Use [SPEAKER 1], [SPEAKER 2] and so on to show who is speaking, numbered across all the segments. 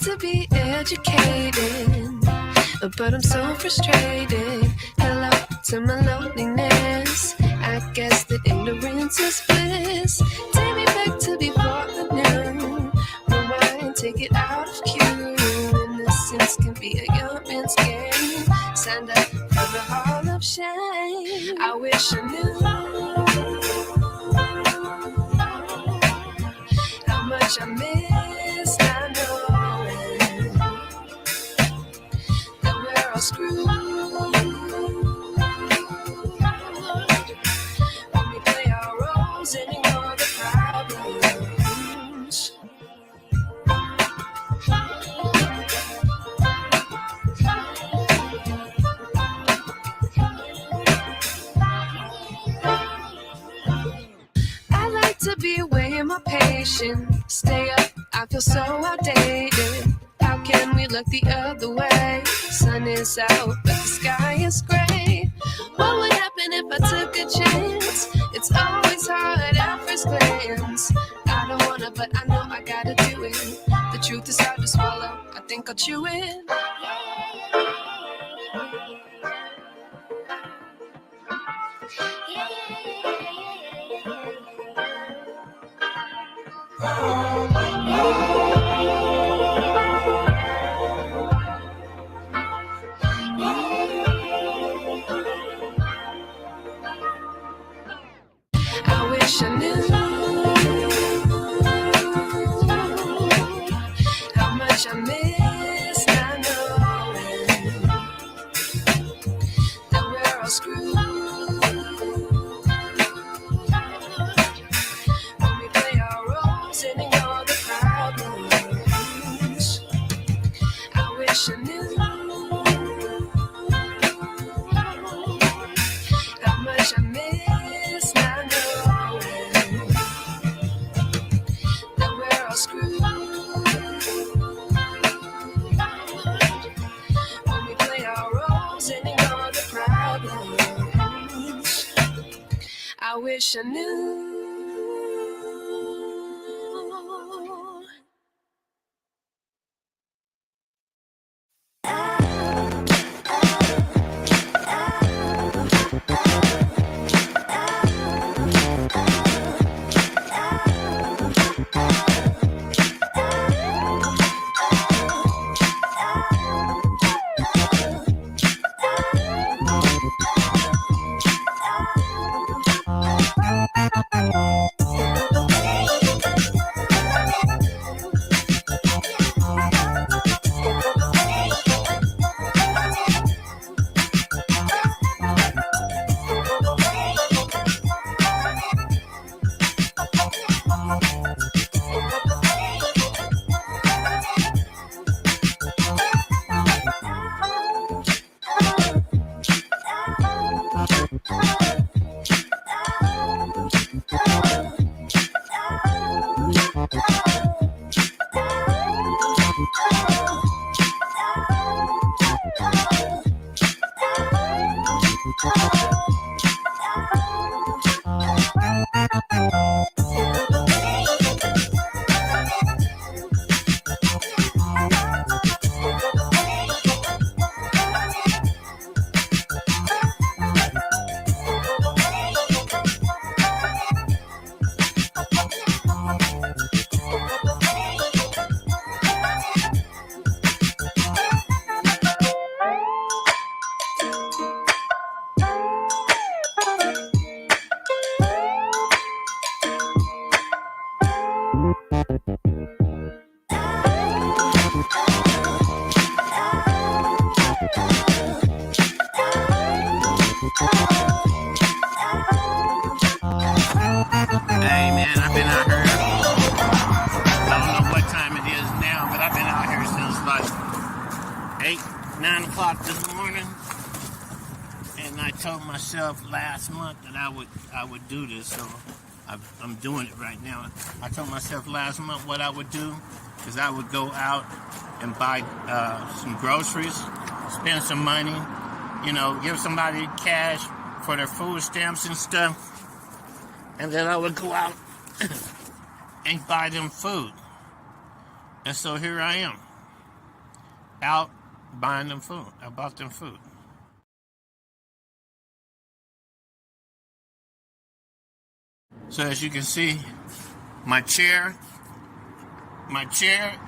[SPEAKER 1] To be educated, but I'm so frustrated. Hello to my loneliness. I guess that ignorance is bliss. Take me back to before the new. Rewind, take it out of cue. Innocence can be a young man's game. Signed up for the hall of shame. I wish I knew how much I missed. I know screw when we play our roles and ignore the problems. I like to be away in my patience. Stay up, I feel so outdated. How can we look the other way? Sun is out, but the sky is gray. What would happen if I took a chance? It's always hard at first glance. I don't wanna, but I know I gotta do it. The truth is hard to swallow, I think I'll chew it. I wish I knew how much I missed. I know that we're all screwed when we play our roles and ignore the problems. I wish I knew how much I missed. I know that we're all screwed when we play our roles and ignore the problems. I wish I knew
[SPEAKER 2] 9 o'clock this morning, and I told myself last month that I would do this, so I'm doing it right now. I told myself last month what I would do is I would go out and buy some groceries, spend some money, give somebody cash for their food stamps and stuff, and then I would go out and buy them food. And so here I am, out buying them food. I bought them food. So as you can see, my chair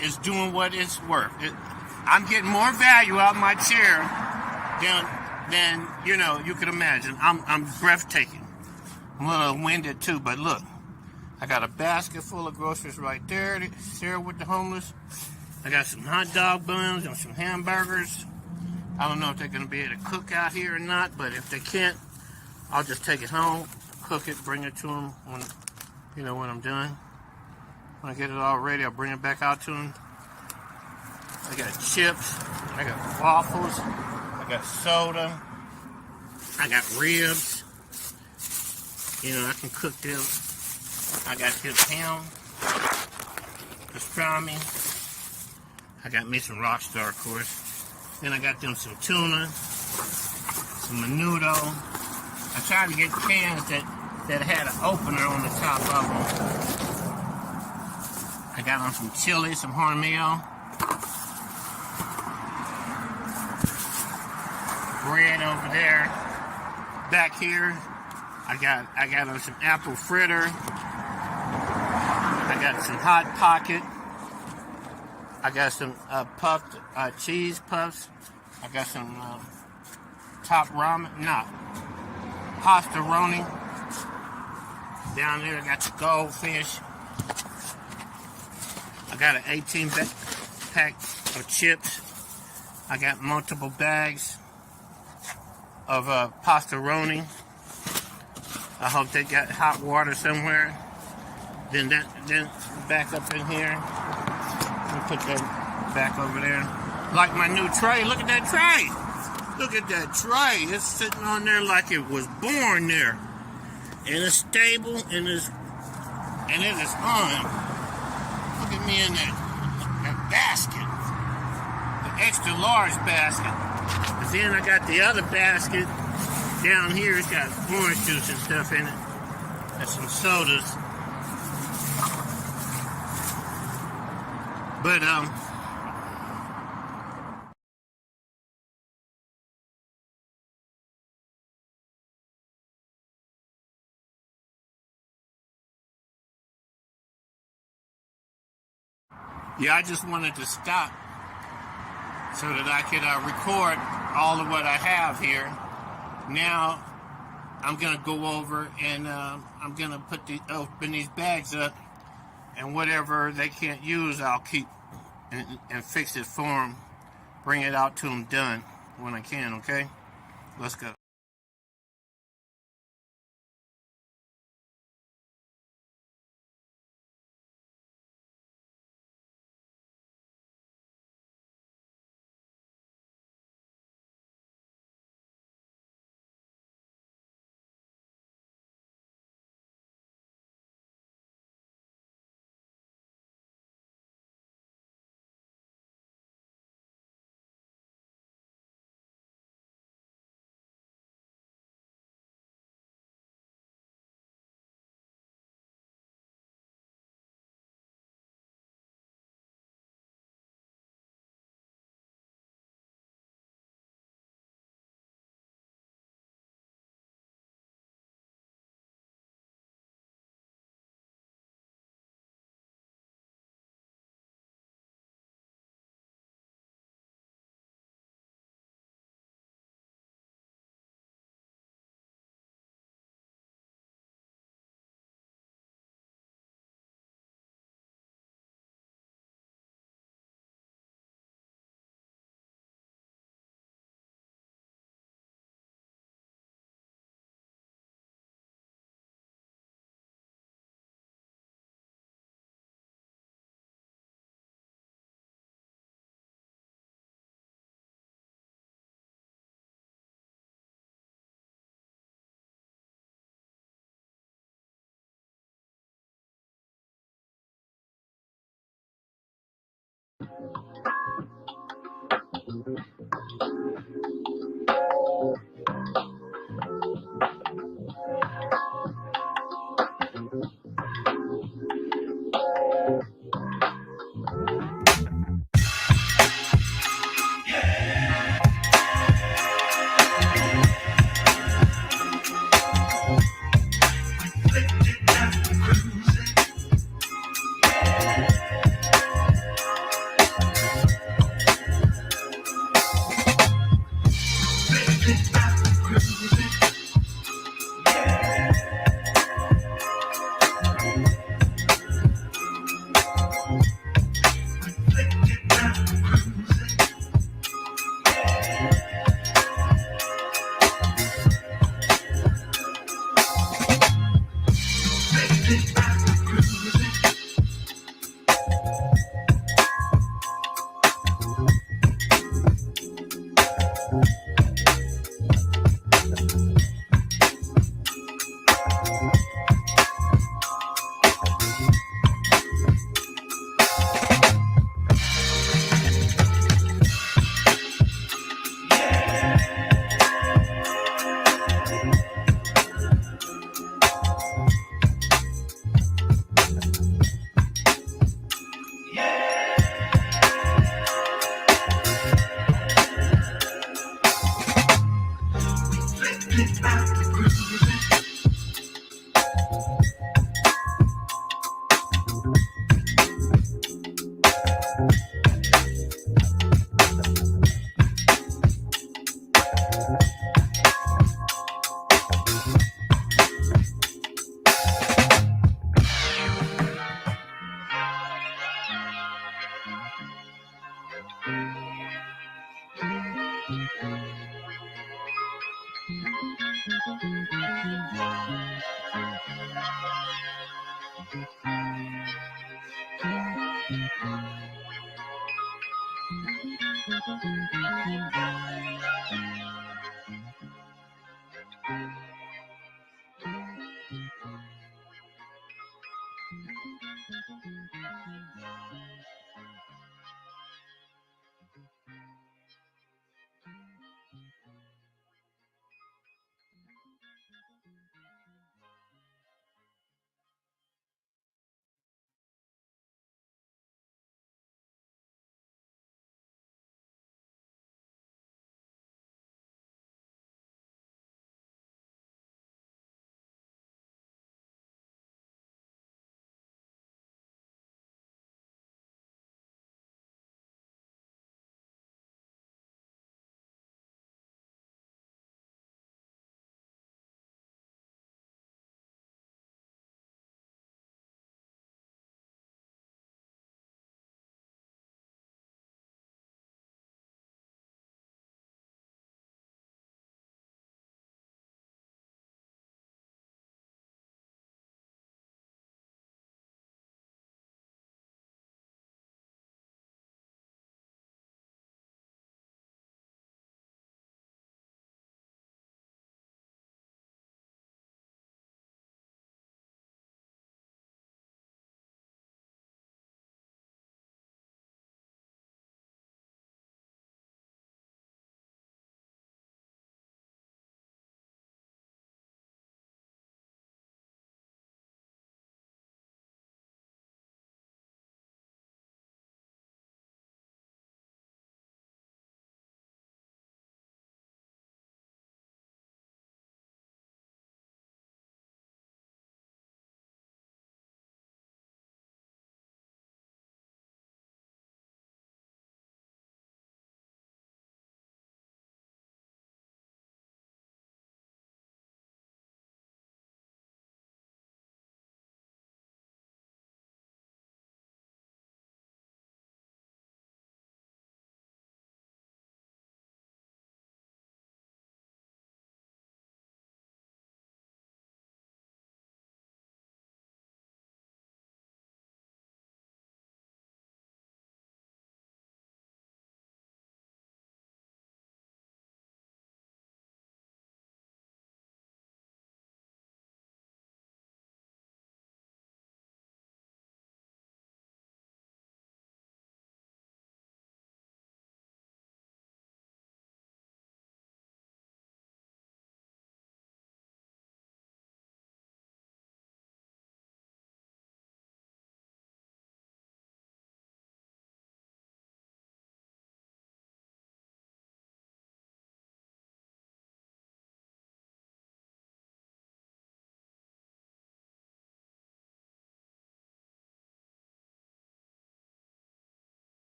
[SPEAKER 2] is doing what it's worth. I'm getting more value out of my chair than you could imagine. I'm breathtaking. I'm a little winded too, but look, I got a basket full of groceries right there to share with the homeless. I got some hot dog buns and some hamburgers. I don't know if they're going to be able to cook out here or not, but if they can't, I'll just take it home, cook it, bring it to them when I'm done. When I get it all ready, I'll bring it back out to them. I got chips, I got waffles, I got soda, I got ribs. I can cook them. I got this ham, pastrami. I got me some Rockstar, of course. Then I got them some tuna, some menudo. I tried to get cans that had an opener on the top of them. I got on some chili, some hormel, bread over there. Back here, I got on some apple fritter. I got some Hot Pocket. I got some puffed cheese puffs. I got some pasta roni. Down there, I got the goldfish. I got an 18-pack of chips. I got multiple bags of pasta roni. I hope they got hot water somewhere. Then back up in here. Let me put that back over there. Like my new tray. Look at that tray. Look at that tray. It's sitting on there like it was born there. And it's stable and it is on. Look at me in that basket. The extra large basket. And then I got the other basket down here. It's got orange juice and stuff in it. And some sodas. But yeah, I just wanted to stop so that I could record all of what I have here. Now I'm gonna go over and I'm gonna open these bags up, and whatever they can't use, I'll keep and fix it for them. Bring it out to them done when I can. Okay, let's go.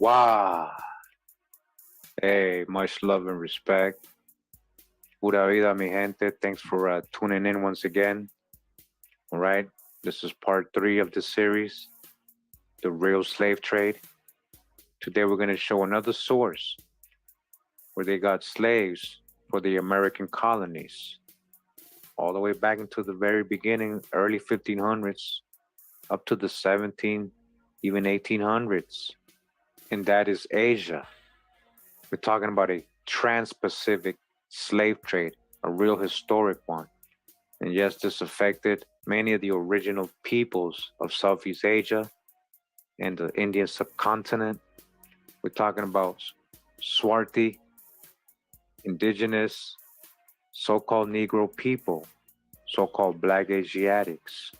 [SPEAKER 3] Wow. Hey, much love and respect. Pura vida, mi gente. Thanks for tuning in once again. All right. This is part three of the series, The Real Slave Trade. Today we're going to show another source where they got slaves for the American colonies, all the way back into the very beginning, early 1500s, up to the 17, even 1800s. And that is Asia. We're talking about a trans-Pacific slave trade, a real historic one. And yes, this affected many of the original peoples of Southeast Asia and the Indian subcontinent. We're talking about Swarthy, indigenous, so-called Negro people, so-called Black Asiatics.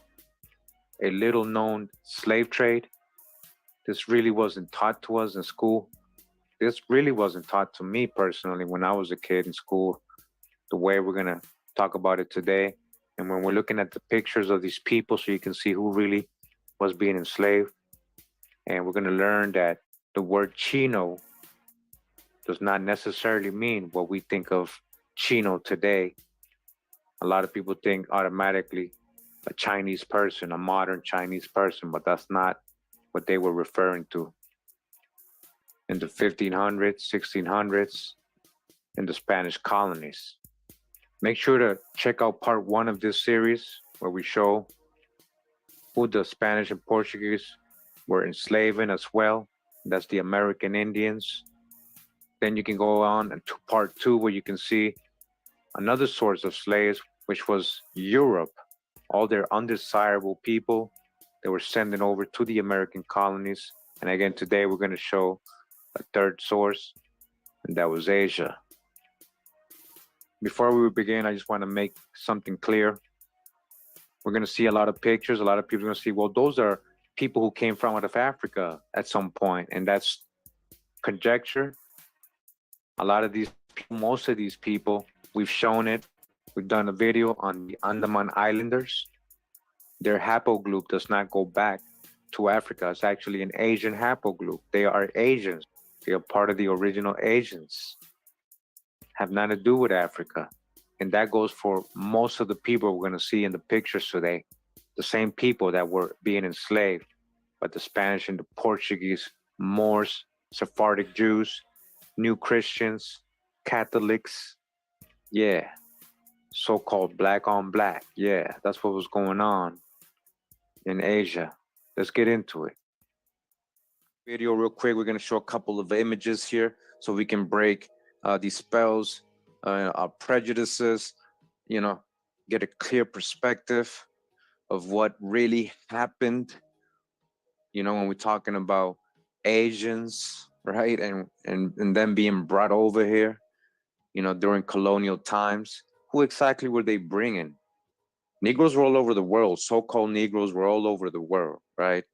[SPEAKER 3] A little known slave trade. This really wasn't taught to us in school. This really wasn't taught to me personally when I was a kid in school, the way we're going to talk about it today. And when we're looking at the pictures of these people so you can see who really was being enslaved, and we're going to learn that the word Chino does not necessarily mean what we think of Chino today. A lot of people think automatically a Chinese person, a modern Chinese person, but that's not what they were referring to in the 1500s, 1600s, in the Spanish colonies. Make sure to check out part one of this series where we show who the Spanish and Portuguese were enslaving as well. That's the American Indians. Then you can go on to part two where you can see another source of slaves, which was Europe. All their undesirable people they were sending over to the American colonies. And again, today we're going to show a third source, and that was Asia. Before we begin, I just want to make something clear. We're going to see a lot of pictures. A lot of people are going to see, well, those are people who came from out of Africa at some point, and that's conjecture. A lot of these people, most of these people, we've shown it. We've done a video on the Andaman Islanders. Their haplogroup does not go back to Africa. It's actually an Asian haplogroup. They are Asians. They are part of the original Asians. Have nothing to do with Africa. And that goes for most of the people we're going to see in the pictures today. The same people that were being enslaved by the Spanish and the Portuguese, Moors, Sephardic Jews, New Christians, Catholics. Yeah. So-called black on black. Yeah, that's what was going on in Asia. Let's get into it. Video real quick. We're going to show a couple of images here so we can break these spells, our prejudices, get a clear perspective of what really happened, when we're talking about Asians, right? And them being brought over here, during colonial times. Who exactly were they bringing? Negroes were all over the world. So-called Negroes were all over the world, right?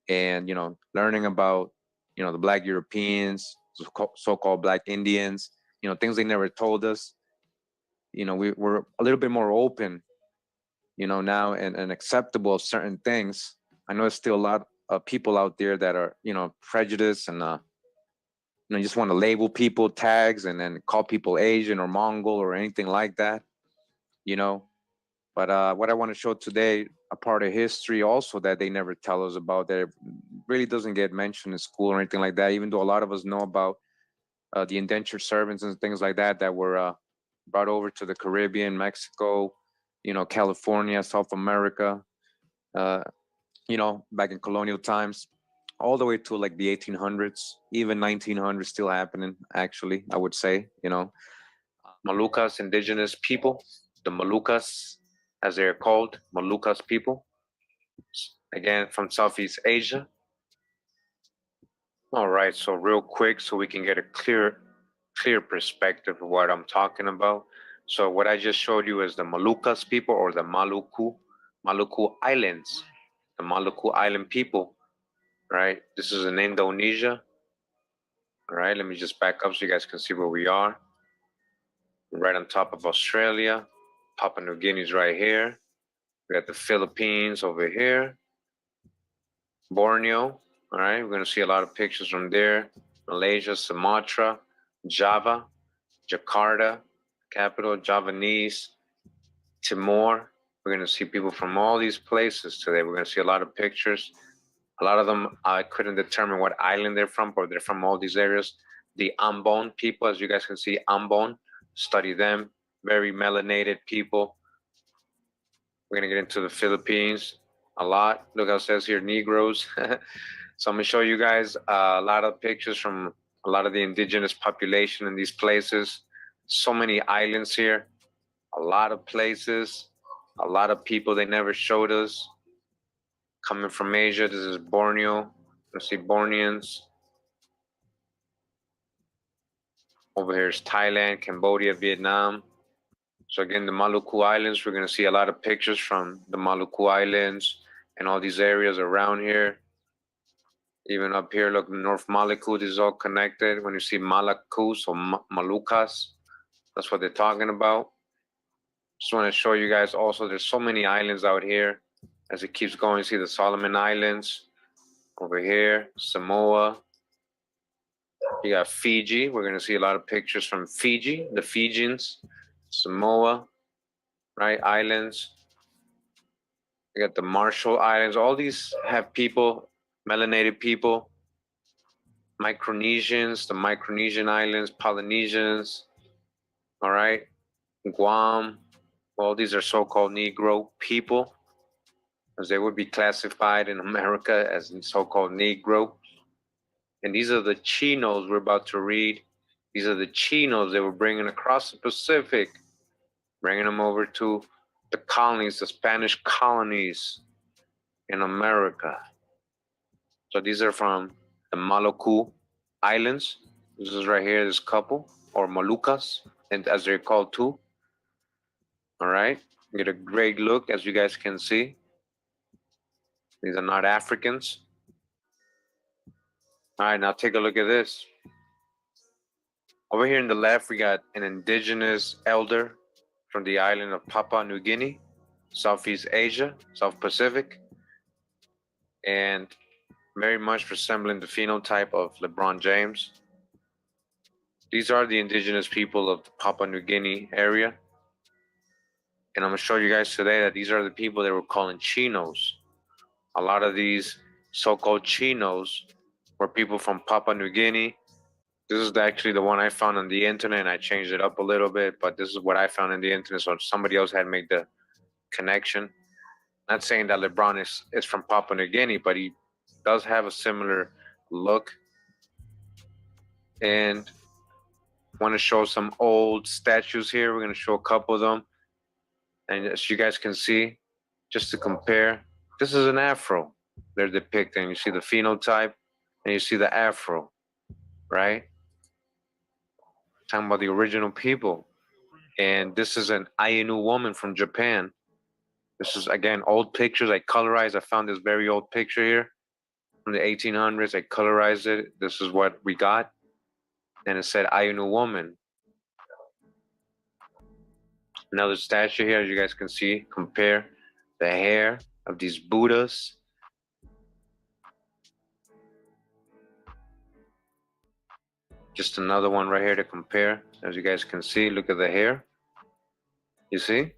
[SPEAKER 3] And, learning about, the Black Europeans, so-called Black Indians, things they never told us. We're a little bit more open, now and acceptable of certain things. I know there's still a lot of people out there that are, prejudiced and, just want to label people tags and then call people Asian or Mongol or anything like that, But what I want to show today, a part of history also that they never tell us about, that really doesn't get mentioned in school or anything like that, even though a lot of us know about the indentured servants and things like that that were brought over to the Caribbean, Mexico, California, South America, back in colonial times, all the way to like the 1800s, even 1900s still happening, actually, I would say, Moluccas, indigenous people, the Moluccas, as they're called, Moluccas people, again, from Southeast Asia. All right, so real quick, so we can get a clear perspective of what I'm talking about. So what I just showed you is the Moluccas people, or the Maluku Islands, the Maluku Island people, right? This is in Indonesia. All right, let me just back up so you guys can see where we are. Right on top of Australia. Papua New Guinea is right here. We got the Philippines over here. Borneo, All right, we're gonna see a lot of pictures from there. Malaysia, Sumatra, Java, Jakarta, capital, Javanese, Timor. We're gonna see people from all these places today. We're gonna see a lot of pictures. A lot of them, I couldn't determine what island they're from, but they're from all these areas. The Ambon people, as you guys can see, Ambon, study them. Very melanated people. We're gonna get into the Philippines a lot. Look how it says here, Negroes. So I'm gonna show you guys a lot of pictures from a lot of the indigenous population in these places. So many islands here, a lot of places, a lot of people they never showed us. Coming from Asia, this is Borneo. Let's see Borneans. Over here is Thailand, Cambodia, Vietnam. So again, the Maluku Islands, we're gonna see a lot of pictures from the Maluku Islands and all these areas around here. Even up here, look, North Maluku, this is all connected. When you see Malakus or Malukas, that's what they're talking about. Just want to show you guys also, there's so many islands out here. As it keeps going, see the Solomon Islands over here, Samoa. You got Fiji. We're going to see a lot of pictures from Fiji, the Fijians, Samoa, right? Islands. You got the Marshall Islands. All these have people, melanated people. Micronesians, the Micronesian Islands, Polynesians, all right? Guam. All these are so-called Negro people, as they would be classified in America as so-called Negro. And these are the Chinos we're about to read. These are the Chinos they were bringing across the Pacific, bringing them over to the colonies, the Spanish colonies in America. So these are from the Maluku Islands. This is right here, this couple, or Moluccas, and as they're called too. All right, get a great look, as you guys can see. These are not Africans. All right, now take a look at this. Over here in the left, we got an indigenous elder from the island of Papua New Guinea, Southeast Asia, South Pacific, and very much resembling the phenotype of LeBron James. These are the indigenous people of the Papua New Guinea area. And I'm going to show you guys today that these are the people that we're calling Chinos. A lot of these so-called Chinos were people from Papua New Guinea. This is actually the one I found on the internet, and I changed it up a little bit, but this is what I found on the internet, so somebody else had made the connection. Not saying that LeBron is from Papua New Guinea, but he does have a similar look. And want to show some old statues here. We're going to show a couple of them. And as you guys can see, just to compare, this is an afro they're depicting. You see the phenotype and you see the afro, right? Talking about the original people. And this is an Ainu woman from Japan. This is, again, old pictures. I colorized. I found this very old picture here from the 1800s. I colorized it. This is what we got. And it said Ainu woman. Another statue here, as you guys can see. Compare the hair of these Buddhas. Just another one right here to compare. As you guys can see, look at the hair. You see?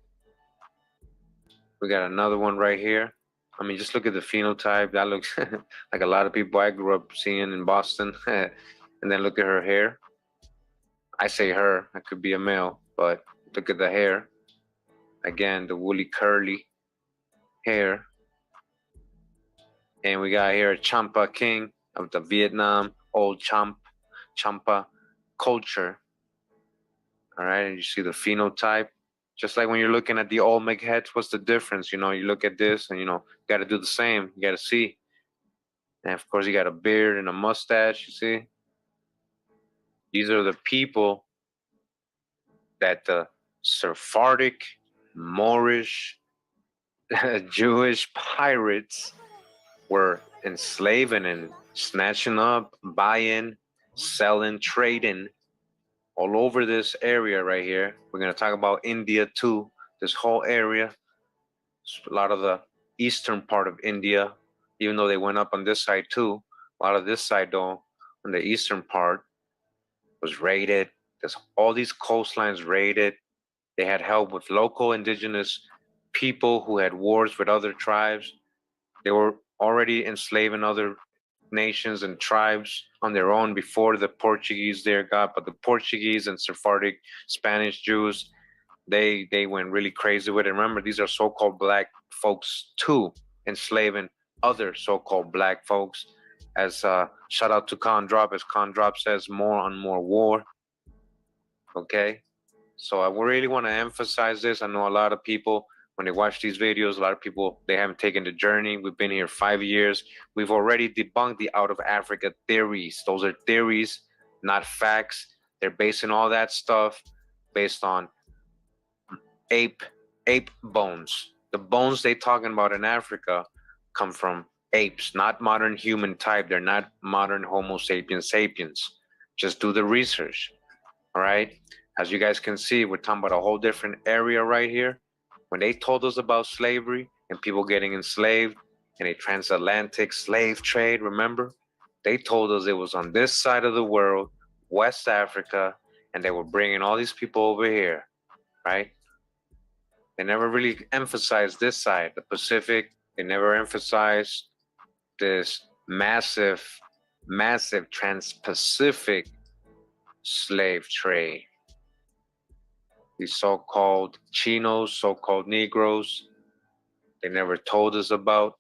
[SPEAKER 3] We got another one right here. I mean, just look at the phenotype. That looks like a lot of people I grew up seeing in Boston. And then look at her hair. I say her, I could be a male, but look at the hair. Again, the woolly curly hair. And we got here a Champa king of the Vietnam old Champa culture. All right, and you see the phenotype. Just like when you're looking at the Olmec heads, what's the difference? You know, you look at this and, you know, got to do the same. You got to see. And of course, you got a beard and a mustache, you see. These are the people that the Sephardic, Moorish, Jewish pirates were enslaving and snatching up, buying, selling, trading all over this area right here. We're going to talk about India too, this whole area. A lot of the eastern part of India, even though they went up on this side too. A lot of this side, though, on the eastern part, was raided. There's all these coastlines raided. They had help with local indigenous people who had wars with other tribes. They were already enslaving other nations and tribes on their own before the Portuguese there got, but the Portuguese and Sephardic Spanish Jews, they went really crazy with it. Remember, these are so-called black folks too, enslaving other so-called black folks. As shout out to Con Drop, as Con Drop says, more on more war. Okay, so I really want to emphasize this. I know a lot of people, when they watch these videos, a lot of people, they haven't taken the journey. We've been here 5 years. We've already debunked the out of Africa theories. Those are theories, not facts. They're basing all that stuff based on ape bones. The bones they talking about in Africa come from apes, not modern human type. They're not modern Homo sapiens sapiens. Just do the research. All right. As you guys can see, we're talking about a whole different area right here. When they told us about slavery and people getting enslaved and a transatlantic slave trade, remember? They told us it was on this side of the world, West Africa, and they were bringing all these people over here, right? They never really emphasized this side, the Pacific. They never emphasized this massive, massive trans-Pacific slave trade. These so-called Chinos, so-called Negroes, they never told us about.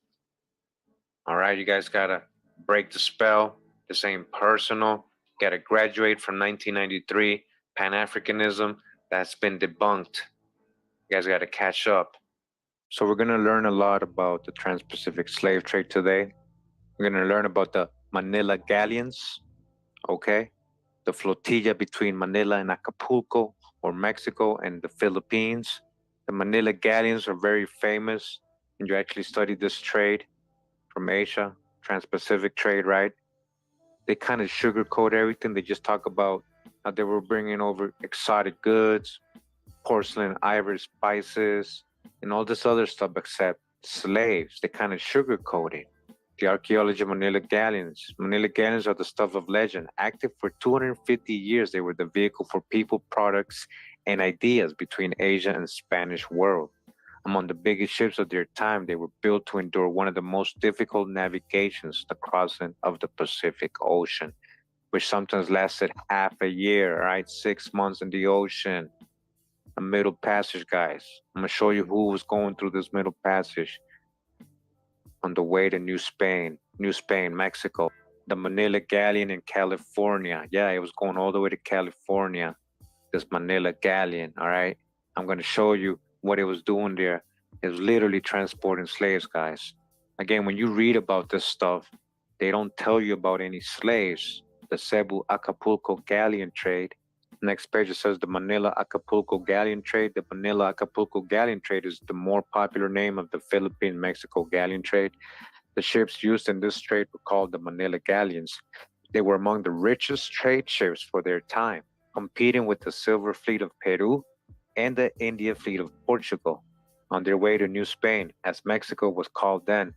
[SPEAKER 3] All right, you guys gotta break the spell. This ain't personal. Gotta graduate from 1993. Pan-Africanism, that's been debunked. You guys gotta catch up. So we're gonna learn a lot about the Trans-Pacific slave trade today. We're gonna learn about the Manila galleons, okay? The flotilla between Manila and Acapulco, or Mexico and the Philippines. The Manila galleons are very famous, and you actually study this trade from Asia, Trans-Pacific trade, right? They kind of sugarcoat everything. They just talk about how they were bringing over exotic goods, porcelain, ivory, spices, and all this other stuff except slaves. They kind of sugarcoat it. The archaeology of Manila galleons. Manila galleons are the stuff of legend. Active for 250 years, they were the vehicle for people, products, and ideas between Asia and Spanish world. Among the biggest ships of their time, they were built to endure one of the most difficult navigations, the crossing of the Pacific Ocean, which sometimes lasted half a year, right? 6 months in the ocean. A middle passage, guys. I'm gonna show you who was going through this middle passage on the way to New Spain, Mexico. The Manila galleon in California. Yeah, it was going all the way to California. This Manila galleon, all right? I'm going to show you what it was doing there. It was literally transporting slaves, guys. Again, when you read about this stuff, they don't tell you about any slaves. The Cebu Acapulco galleon trade. Next page, it says the Manila Acapulco galleon trade. The Manila Acapulco galleon trade is the more popular name of the Philippine-Mexico galleon trade. The ships used in this trade were called the Manila galleons. They were among the richest trade ships for their time, competing with the Silver Fleet of Peru and the India Fleet of Portugal. On their way to New Spain, as Mexico was called then,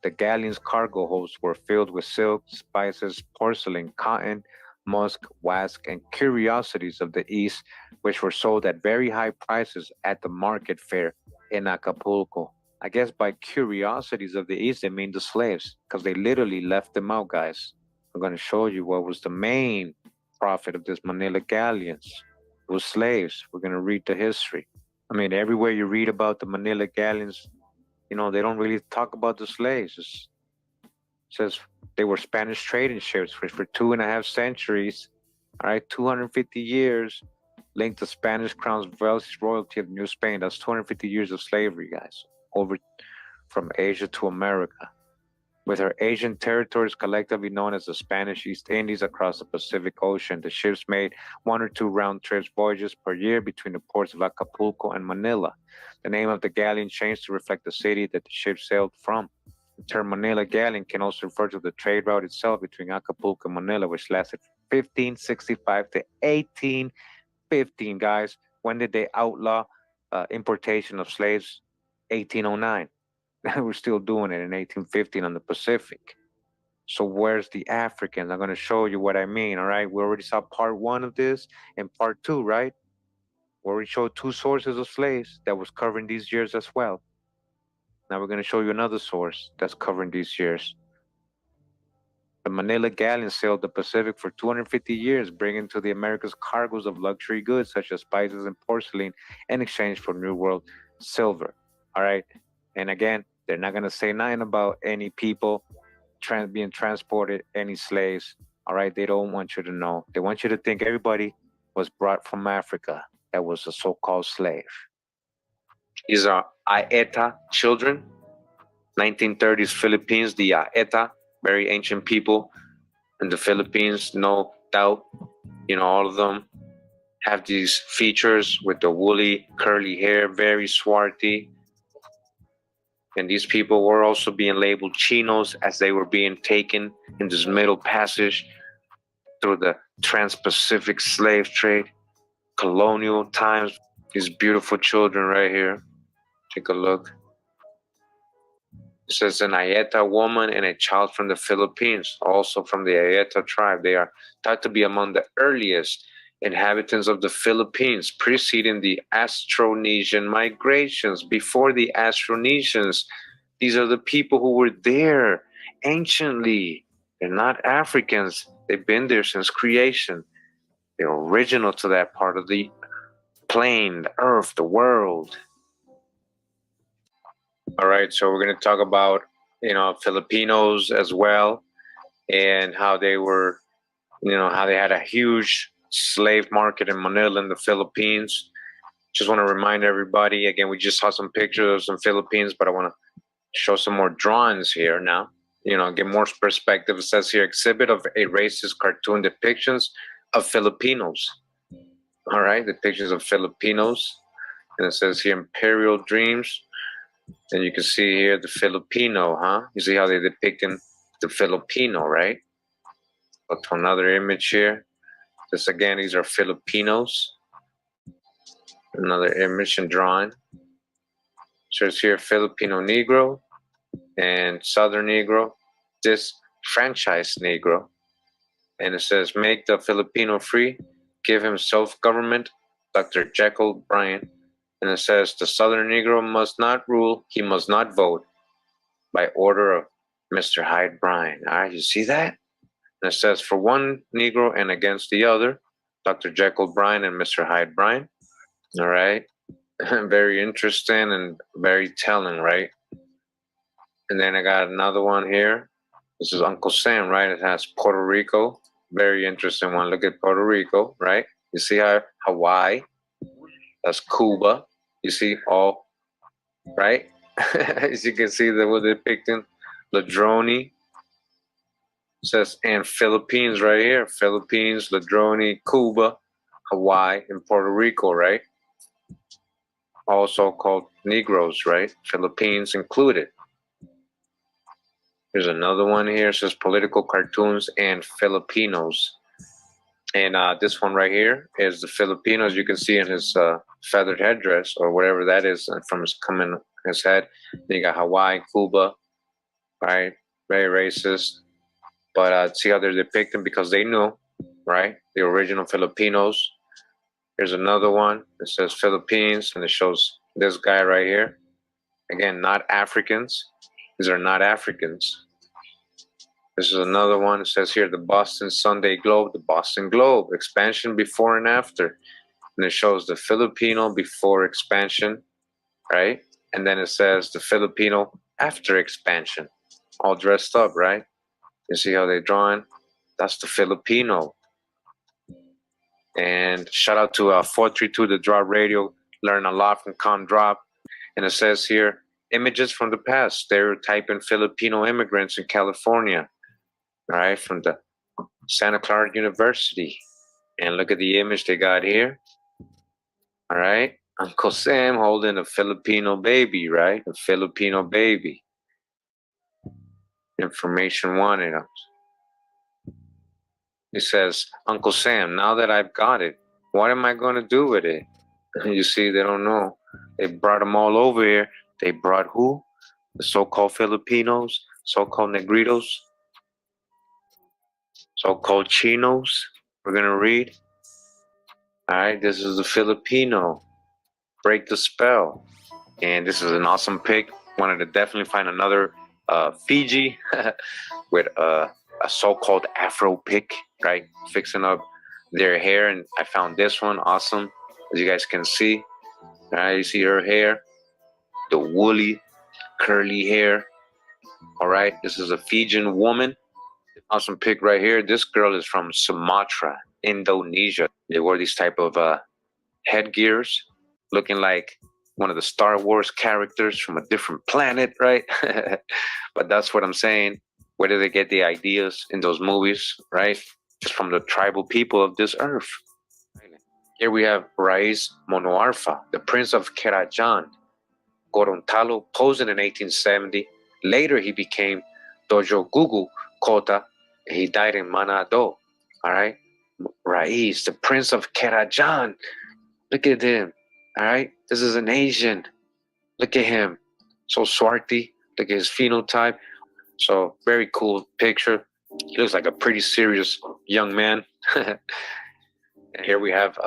[SPEAKER 3] the galleon's cargo holds were filled with silk, spices, porcelain, cotton, musk, wax, and curiosities of the East, which were sold at very high prices at the market fair in Acapulco. I guess by curiosities of the East, they mean the slaves, because they literally left them out, guys. I'm going to show you what was the main profit of this Manila galleons. It was slaves. We're going to read the history. I mean, everywhere you read about the Manila galleons, you know, they don't really talk about the slaves. It says they were Spanish trading ships for 2.5 centuries, all right, 250 years, linked to Spanish crown's wealthy royalty of New Spain. That's 250 years of slavery, guys, over from Asia to America. With her Asian territories collectively known as the Spanish East Indies across the Pacific Ocean, the ships made 1 or 2 round-trip voyages per year between the ports of Acapulco and Manila. The name of the galleon changed to reflect the city that the ship sailed from. The term Manila galleon can also refer to the trade route itself between Acapulco and Manila, which lasted 1565 to 1815, guys. When did they outlaw importation of slaves? 1809. We're still doing it in 1815 on the Pacific. So where's the Africans? I'm going to show you what I mean. All right. We already saw part one of this and part two, right? Where we showed two sources of slaves that was covering these years as well. Now we're going to show you another source that's covering these years. The Manila galleon sailed the Pacific for 250 years, bringing to the Americas cargoes of luxury goods such as spices and porcelain in exchange for New World silver. All right. And again, they're not going to say nothing about any people being transported, any slaves. All right. They don't want you to know. They want you to think everybody was brought from Africa that was a so called slave. These are Aeta children, 1930s Philippines, the Aeta, very ancient people in the Philippines, no doubt. All of them have these features with the woolly, curly hair, very swarthy. And these people were also being labeled chinos as they were being taken in this middle passage through the trans-Pacific slave trade, colonial times. These beautiful children right here. Take a look. It says an Ayeta woman and a child from the Philippines, also from the Ayeta tribe. They are thought to be among the earliest inhabitants of the Philippines, preceding the Austronesian migrations. Before the Austronesians, these are the people who were there anciently. They're not Africans. They've been there since creation. They're original to that part of the plane, the earth, the world. All right, so we're going to talk about, Filipinos as well, and how they were, how they had a huge slave market in Manila in the Philippines. Just want to remind everybody, again, we just saw some pictures of some Philippines, but I want to show some more drawings here now, get more perspective. It says here, exhibit of a racist cartoon depictions of Filipinos. All right, depictions of Filipinos. And it says here, Imperial Dreams. And you can see here the Filipino, You see how they're depicting the Filipino, right? Go to another image here. This again, these are Filipinos. Another image and drawing. So it's here Filipino Negro and Southern Negro. This franchise Negro. And it says, make the Filipino free, give him self-government, Dr. Jekyll Bryant. And it says, the Southern Negro must not rule, he must not vote, by order of Mr. Hyde Bryan. All right, you see that? And it says, for one Negro and against the other, Dr. Jekyll Bryan and Mr. Hyde Bryan. All right, very interesting and very telling, right? And then I got another one here. This is Uncle Sam, right? It has Puerto Rico. Very interesting one. Look at Puerto Rico, right? You see how Hawaii? That's Cuba. You see all, right? As you can see, that we're depicting Ladroni. It says, and Philippines right here. Philippines, Ladroni, Cuba, Hawaii, and Puerto Rico, right? Also called Negroes, right? Philippines included. Here's another one here. It says political cartoons and Filipinos. And this one right here is the Filipinos. You can see in his feathered headdress or whatever that is from his head. Then you got Hawaii, Cuba, right? Very racist. But see how they're depicted because they knew, right? The original Filipinos. Here's another one. It says Philippines, and it shows this guy right here. Again, not Africans. These are not Africans. This is another one. It says here, the Boston Sunday Globe, the Boston Globe, expansion before and after. And it shows the Filipino before expansion, right? And then it says the Filipino after expansion, all dressed up, right? You see how they're drawing? That's the Filipino. And shout out to 432 The Drop Radio. Learn a lot from Con Drop. And it says here, images from the past, stereotyping Filipino immigrants in California. All right, from the Santa Clara University. And look at the image they got here. All right, Uncle Sam holding a Filipino baby, right? A Filipino baby. Information wanted. It says, Uncle Sam, now that I've got it, what am I going to do with it? You see, they don't know. They brought them all over here. They brought who? The so-called Filipinos, so-called Negritos. So-called Chinos. We're gonna read. All right, this is a Filipino. Break the spell. And this is an awesome pick. Wanted to definitely find another Fiji with a so-called Afro pick, right? Fixing up their hair, and I found this one awesome, as you guys can see. All right, you see her hair, the woolly, curly hair. All right, this is a Fijian woman. Awesome pick right here. This girl is from Sumatra, Indonesia. They wore these type of headgears, looking like one of the Star Wars characters from a different planet, right? But that's what I'm saying. Where do they get the ideas in those movies, right? Just from the tribal people of this earth. Here we have Rais Monoarfa, the Prince of Kerajaan, Gorontalo, posing in 1870. Later, he became Dojo Gugu Kota. He died in Manado. All right. Rais, the Prince of Kerajaan. Look at him. All right. This is an Asian. Look at him. So swarthy. Look at his phenotype. So very cool picture. He looks like a pretty serious young man. And here we have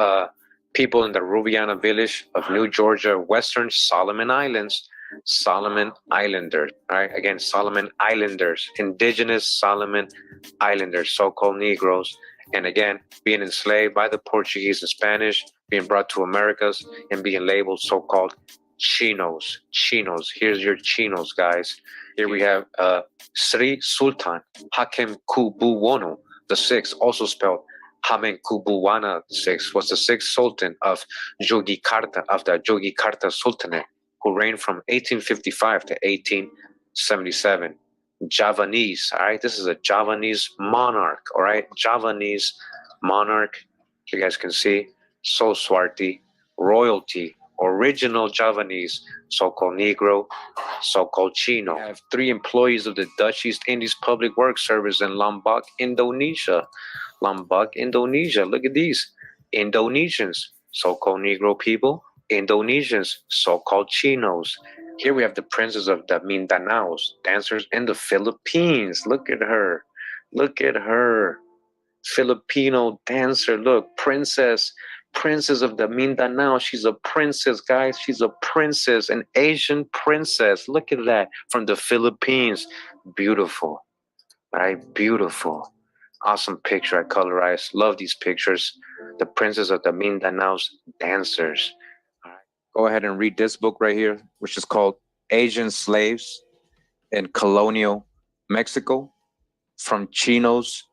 [SPEAKER 3] people in the Rubiana village of New Georgia, Western Solomon Islands. Solomon Islanders, right? Again, Solomon Islanders, indigenous Solomon Islanders, so-called Negroes. And again, being enslaved by the Portuguese and Spanish, being brought to Americas and being labeled so-called Chinos. Chinos. Here's your Chinos, guys. Here we have Sri Sultan Hakem Kubuwono the sixth, also spelled Hamenkubuwana VI, was the sixth sultan of Yogyakarta, of the Yogyakarta Sultanate, who reigned from 1855 to 1877. Javanese, all right? This is a Javanese monarch, all right? Javanese monarch, you guys can see, so swarthy, royalty, original Javanese, so-called Negro, so-called Chino. We have 3 employees of the Dutch East Indies Public Works Service in Lombok, Indonesia. Lombok, Indonesia. Look at these. Indonesians, so-called Negro people. Indonesians, so-called Chinos. Here we have the princess of the Mindanaos, dancers in the Philippines. Look at her. Look at her. Filipino dancer. Look, princess of the Mindanao. She's a princess, guys. She's a princess, an Asian princess. Look at that, from the Philippines. Beautiful, right? Beautiful. Awesome picture I colorized. Love these pictures. The princess of the Mindanao's dancers. All right. Go ahead and read this book right here, which is called Asian Slaves in Colonial Mexico, From Chinos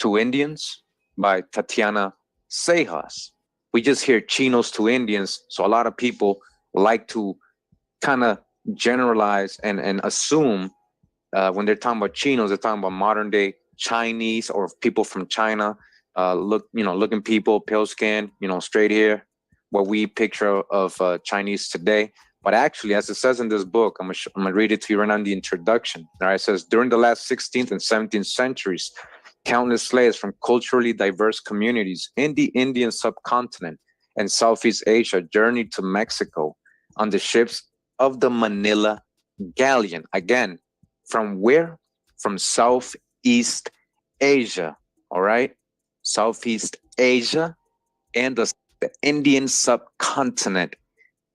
[SPEAKER 3] to Indians by Tatiana Sejas. We just hear Chinos to Indians, so a lot of people like to kind of generalize and assume when they're talking about Chinos, they're talking about modern day Chinese or people from China, looking people, pale skin, straight hair, what we picture of Chinese today. But actually, as it says in this book, I'm gonna read it to you right now in the introduction. All right, it says, during the last 16th and 17th centuries, countless slaves from culturally diverse communities in the Indian subcontinent and Southeast Asia journeyed to Mexico on the ships of the Manila Galleon. Again, from where? From Southeast Asia, all right? Southeast Asia and the Indian subcontinent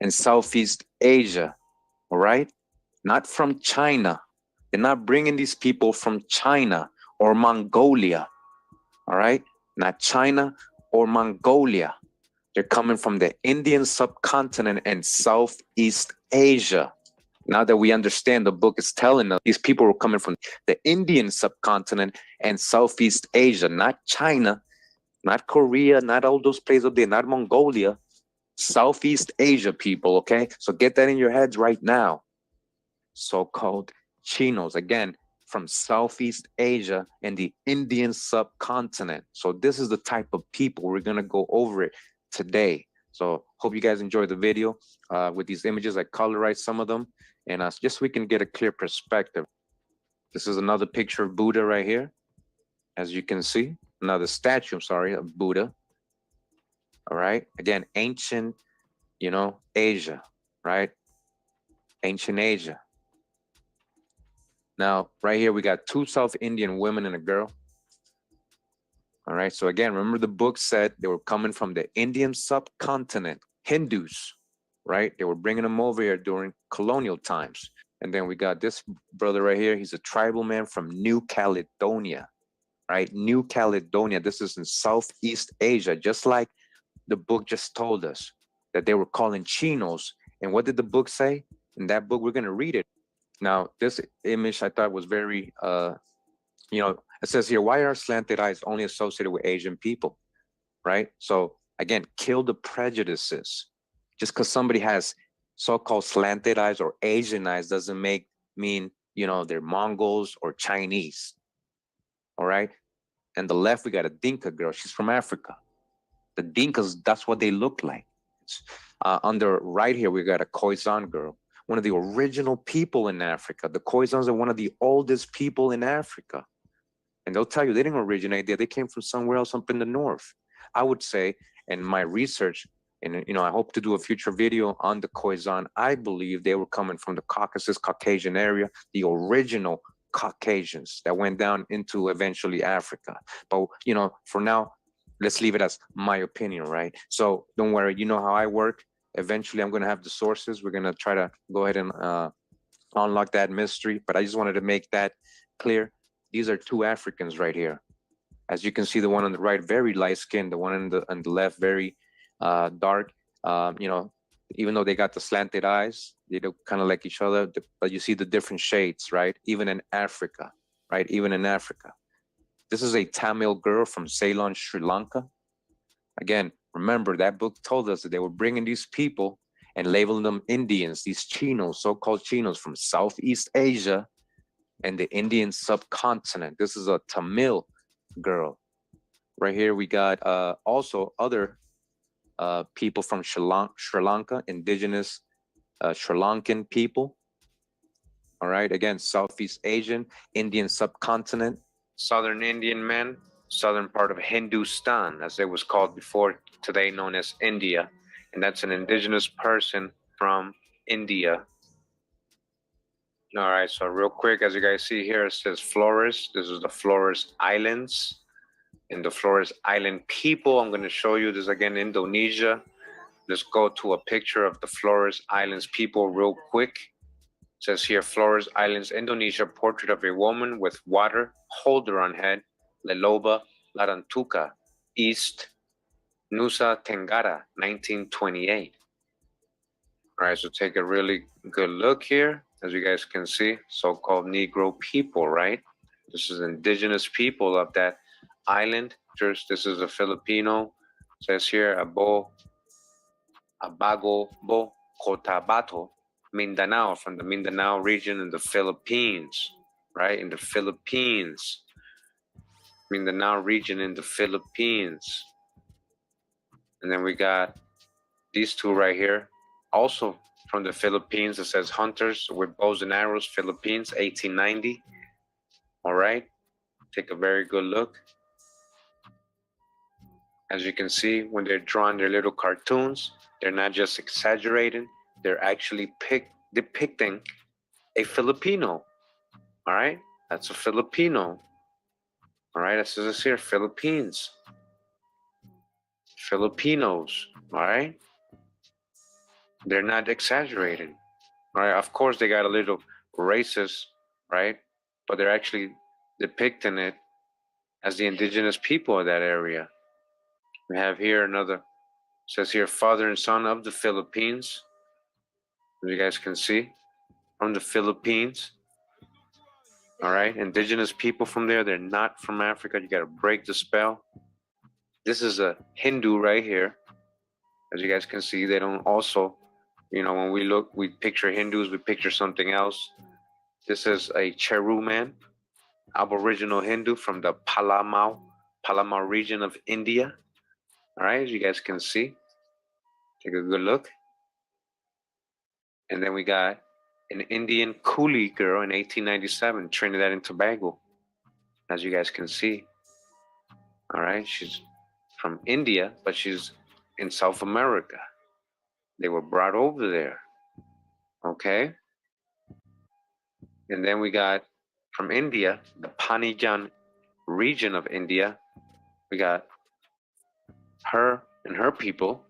[SPEAKER 3] and Southeast Asia, all right? Not from China. They're not bringing these people from China or Mongolia, all right? Not China or Mongolia. They're coming from the Indian subcontinent and Southeast Asia. Now that we understand, the book is telling us these people were coming from the Indian subcontinent and Southeast Asia, not China, not Korea, not all those places up there, not Mongolia, Southeast Asia people, okay? So get that in your heads right now. So-called Chinos, again, from Southeast Asia and the Indian subcontinent. So this is the type of people we're gonna go over it today. So hope you guys enjoyed the video. With these images, I colorized some of them, and just so we can get a clear perspective. This is another picture of Buddha right here, as you can see. Another statue, I'm sorry, of Buddha. All right, again, ancient, Asia, right? Ancient Asia. Now, right here, we got 2 South Indian women and a girl. All right. So again, remember the book said they were coming from the Indian subcontinent, Hindus, right? They were bringing them over here during colonial times. And then we got this brother right here. He's a tribal man from New Caledonia, right? New Caledonia. This is in Southeast Asia, just like the book just told us that they were calling Chinos. And what did the book say? In that book, we're going to read it. Now, this image I thought was very, it says here, why are slanted eyes only associated with Asian people, right? So again, kill the prejudices. Just because somebody has so-called slanted eyes or Asian eyes doesn't mean, they're Mongols or Chinese, all right? And the left, we got a Dinka girl. She's from Africa. The Dinkas, that's what they look like. On the right here, we got a Khoisan girl, one of the original people in Africa. The Khoisans are one of the oldest people in Africa. And they'll tell you they didn't originate there. They came from somewhere else up in the north. I would say, in my research, and I hope to do a future video on the Khoisan, I believe they were coming from the Caucasus, Caucasian area, the original Caucasians that went down into eventually Africa. But, for now, let's leave it as my opinion, right? So don't worry, you know how I work. Eventually, I'm going to have the sources. We're going to try to go ahead and unlock that mystery. But I just wanted to make that clear. These are two Africans right here. As you can see, the one on the right, very light skinned, the one on the left, very dark. Even though they got the slanted eyes, they look kind of like each other, but you see the different shades, right? Even in Africa, right? Even in Africa. This is a Tamil girl from Ceylon, Sri Lanka. Again, remember that book told us that they were bringing these people and labeling them Indians, these Chinos, so-called Chinos from Southeast Asia and the Indian subcontinent. This is a Tamil girl. Right here, we got also other people from Sri Lanka, indigenous Sri Lankan people. All right, again, Southeast Asian, Indian subcontinent, Southern Indian men, southern part of Hindustan, as it was called before, today known as India. And that's an indigenous person from India. All right, so real quick, as you guys see here, it says Flores. This is the Flores Islands. And the Flores Island people, I'm going to show you this again, Indonesia. Let's go to a picture of the Flores Islands people real quick. It says here, Flores Islands, Indonesia, portrait of a woman with water holder on head, Leloba Larantuka, East, Nusa Tenggara, 1928. All right, so take a really good look here. As you guys can see, so-called Negro people, right? This is indigenous people of that island. First, this is a Filipino. It says here, Abago Bo Cotabato, Mindanao, from the Mindanao region in the Philippines, right? In the Philippines. Mindanao region in the Philippines. And then we got these two right here, also from the Philippines. It says Hunters with Bows and Arrows, Philippines, 1890. All right, take a very good look. As you can see, when they're drawing their little cartoons, they're not just exaggerating, they're actually depicting a Filipino. All right, that's a Filipino. All right, that says here, Philippines. Filipinos, all right? They're not exaggerating. All right, of course they got a little racist, right? But they're actually depicting it as the indigenous people of that area. We have here another, says here, father and son of the Philippines. As you guys can see, from the Philippines. All right, indigenous people from there. They're not from Africa. You got to break the spell. This is a Hindu right here. As you guys can see, they don't also, when we look, we picture Hindus, we picture something else. This is a Cheru man, Aboriginal Hindu from the Palamau region of India. All right, as you guys can see, take a good look. And then we got an Indian coolie girl in 1897, Trinidad and Tobago, as you guys can see. All right, she's from India, but she's in South America. They were brought over there. Okay. And then we got from India, the Panijan region of India, We got her and her people,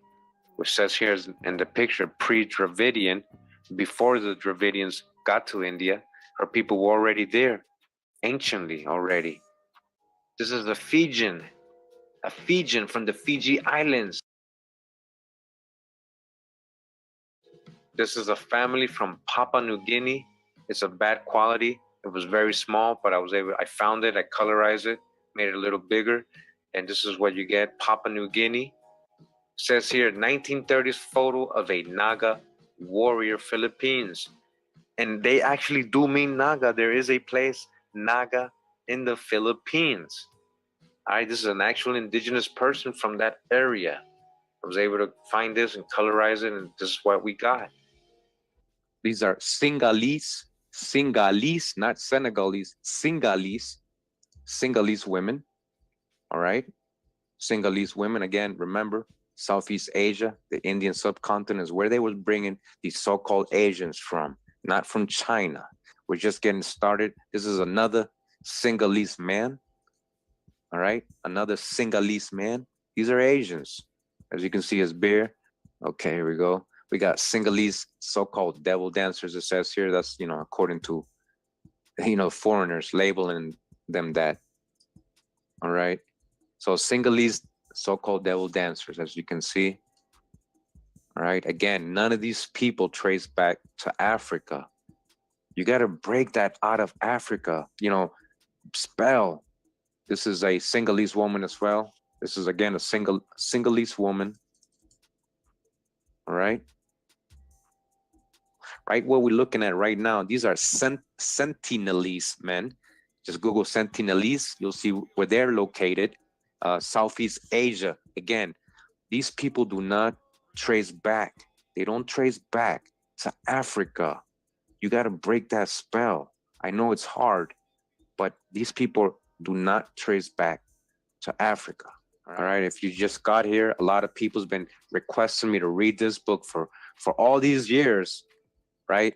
[SPEAKER 3] which says here is in the picture pre-Dravidian, before the Dravidians got to India. Her people were already there, anciently already. This is a Fijian from the Fiji Islands. This is a family from Papua New Guinea. It's of bad quality. It was very small, but I found it, I colorized it, made it a little bigger. And this is what you get, Papua New Guinea. It says here, 1930s photo of a Naga warrior, Philippines. And they actually do mean Naga. There is a place, Naga, in the Philippines. All right, this is an actual indigenous person from that area. I was able to find this and colorize it, and this is what we got. These are Sinhalese, not Senegalese, Sinhalese women. All right, Sinhalese women, again, remember, Southeast Asia, the Indian subcontinent is where they were bringing these so-called Asians from, not from China. We're just getting started. This is another Sinhalese man. All right, another Sinhalese man. These are Asians. As you can see, his beard. Okay, here we go. We got Sinhalese so-called devil dancers, it says here. That's, according to, foreigners labeling them that. All right. So Sinhalese so-called devil dancers, as you can see. All right. Again, none of these people trace back to Africa. You got to break that out of Africa, spell. This is a Sinhalese woman as well. This is, again, a Sinhalese woman. All right. Right, what we're looking at right now, these are Sentinelese men. Just Google Sentinelese, you'll see where they're located. Southeast Asia. Again, these people do not trace back. They don't trace back to Africa. You got to break that spell. I know it's hard, but these people do not trace back to Africa. All right, if you just got here, a lot of people's been requesting me to read this book for all these years. Right?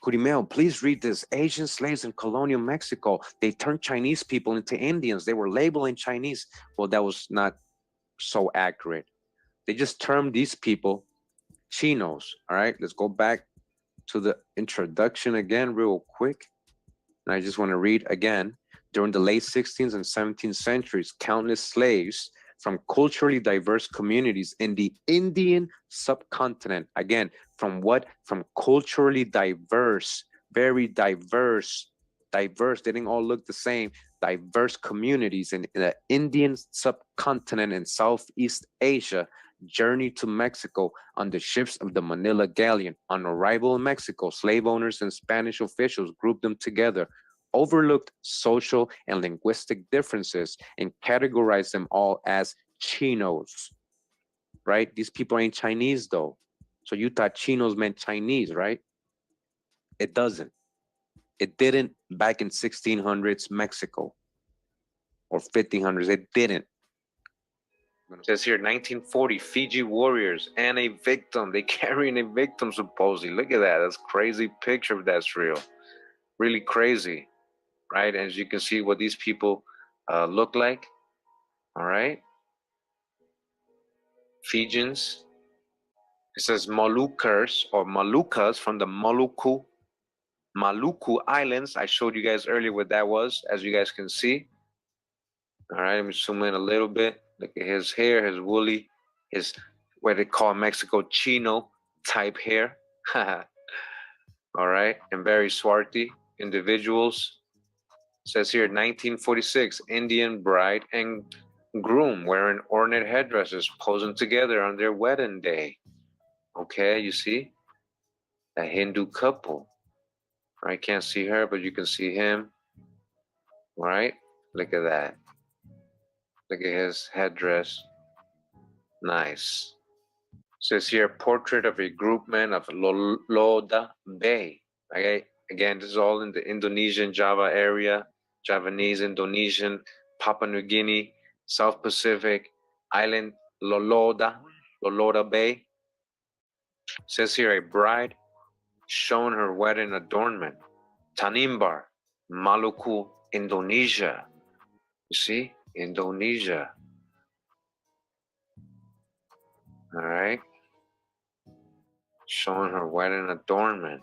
[SPEAKER 3] Curimeo, please read this. Asian slaves in colonial Mexico. They turned Chinese people into Indians. They were labeling Chinese. Well, that was not so accurate. They just termed these people Chinos. All right, let's go back to the introduction again real quick. And I just want to read again. During the late 16th and 17th centuries, countless slaves from culturally diverse communities in the Indian subcontinent. Again, from what? From culturally diverse, very diverse. They didn't all look the same. Diverse communities in the Indian subcontinent in Southeast Asia journeyed to Mexico on the ships of the Manila galleon. On arrival in Mexico, slave owners and Spanish officials grouped them together, overlooked social and linguistic differences, and categorized them all as Chinos, right? These people ain't Chinese though. So you thought Chinos meant Chinese, right? It doesn't. It didn't back in 1600s Mexico or 1500s. It didn't. It says here 1940 Fiji warriors and a victim. They carrying a victim supposedly. Look at that. That's a crazy picture if that's real. Really crazy. Right? As you can see what these people look like. All right. Fijians. It says Moluccas or Moluccas from the Maluku Islands. I showed you guys earlier what that was, as you guys can see. All right, let me zoom in a little bit. Look at his hair, his woolly, his what they call Mexico Chino type hair. All right, and very swarthy individuals. It says here 1946, Indian bride and groom wearing ornate headdresses posing together on their wedding day. Okay, you see? A Hindu couple. I can't see her, but you can see him. All right, look at that. Look at his headdress. Nice. Says here, portrait of a groupman of Loloda Bay. Okay, again, this is all in the Indonesian Java area, Javanese, Indonesian, Papua New Guinea, South Pacific Island, Loloda Bay. Says here, a bride shown her wedding adornment. Tanimbar, Maluku, Indonesia. You see, Indonesia. All right. Showing her wedding adornment.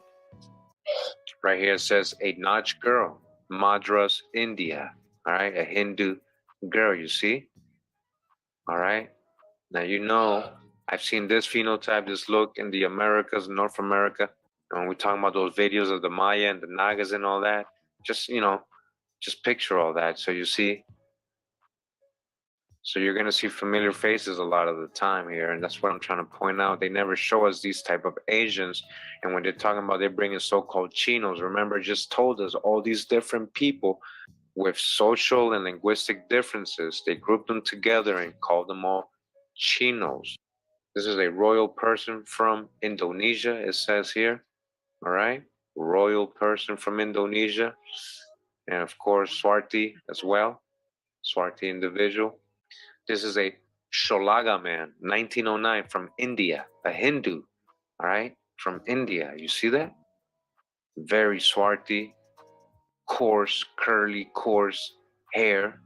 [SPEAKER 3] Right here it says a Notch girl, Madras, India. All right. A Hindu girl, you see? All right. Now, you know, I've seen this phenotype, this look in the Americas, North America. And when we're talking about those videos of the Maya and the Nagas and all that, just, just picture all that. So you see, so you're going to see familiar faces a lot of the time here. And that's what I'm trying to point out. They never show us these type of Asians. And when they're talking about they're bringing so-called Chinos, remember, just told us all these different people with social and linguistic differences. They grouped them together and called them all Chinos. This is a royal person from Indonesia, it says here. All right. Royal person from Indonesia. And of course, Swarti as well. Swarti individual. This is a Sholaga man, 1909 from India, a Hindu. All right. From India. You see that? Very Swarti, coarse, curly, coarse hair.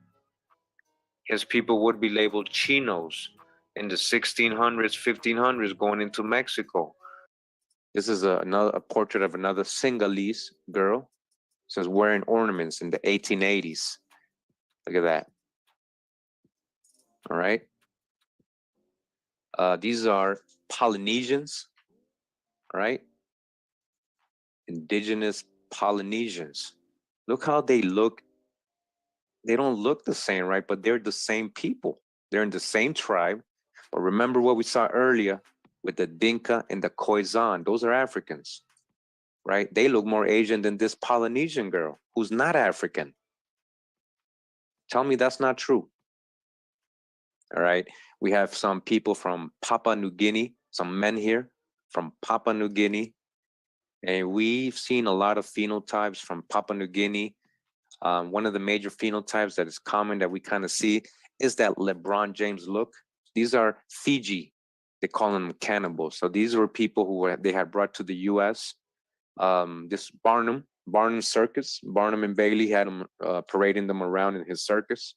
[SPEAKER 3] His people would be labeled Chinos in the 1600s, 1500s going into Mexico. This is a portrait of another Sinhalese girl. Says wearing ornaments in the 1880s. Look at that. All right. These are Polynesians. All right. Indigenous Polynesians. Look how they look. They don't look the same, right? But they're the same people. They're in the same tribe. But remember what we saw earlier with the Dinka and the Khoisan. Those are Africans, right? They look more Asian than this Polynesian girl who's not African. Tell me that's not true. All right. We have some people from Papua New Guinea, some men here from Papua New Guinea. And we've seen a lot of phenotypes from Papua New Guinea. One of the major phenotypes that is common that we kind of see is that LeBron James look. These are Fiji. They call them cannibals. So these were people who they had brought to the U.S. This Barnum Circus, Barnum and Bailey had them parading them around in his circus.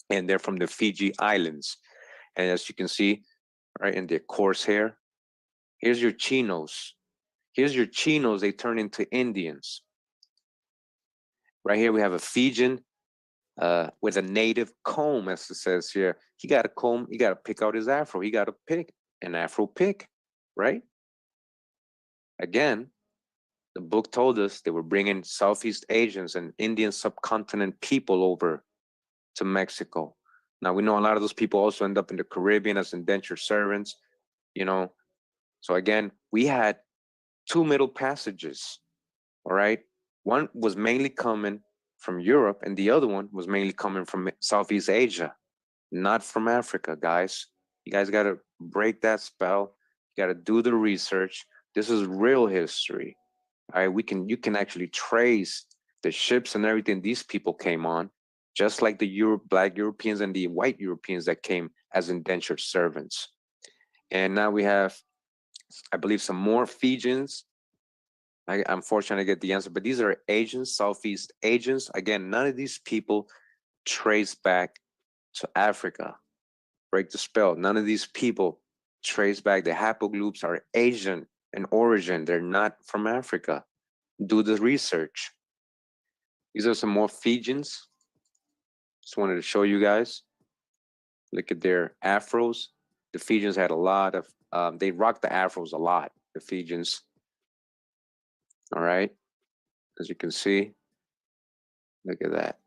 [SPEAKER 3] And they're from the Fiji Islands. And as you can see, right, in their coarse hair, here's your Chinos. Here's your Chinos, they turn into Indians. Right here, we have a Fijian with a native comb, as it says here. He got a comb, he got to pick out his afro. He got to pick an afro pick, right? Again, the book told us they were bringing Southeast Asians and Indian subcontinent people over to Mexico. Now, we know a lot of those people also end up in the Caribbean as indentured servants, So again, we had two middle passages, all right? One was mainly coming from Europe and the other one was mainly coming from Southeast Asia, not from Africa, guys. You guys got to break that spell. You got to do the research. This is real history. All right, you can actually trace the ships and everything these people came on, just like the Black Europeans and the white Europeans that came as indentured servants. And now we have, I believe, some more Fijians. I'm fortunate to get the answer, but these are Asians, Southeast Asians. Again, none of these people trace back to Africa. Break the spell. None of these people trace back. The haplogroups are Asian in origin. They're not from Africa. Do the research. These are some more Fijians. Just wanted to show you guys. Look at their afros. The Fijians had a lot of, they rocked the afros a lot, the Fijians. All right, as you can see, look at that.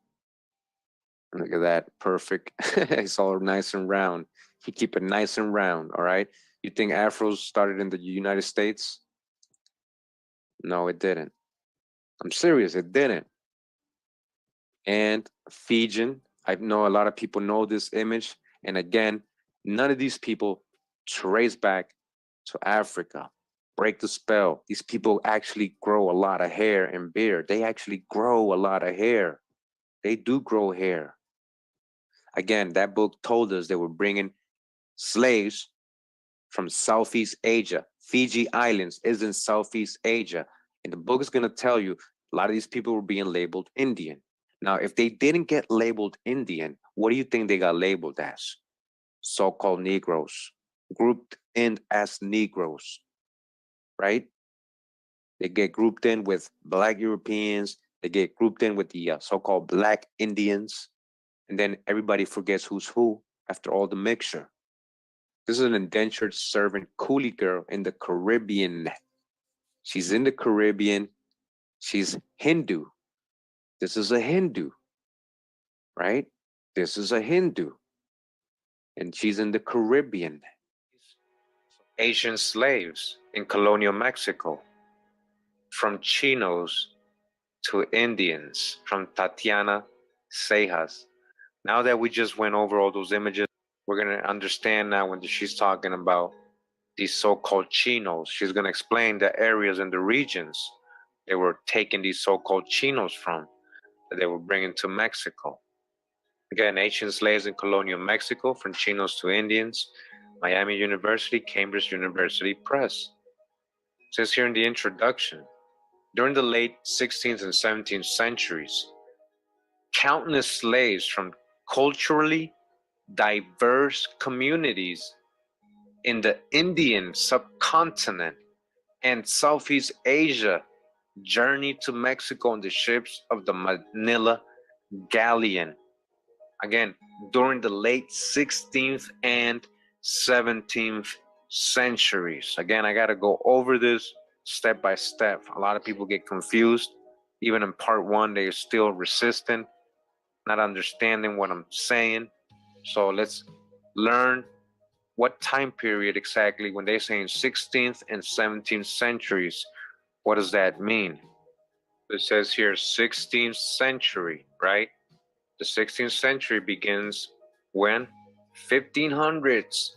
[SPEAKER 3] Look at that, perfect. It's all nice and round. He keep it nice and round, all right? You think afros started in the United States? No, it didn't. I'm serious, it didn't. And Fijian, I know a lot of people know this image. And again, none of these people trace back to Africa. Break the spell. These people actually grow a lot of hair and beard. They actually grow a lot of hair. They do grow hair. Again, that book told us they were bringing slaves from Southeast Asia. Fiji Islands is in Southeast Asia. And the book is going to tell you a lot of these people were being labeled Indian. Now, if they didn't get labeled Indian, what do you think they got labeled as? So-called Negroes, grouped in as Negroes, right? They get grouped in with Black Europeans. They get grouped in with the so-called Black Indians. And then everybody forgets who's who after all the mixture. This is an indentured servant coolie girl in the Caribbean. She's in the Caribbean. She's Hindu. This is a Hindu, right? This is a Hindu. And she's in the Caribbean. Asian slaves in colonial Mexico, from Chinos to Indians, from Tatiana Cejas. Now that we just went over all those images, we're going to understand now when she's talking about these so-called Chinos. She's going to explain the areas and the regions they were taking these so-called Chinos from, that they were bringing to Mexico. Again, Asian slaves in colonial Mexico, from Chinos to Indians, Miami University, Cambridge University Press. It says here in the introduction, during the late 16th and 17th centuries, countless slaves from culturally diverse communities in the Indian subcontinent and Southeast Asia journeyed to Mexico on the ships of the Manila galleon. Again, during the late 16th and 17th centuries. Again, I got to go over this step by step. A lot of people get confused. Even in part one, they're still resistant, not understanding what I'm saying. So let's learn what time period exactly when they're saying 16th and 17th centuries. What does that mean? It says here 16th century, right? The 16th century begins when? 1500s.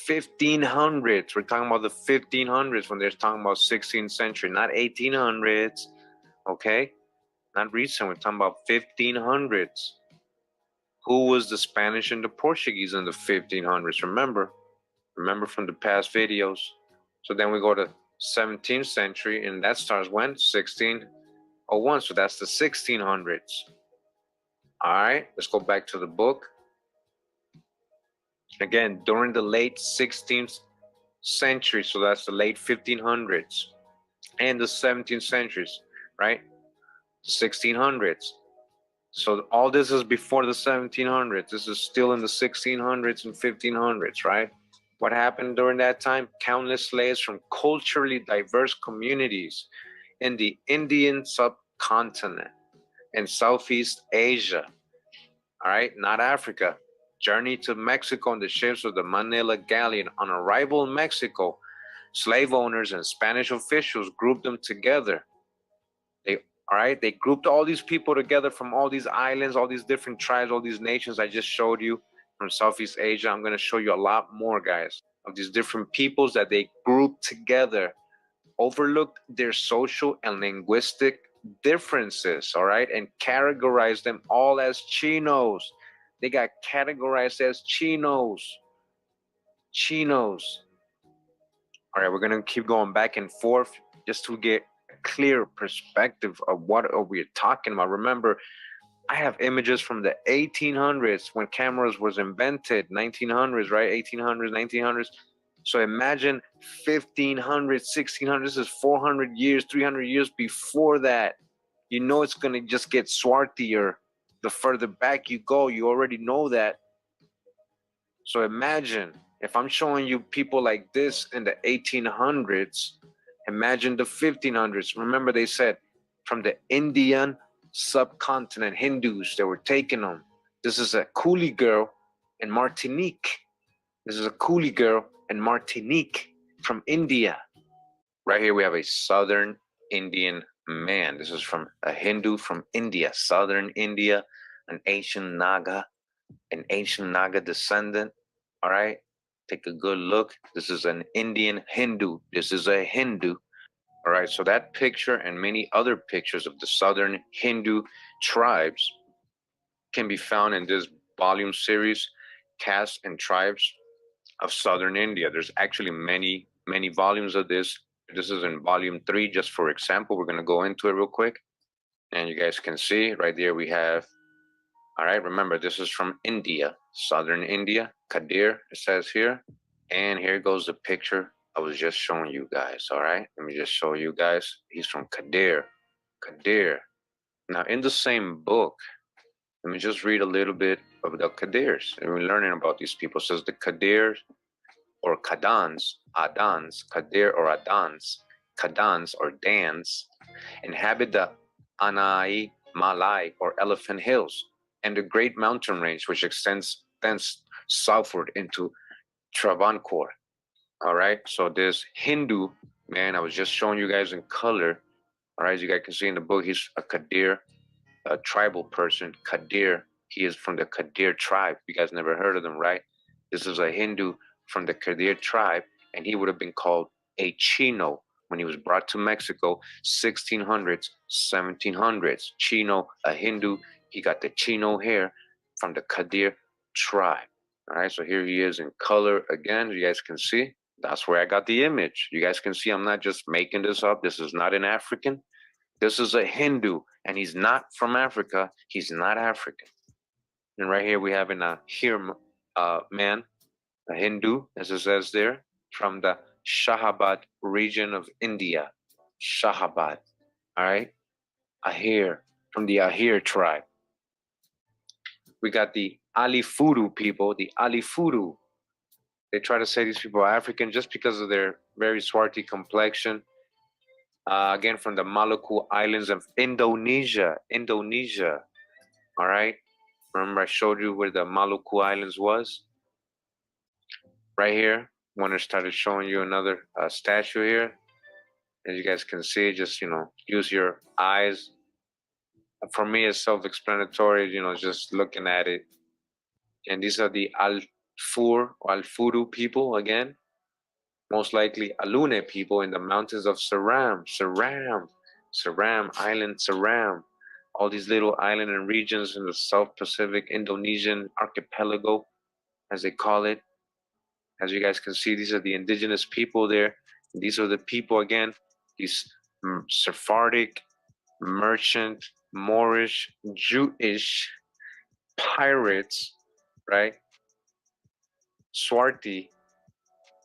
[SPEAKER 3] 1500s. We're talking about the 1500s when they're talking about 16th century, not 1800s. Okay? Not recent. We're talking about 1500s. Who was the Spanish and the Portuguese in the 1500s? Remember from the past videos. So then we go to 17th century, and that starts when? 1601. So that's the 1600s. All right, let's go back to the book. Again, during the late 16th century, so that's the late 1500s, and the 17th centuries, right? 1600s. So all this is before the 1700s. This is still in the 1600s and 1500s, right? What happened during that time? Countless slaves from culturally diverse communities in the Indian subcontinent and Southeast Asia, all right, not Africa, journeyed to Mexico on the ships of the Manila galleon. On arrival in Mexico, slave owners and Spanish officials grouped them together. They grouped all these people together from all these islands, all these different tribes, all these nations I just showed you from Southeast Asia. I'm going to show you a lot more, guys, of these different peoples that they grouped together, overlooked their social and linguistic differences, all right, and categorized them all as Chinos. They got categorized as Chinos. Chinos. All right, we're going to keep going back and forth just to get a clear perspective of what we're talking about. Remember, I have images from the 1800s when cameras was invented, 1900s, right? 1800s, 1900s. So imagine 1500, 1600. This is 400 years, 300 years before that. You know it's going to just get swarthier. The further back you go, you already know that. So imagine if I'm showing you people like this in the 1800s, imagine the 1500s. Remember they said from the Indian subcontinent, Hindus, they were taking them. This is a coolie girl in Martinique. This is a coolie girl in Martinique from India. Right here we have a Southern Indian man. This is from a Hindu from India, Southern India, an ancient Naga descendant. All right, take a good look. This is an Indian Hindu. This is a Hindu. All right, so that picture and many other pictures of the Southern Hindu tribes can be found in this volume series, Castes and Tribes of Southern India. There's actually many volumes of this. This is in volume 3, just for example. We're going to go into it real quick. And you guys can see right there we have, all right, remember this is from India, Southern India, Kadir, it says here. And here goes the picture I was just showing you guys. All right, let me just show you guys. He's from Kadir. Kadir. Now, in the same book, let me just read a little bit of the Kadirs. And we're learning about these people. It says the Kadirs or Adans, Kadir or Kadans or Dans, inhabit the Anai Malai or Elephant Hills and the Great Mountain Range, which extends thence southward into Travancore. All right, so this Hindu man I was just showing you guys in color. All right, as you guys can see in the book, he's a Kadir, a tribal person. Kadir, he is from the Kadir tribe. You guys never heard of them, right? This is a Hindu from the Kadir tribe, and he would have been called a Chino when he was brought to Mexico, 1600s, 1700s. Chino, a Hindu, he got the Chino hair from the Kadir tribe. All right, so here he is in color again. You guys can see. That's where I got the image. You guys can see I'm not just making this up. This is not an African. This is a Hindu, and he's not from Africa. He's not African. And right here we have an man, a Hindu, as it says there, from the Shahabad region of India. Shahabad, all right? Ahir, from the Ahir tribe. We got the Alifuru people, the Alifuru. They try to say these people are African just because of their very swarthy complexion. Again, from the Maluku Islands of Indonesia. Indonesia. All right. Remember I showed you where the Maluku Islands was? Right here. When I started showing you another statue here. As you guys can see, just, use your eyes. For me, it's self-explanatory, just looking at it. And these are the Alfur or Alfuru people again. Most likely Alune people in the mountains of Saram Island, Saram. All these little island and regions in the South Pacific Indonesian archipelago, as they call it. As you guys can see, these are the indigenous people there. These are the people, again, these Sephardic, merchant, Moorish, Jewish pirates, right? Swarthy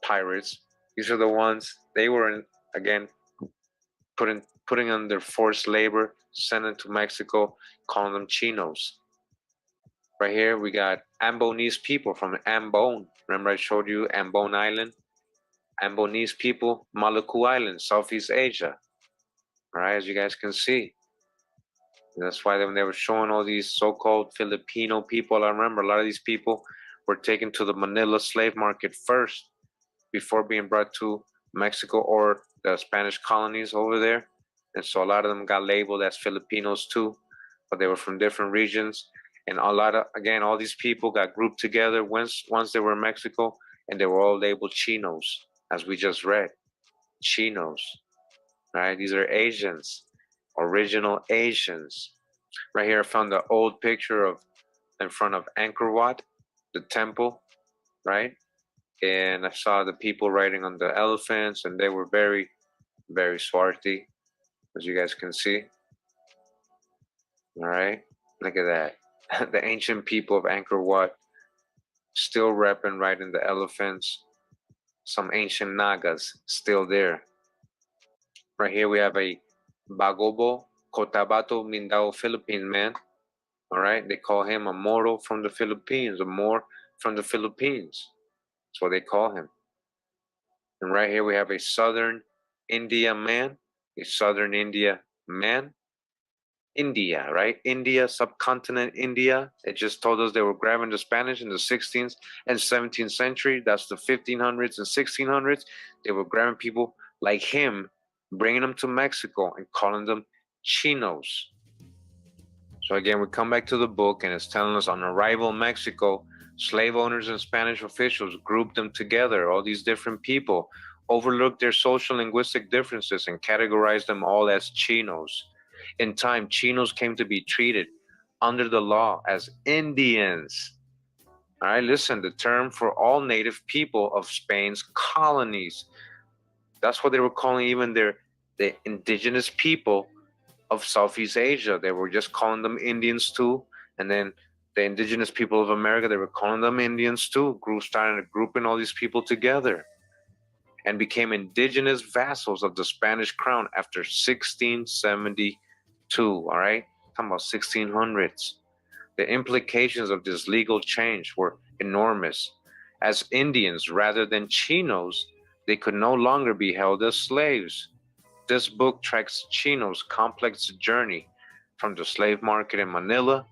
[SPEAKER 3] pirates. These are the ones, they were, again, putting on their forced labor, sent them to Mexico, calling them Chinos. Right here, we got Ambonese people from Ambon. Remember I showed you Ambon Island? Ambonese people, Maluku Island, Southeast Asia. All right, as you guys can see. And that's why when they were showing all these so-called Filipino people, I remember a lot of these people were taken to the Manila slave market first before being brought to Mexico or the Spanish colonies over there. And so a lot of them got labeled as Filipinos too, but they were from different regions. And a lot of, again, all these people got grouped together once they were in Mexico, and they were all labeled Chinos, as we just read. Chinos, right? These are Asians, original Asians. Right here, I found the old picture of in front of Angkor Wat, the temple, right? And I saw the people riding on the elephants, and they were very, very swarthy, as you guys can see. All right, look at that. The ancient people of Angkor Wat still repping, riding the elephants. Some ancient Nagas still there. Right here we have a Bagobo Cotabato Mindao Philippine man. All right, they call him a Moro from the Philippines, a Moor from the Philippines. That's what they call him. And right here we have a Southern India man, a Southern India man. India, right? India, subcontinent India. It just told us they were grabbing the Spanish in the 16th and 17th century. That's the 1500s and 1600s. They were grabbing people like him, bringing them to Mexico and calling them Chinos. So again, we come back to the book, and it's telling us on arrival in Mexico, slave owners and Spanish officials grouped them together, all these different people, overlooked their social linguistic differences and categorized them all as Chinos. In time, Chinos came to be treated under the law as Indians. All right, listen, the term for all native people of Spain's colonies. That's what they were calling even the indigenous people of Southeast Asia. They were just calling them Indians too. And then The indigenous people of America, they were calling them Indians too, started grouping all these people together and became indigenous vassals of the Spanish crown after 1672. All right, talking about 1600s. The implications of this legal change were enormous. As Indians rather than Chinos, they could no longer be held as slaves. This book tracks Chino's complex journey from the slave market in Manila,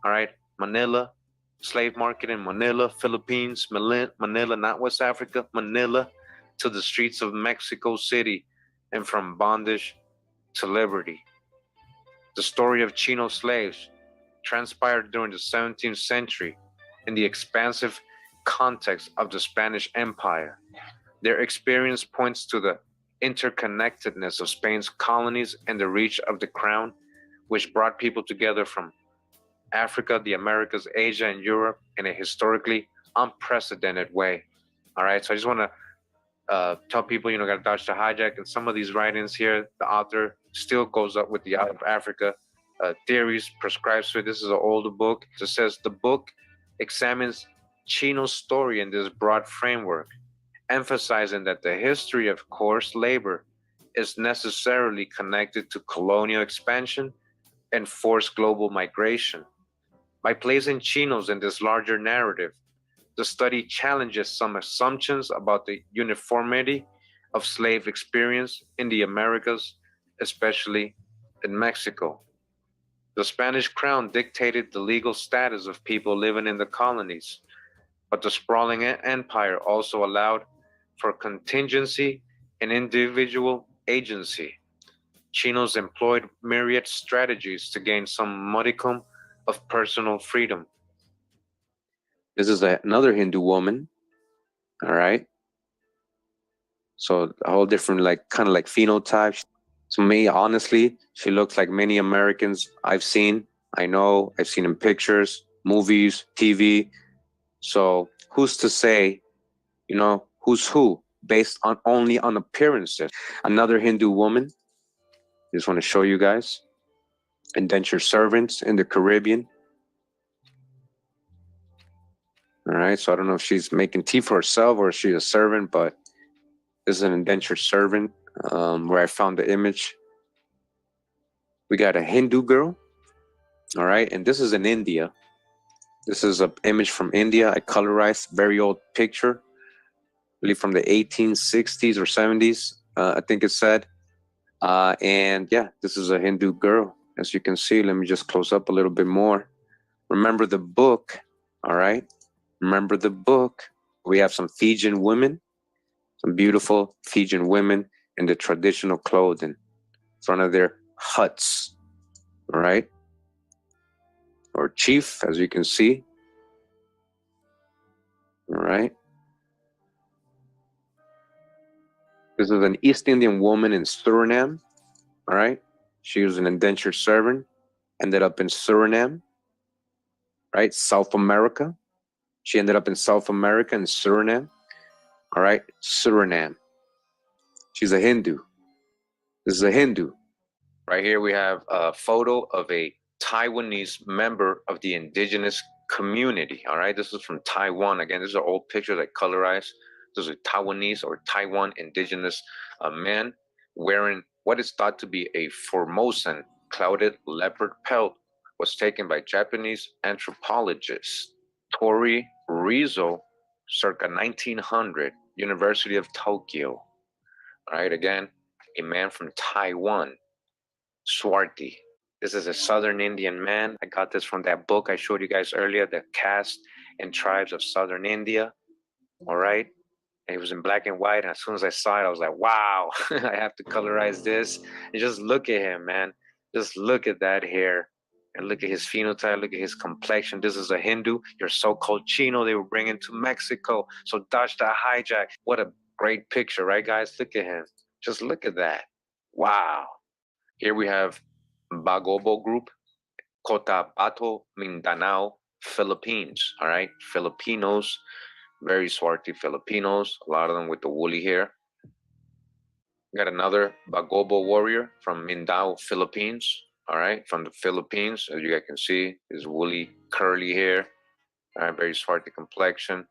[SPEAKER 3] all right, Manila, slave market in Manila, Philippines, Manila, not West Africa, Manila, to the streets of Mexico City, and from bondage to liberty. The story of Chino slaves transpired during the 17th century in the expansive context of the Spanish Empire. Their experience points to the interconnectedness of Spain's colonies and the reach of the crown, which brought people together from Africa, the Americas, Asia, and Europe in a historically unprecedented way. All right, so I just want to tell people, got to dodge the hijack. And some of these writings here, the author still goes up with the out of Africa theories, prescribes for it. This is an older book. It says the book examines Chino's story in this broad framework, emphasizing that the history of coarse labor is necessarily connected to colonial expansion and forced global migration. By placing Chinos in this larger narrative, the study challenges some assumptions about the uniformity of slave experience in the Americas, especially in Mexico. The Spanish crown dictated the legal status of people living in the colonies, but the sprawling empire also allowed for contingency and individual agency. Chinos employed myriad strategies to gain some modicum of personal freedom. This is another Hindu woman, all right? So a whole different, kind of like phenotype. To me, honestly, she looks like many Americans I've seen. I've seen in pictures, movies, TV. So who's to say, who's who based on only on appearances? Another Hindu woman, just want to show you guys. Indentured servants in the Caribbean. All right, so I don't know if she's making tea for herself or if she's a servant, but this is an indentured servant where I found the image. We got a Hindu girl, all right, and this is in India. This is an image from India. I colorized, very old picture, really from the 1860s or 70s, I think it said. And yeah, this is a Hindu girl, as you can see. Let me just close up a little bit more. Remember the book, all right? Remember the book. We have some Fijian women, some beautiful Fijian women in the traditional clothing in front of their huts, all right? Or chief, as you can see, all right? This is an East Indian woman in Suriname, all right? She was an indentured servant, ended up in Suriname, right? South America. She ended up in South America in Suriname, all right? Suriname. She's a Hindu. This is a Hindu. Right here we have a photo of a Taiwanese member of the indigenous community, all right? This is from Taiwan. Again, this is an old picture that colorized. This is a Taiwanese or Taiwan indigenous man wearing what is thought to be a Formosan clouded leopard pelt, was taken by Japanese anthropologist Tori Rizzo circa 1900, University of Tokyo. All right, again, a man from Taiwan, Swarty. This is a Southern Indian man. I got this from that book I showed you guys earlier, The Caste and Tribes of Southern India. All right. And it was in black and white. And as soon as I saw it, I was like, wow, I have to colorize this. And just look at him, man. Just look at that hair. And look at his phenotype. Look at his complexion. This is a Hindu. Your so-called Chino they were bringing to Mexico. So dodge the hijack. What a great picture, right, guys? Look at him. Just look at that. Wow. Here we have Bagobo Group, Cotabato, Mindanao, Philippines. All right. Filipinos. Very swarthy Filipinos, a lot of them with the woolly hair. Got another Bagobo warrior from Mindanao, Philippines. all right, from the Philippines. As you guys can see, his woolly, curly hair, all right, very swarthy complexion,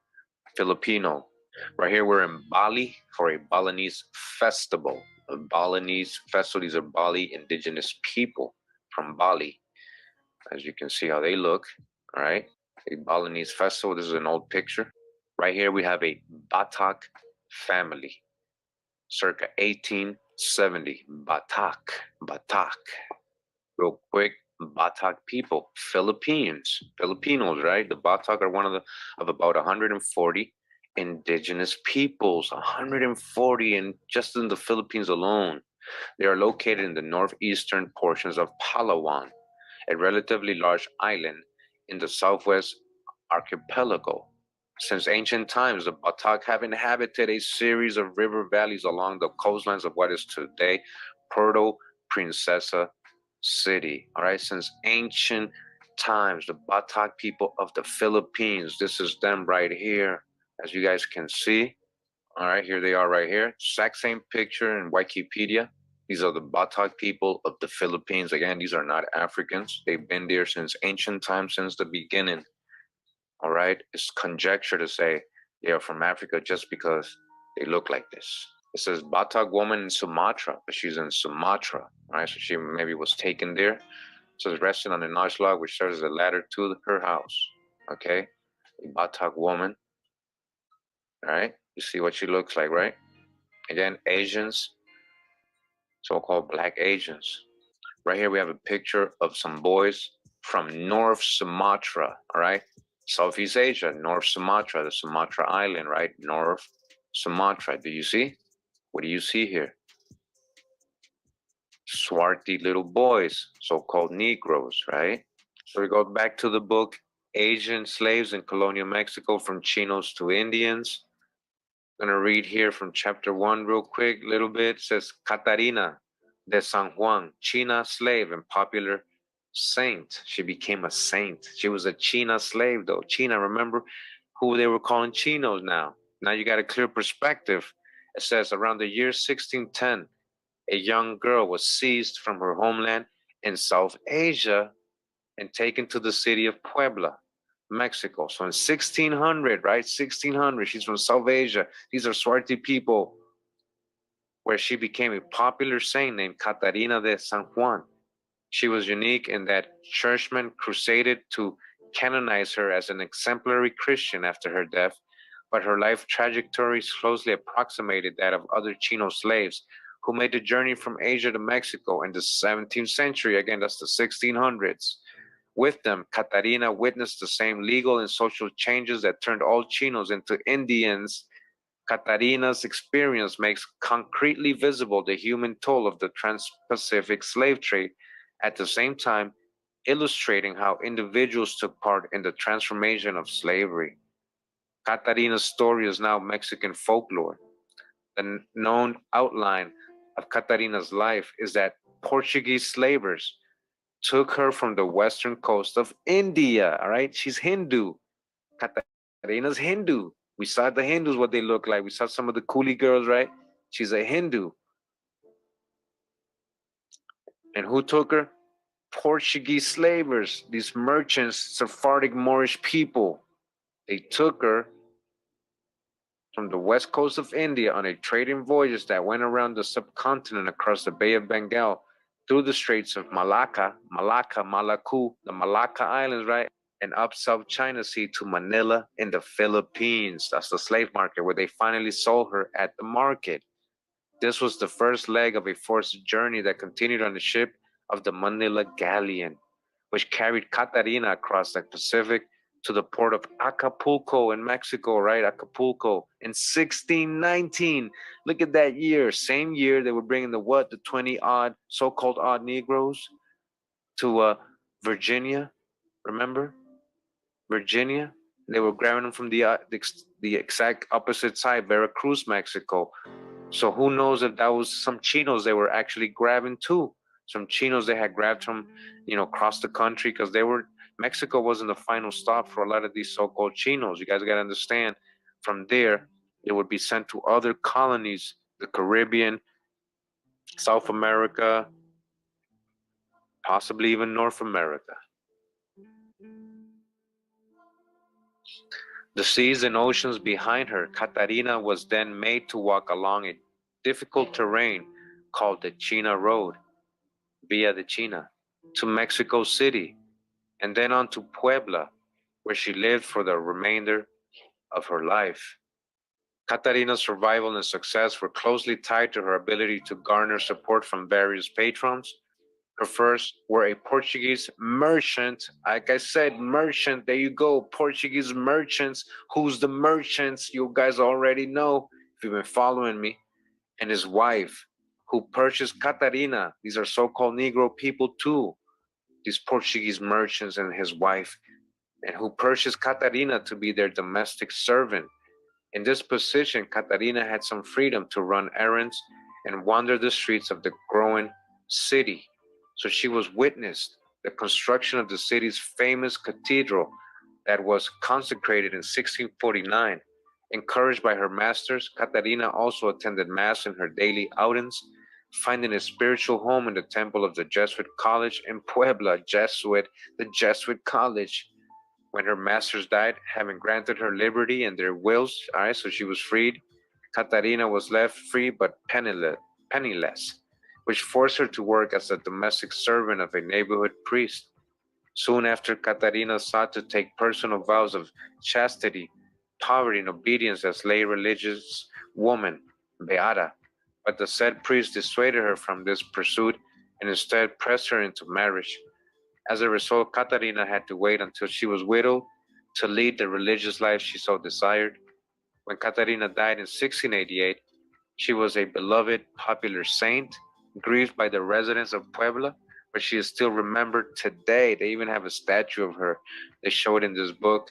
[SPEAKER 3] Filipino. Right here, we're in Bali for a Balinese festival. A Balinese festival, these are Bali indigenous people from Bali. As you can see how they look, all right, a Balinese festival. This is an old picture. Right here, we have a Batak family, circa 1870. Batak. Real quick, Batak people, Filipinos, right? The Batak are one of about 140 indigenous peoples, 140, and just in the Philippines alone. They are located in the northeastern portions of Palawan, a relatively large island in the southwest archipelago. Since ancient times, the Batak have inhabited a series of river valleys along the coastlines of what is today Puerto Princesa City. All right, since ancient times, the Batak people of the Philippines, this is them right here, as you guys can see. All right, here they are right here. Exact same picture in Wikipedia. These are the Batak people of the Philippines. Again, these are not Africans. They've been there since ancient times, since the beginning. All right, it's conjecture to say they are from Africa just because they look like this. It says Batak woman in Sumatra, but she's in Sumatra. All right, so she maybe was taken there. It says resting on a notch log, which serves as a ladder to her house. Okay, a Batak woman. All right, you see what she looks like, right? Again, Asians, so-called black Asians. Right here, we have a picture of some boys from North Sumatra, all right? Southeast Asia, North Sumatra, the Sumatra Island, right? North Sumatra. Do you see? What do you see here? Swarthy little boys, so-called Negroes, right? So we go back to the book, Asian Slaves in Colonial Mexico from Chinos to Indians. I'm gonna read here from chapter 1 real quick, little bit. It says Catarina de San Juan, China slave and popular saint. She became a saint. She was a China slave though. China, remember who they were calling Chinos now. Now you got a clear perspective. It says around the year 1610, a young girl was seized from her homeland in South Asia and taken to the city of Puebla, Mexico. So in 1600, right? 1600, she's from South Asia. These are Swarthy people, where she became a popular saint named Catarina de San Juan. She was unique in that churchmen crusaded to canonize her as an exemplary Christian after her death, but her life trajectory closely approximated that of other Chino slaves who made the journey from Asia to Mexico in the 17th century. Again, that's the 1600s. With them, Catarina witnessed the same legal and social changes that turned all Chinos into Indians. Catarina's experience makes concretely visible the human toll of the trans-Pacific slave trade, at the same time illustrating how individuals took part in the transformation of slavery. Catarina's story is now Mexican folklore. The known outline of Catarina's life is that Portuguese slavers took her from the western coast of India. All right, she's Hindu. Katarina's Hindu. We saw the Hindus, what they look like. We saw some of the coolie girls, right? She's a Hindu. And who took her? Portuguese slavers, these merchants, Sephardic Moorish people. They took her from the west coast of India on a trading voyage that went around the subcontinent across the Bay of Bengal through the Straits of Malacca, the Malacca Islands, right? And up South China Sea to Manila in the Philippines. That's the slave market where they finally sold her at the market. This was the first leg of a forced journey that continued on the ship of the Manila Galleon, which carried Catarina across the Pacific to the port of Acapulco in Mexico, right? Acapulco in 1619. Look at that year. Same year they were bringing the what? The 20 odd, so-called odd Negroes to Virginia. Remember? Virginia. They were grabbing them from the exact opposite side, Veracruz, Mexico. So who knows if that was some Chinos they were actually grabbing too. Some Chinos they had grabbed from, across the country, because Mexico wasn't the final stop for a lot of these so-called Chinos. You guys got to understand, from there, they would be sent to other colonies, the Caribbean, South America, possibly even North America. The seas and oceans behind her, Catarina was then made to walk along a difficult terrain called the China Road, Via de China, to Mexico City, and then on to Puebla, where she lived for the remainder of her life. Catarina's survival and success were closely tied to her ability to garner support from various patrons. Her first were a Portuguese merchant. Like I said, merchant. There you go. Portuguese merchants. Who's the merchants? You guys already know if you've been following me. And his wife, who purchased Catarina. These are so-called Negro people too. These Portuguese merchants and his wife, and who purchased Catarina to be their domestic servant. In this position, Catarina had some freedom to run errands and wander the streets of the growing city. So she was witnessed the construction of the city's famous cathedral that was consecrated in 1649. Encouraged by her masters, Catarina also attended Mass in her daily outings, finding a spiritual home in the temple of the Jesuit College in Puebla. The Jesuit College. When her masters died, having granted her liberty and their wills, all right, so she was freed, Catarina was left free but penniless, which forced her to work as a domestic servant of a neighborhood priest. Soon after, Catarina sought to take personal vows of chastity, poverty, and obedience as lay religious woman, Beata, but the said priest dissuaded her from this pursuit and instead pressed her into marriage. As a result, Catarina had to wait until she was widowed to lead the religious life she so desired. When Catarina died in 1688, she was a beloved, popular saint, grieved by the residents of Puebla, where she is still remembered today. They even have a statue of her. They show it in this book.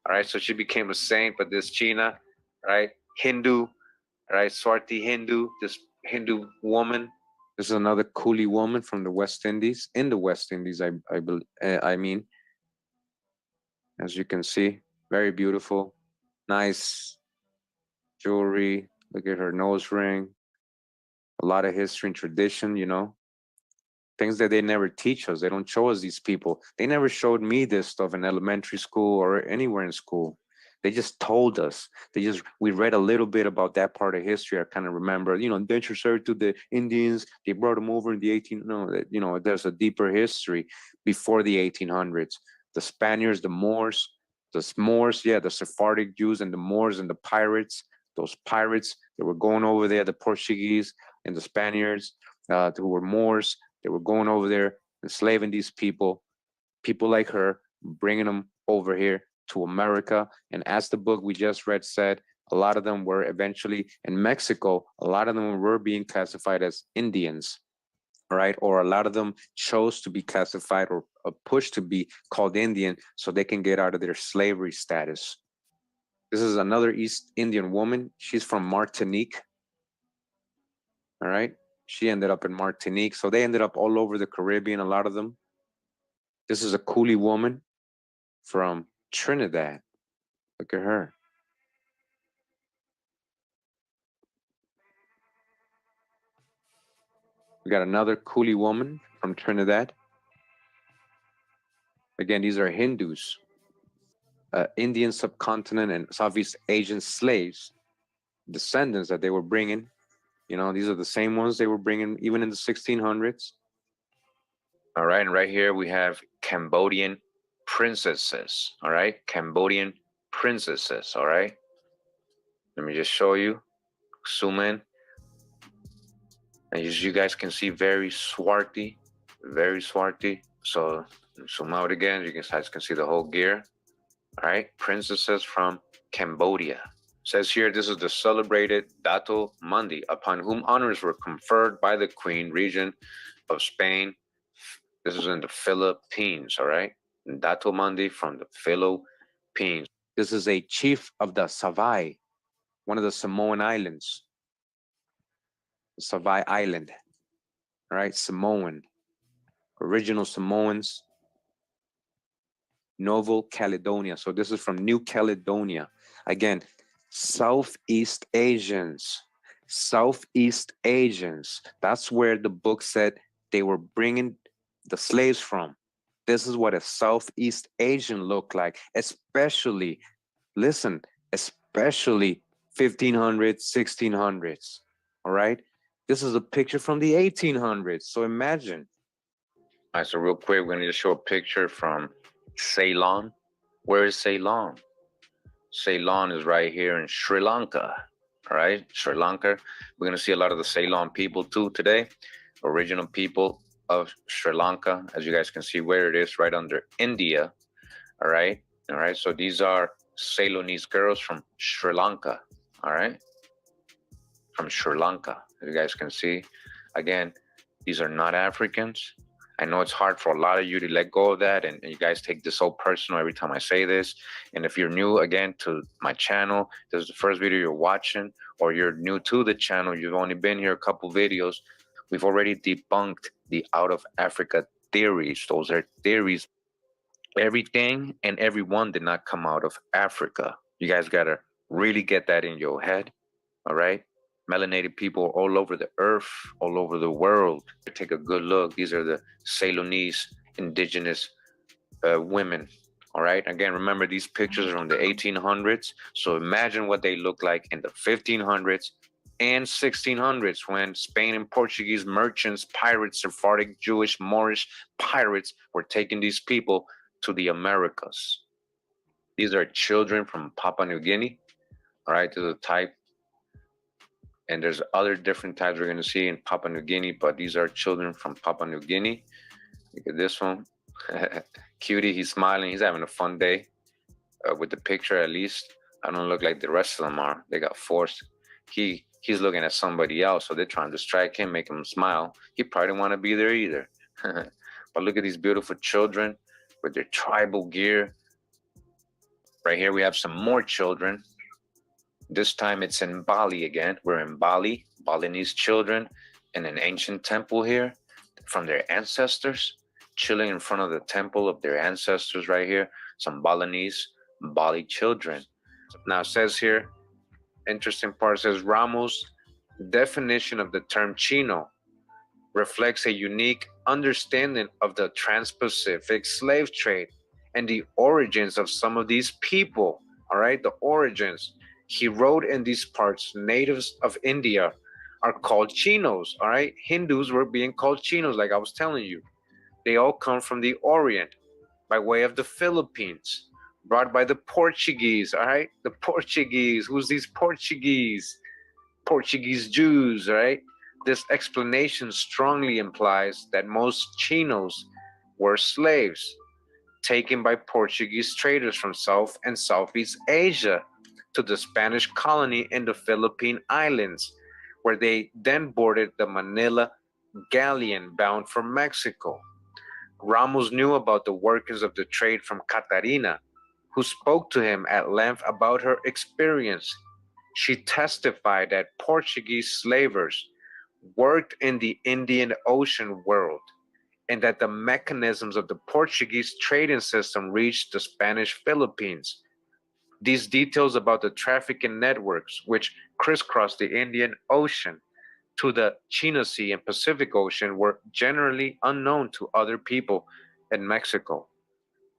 [SPEAKER 3] All right, so she became a saint, but this China, right, Hindu, all right, Swarti Hindu, this Hindu woman. This is another coolie woman from the West Indies, in the West Indies, I mean, as you can see, very beautiful, nice jewelry. Look at her nose ring. A lot of history and tradition, you know, things that they never teach us. They don't show us these people. They never showed me this stuff in elementary school or anywhere in school. They just told us. We read a little bit about that part of history. I kind of remember, you know, indenture servitude to the Indians. They brought them over in the 18. No, you know, there's a deeper history before the 1800s. The Spaniards, the Sephardic Jews and the Moors and the pirates. Those pirates that were going over there, the Portuguese and the Spaniards, who were Moors. They were going over there, enslaving these people like her, bringing them over here to America. And as the book we just read said, a lot of them were eventually in Mexico. A lot of them were being classified as Indians, right? Or a lot of them chose to be classified or pushed to be called Indian so they can get out of their slavery status. This is another East Indian woman. She's from Martinique, all right? She ended up in Martinique. So they ended up all over the Caribbean, a lot of them. This is a coolie woman from Trinidad. Look at her. We got another coolie woman from Trinidad. Again, these are Hindus, Indian subcontinent and Southeast Asian slaves, descendants that they were bringing. You know, these are the same ones they were bringing even in the 1600s. All right, and right here we have Cambodian princesses. All right, Cambodian princesses. All right, let me just show you. Zoom in, and as you guys can see, very swarty, very swarty. So zoom out again. You guys can see the whole gear. All right, princesses from Cambodia. Says here, this is the celebrated Dato Mandi, upon whom honors were conferred by the Queen Regent of Spain. This is in the Philippines, all right? Dato Mandi from the Philippines. This is a chief of the Savai, one of the Samoan Islands. The Savai Island, all right? Samoan, original Samoans, Novo Caledonia. So this is from New Caledonia. Again, Southeast Asians. Southeast Asians. That's where the book said they were bringing the slaves from. This is what a Southeast Asian looked like, especially, listen, especially 1500s, 1600s. All right. This is a picture from the 1800s. So imagine. All right. So, real quick, we're going to just show a picture from Ceylon. Where is Ceylon? Ceylon is right here in Sri Lanka. All right. Sri Lanka. We're going to see a lot of the Ceylon people too today. Original people of Sri Lanka, as you guys can see where it is, right under India. All right. All right. So these are Ceylonese girls from Sri Lanka. All right. From Sri Lanka, as you guys can see. Again, these are not Africans. I know it's hard for a lot of you to let go of that, and you guys take this so personal every time I say this. And if you're new again to my channel, this is the first video you're watching, or you're new to the channel, you've only been here a couple videos, we've already debunked the out of Africa theories. Those are theories. Everything and everyone did not come out of Africa. You guys gotta really get that in your head. All right. Melanated people all over the earth, all over the world. Take a good look. These are the Ceylonese indigenous women. All right. Again, remember these pictures are from the 1800s. So imagine what they look like in the 1500s and 1600s when Spain and Portuguese merchants, pirates, Sephardic, Jewish, Moorish pirates were taking these people to the Americas. These are children from Papua New Guinea. All right. To the type. And there's other different types we're going to see in Papua New Guinea, but these are children from Papua New Guinea. Look at this one. Cutie, he's smiling. He's having a fun day with the picture, at least. I don't look like the rest of them are. They got forced. He's looking at somebody else, so they're trying to distract him, make him smile. He probably didn't want to be there either. But look at these beautiful children with their tribal gear. Right here, we have some more children. This time it's in Bali again. We're in Bali, Balinese children in an ancient temple here from their ancestors, chilling in front of the temple of their ancestors right here. Some Balinese, Bali children. Now it says here, interesting part says Ramos' definition of the term Chino reflects a unique understanding of the Trans-Pacific slave trade and the origins of some of these people. All right, the origins. He wrote in these parts, natives of India are called Chinos, all right? Hindus were being called Chinos, like I was telling you. They all come from the Orient by way of the Philippines, brought by the Portuguese, all right? The Portuguese, who's these Portuguese? Portuguese Jews, all right? This explanation strongly implies that most Chinos were slaves taken by Portuguese traders from South and Southeast Asia to the Spanish colony in the Philippine Islands, where they then boarded the Manila galleon bound for Mexico. Ramos knew about the workings of the trade from Catarina, who spoke to him at length about her experience. She testified that Portuguese slavers worked in the Indian Ocean world, and that the mechanisms of the Portuguese trading system reached the Spanish Philippines. These details about the trafficking networks which crisscrossed the Indian Ocean to the China Sea and Pacific Ocean were generally unknown to other people in Mexico.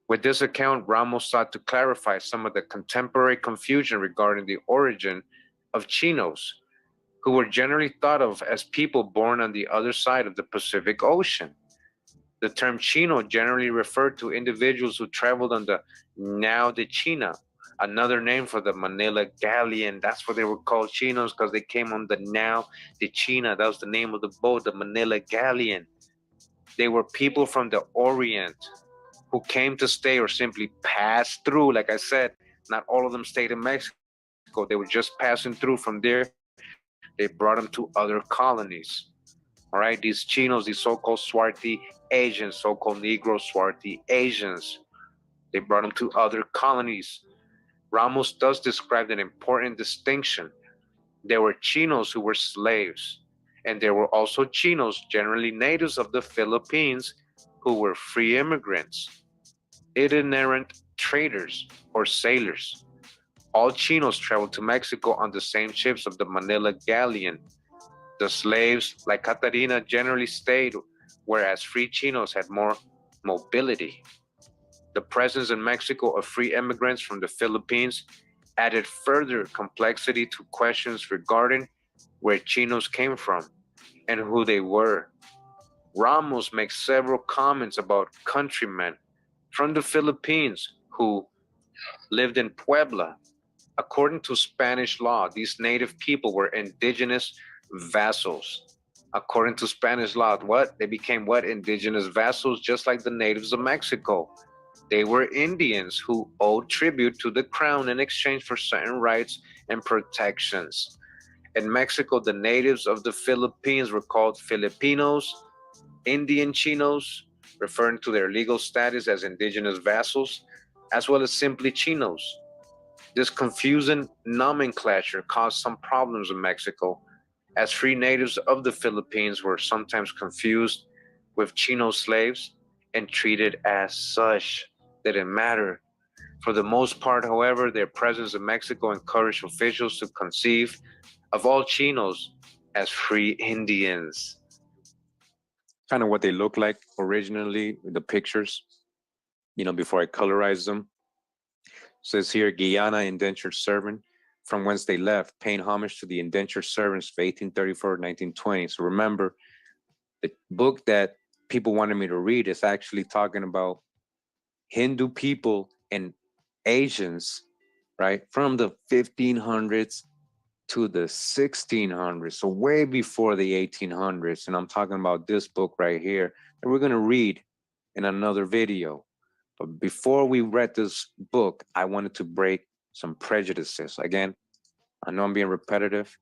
[SPEAKER 3] With this account, Ramos sought to clarify some of the contemporary confusion regarding the origin of Chinos, who were generally thought of as people born on the other side of the Pacific Ocean. The term Chino generally referred to individuals who traveled on the Nao de China, another name for the Manila galleon. That's what they were called, Chinos, because they came on the Nao de China. That was the name of the boat, the Manila galleon. They were people from the Orient who came to stay or simply passed through. Like I said, not all of them stayed in Mexico. They were just passing through from there. They brought them to other colonies. All right, these Chinos, these so-called Swarthy Asians, so-called Negro Swarthy Asians, they brought them to other colonies. Ramos does describe an important distinction. There were Chinos who were slaves, and there were also Chinos, generally natives of the Philippines, who were free immigrants, itinerant traders or sailors. All Chinos traveled to Mexico on the same ships of the Manila galleon. The slaves, like Catarina, generally stayed whereas free Chinos had more mobility. The presence in Mexico of free immigrants from the Philippines added further complexity to questions regarding where Chinos came from and who they were. Ramos makes several comments about countrymen from the Philippines who lived in Puebla. According to Spanish law, these native people were indigenous vassals. According to Spanish law, what? They became what? Indigenous vassals, just like the natives of Mexico. They were Indians who owed tribute to the crown in exchange for certain rights and protections. In Mexico, the natives of the Philippines were called Filipinos, Indian Chinos, referring to their legal status as indigenous vassals, as well as simply Chinos. This confusing nomenclature caused some problems in Mexico, as free natives of the Philippines were sometimes confused with Chino slaves and treated as such. Didn't matter. For the most part, however, their presence in Mexico encouraged officials to conceive of all Chinos as free Indians. Kind of what they look like originally, the pictures, before I colorized them. Says here, Guyana indentured servant, from whence they left, paying homage to the indentured servants of 1834-1920. So remember, the book that people wanted me to read is actually talking about Hindu people and Asians, right, from the 1500s to the 1600s, so way before the 1800s. And I'm talking about this book right here that we're going to read in another video. But before we read this book, I wanted to break some prejudices. Again, I know I'm being repetitive,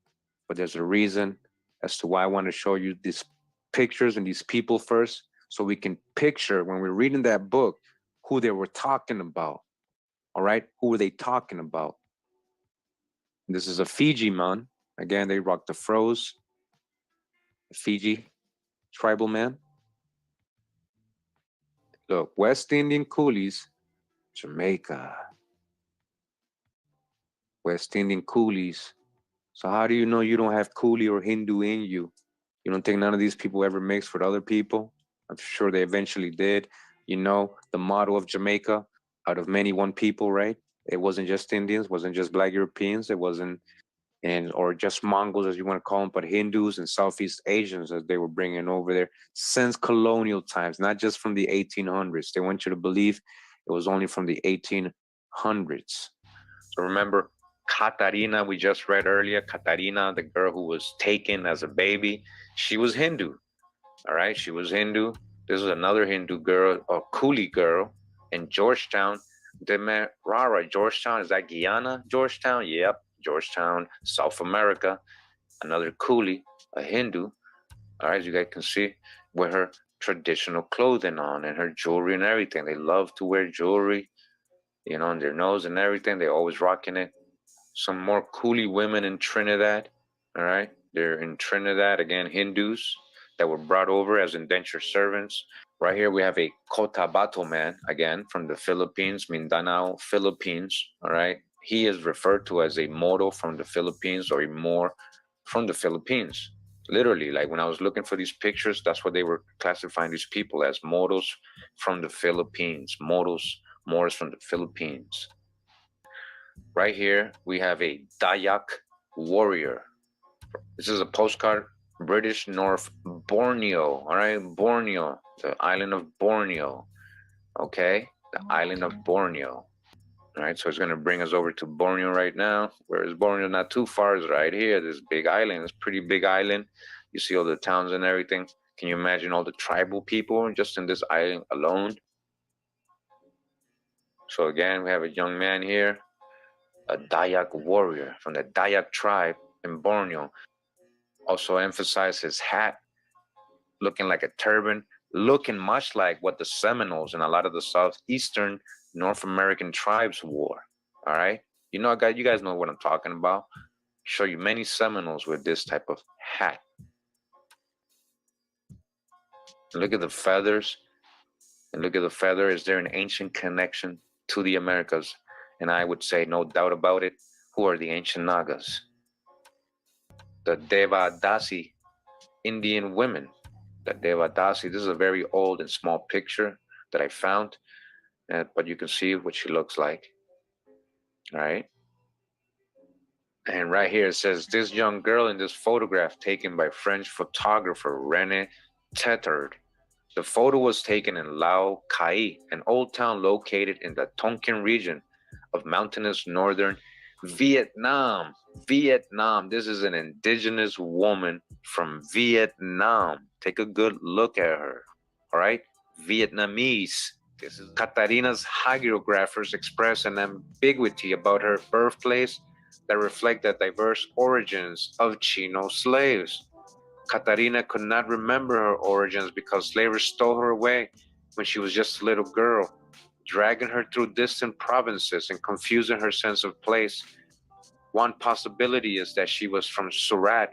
[SPEAKER 3] but there's a reason as to why I want to show you these pictures and these people first, so we can picture when we're reading that book who they were talking about. All right, who were they talking about? This is a Fiji man. Again, they rock the froze. Fiji tribal man. Look, West Indian coolies, Jamaica. West Indian coolies. So how do you know you don't have coolie or Hindu in you? You don't think none of these people ever mixed with other people? I'm sure they eventually did. The motto of Jamaica, out of many, one people, right? It wasn't just Indians, wasn't just Black Europeans, it wasn't, or just Mongols, as you want to call them, but Hindus and Southeast Asians as they were bringing over there since colonial times, not just from the 1800s. They want you to believe it was only from the 1800s. So remember, Katarina, we just read earlier, Katarina, the girl who was taken as a baby, she was Hindu. All right, she was Hindu. This is another Hindu girl, a coolie girl in Georgetown. Demerara, Georgetown, is that Guyana, Georgetown? Yep, Georgetown, South America. Another coolie, a Hindu. All right, as you guys can see, with her traditional clothing on and her jewelry and everything. They love to wear jewelry, on their nose and everything. They're always rocking it. Some more coolie women in Trinidad. All right, they're in Trinidad, again, Hindus that were brought over as indentured servants. Right here we have a Cotabato man, again, from the Philippines, Mindanao, Philippines. All right, he is referred to as a Moro from the Philippines, or a Moor from the Philippines. Literally, like when I was looking for these pictures, that's what they were classifying these people as, Moros from the Philippines. Moors from the Philippines. Right here, we have a Dayak warrior. This is a postcard, British North Borneo. All right, Borneo, the island of Borneo. Okay, the island of Borneo. All right, so it's going to bring us over to Borneo right now. Where is Borneo? Not too far, it's right here. This big island, this pretty big island. You see all the towns and everything. Can you imagine all the tribal people just in this island alone? So again, we have a young man here, a Dayak warrior from the Dayak tribe in Borneo. Also emphasize his hat, looking like a turban, looking much like what the Seminoles and a lot of the southeastern North American tribes wore. All right, you guys know what I'm talking about. Show you many Seminoles with this type of hat. Look at the feathers, and look at the feather. Is there an ancient connection to the Americas? And I would say, no doubt about it. Who are the ancient Nagas? The Devadasi Indian women the Devadasi. This is a very old and small picture that I found, but you can see what she looks like. All right. And right here it says, this young girl in this photograph taken by French photographer René Tetard. The photo was taken in Lao Cai, an old town located in the Tonkin region of mountainous northern Vietnam. Vietnam. This is an indigenous woman from Vietnam. Take a good look at her. All right. Vietnamese. This is Katarina's hagiographers express an ambiguity about her birthplace that reflect the diverse origins of Chino slaves. Katarina could not remember her origins because slavers stole her away when she was just a little girl, dragging her through distant provinces and confusing her sense of place. One possibility is that she was from Surat,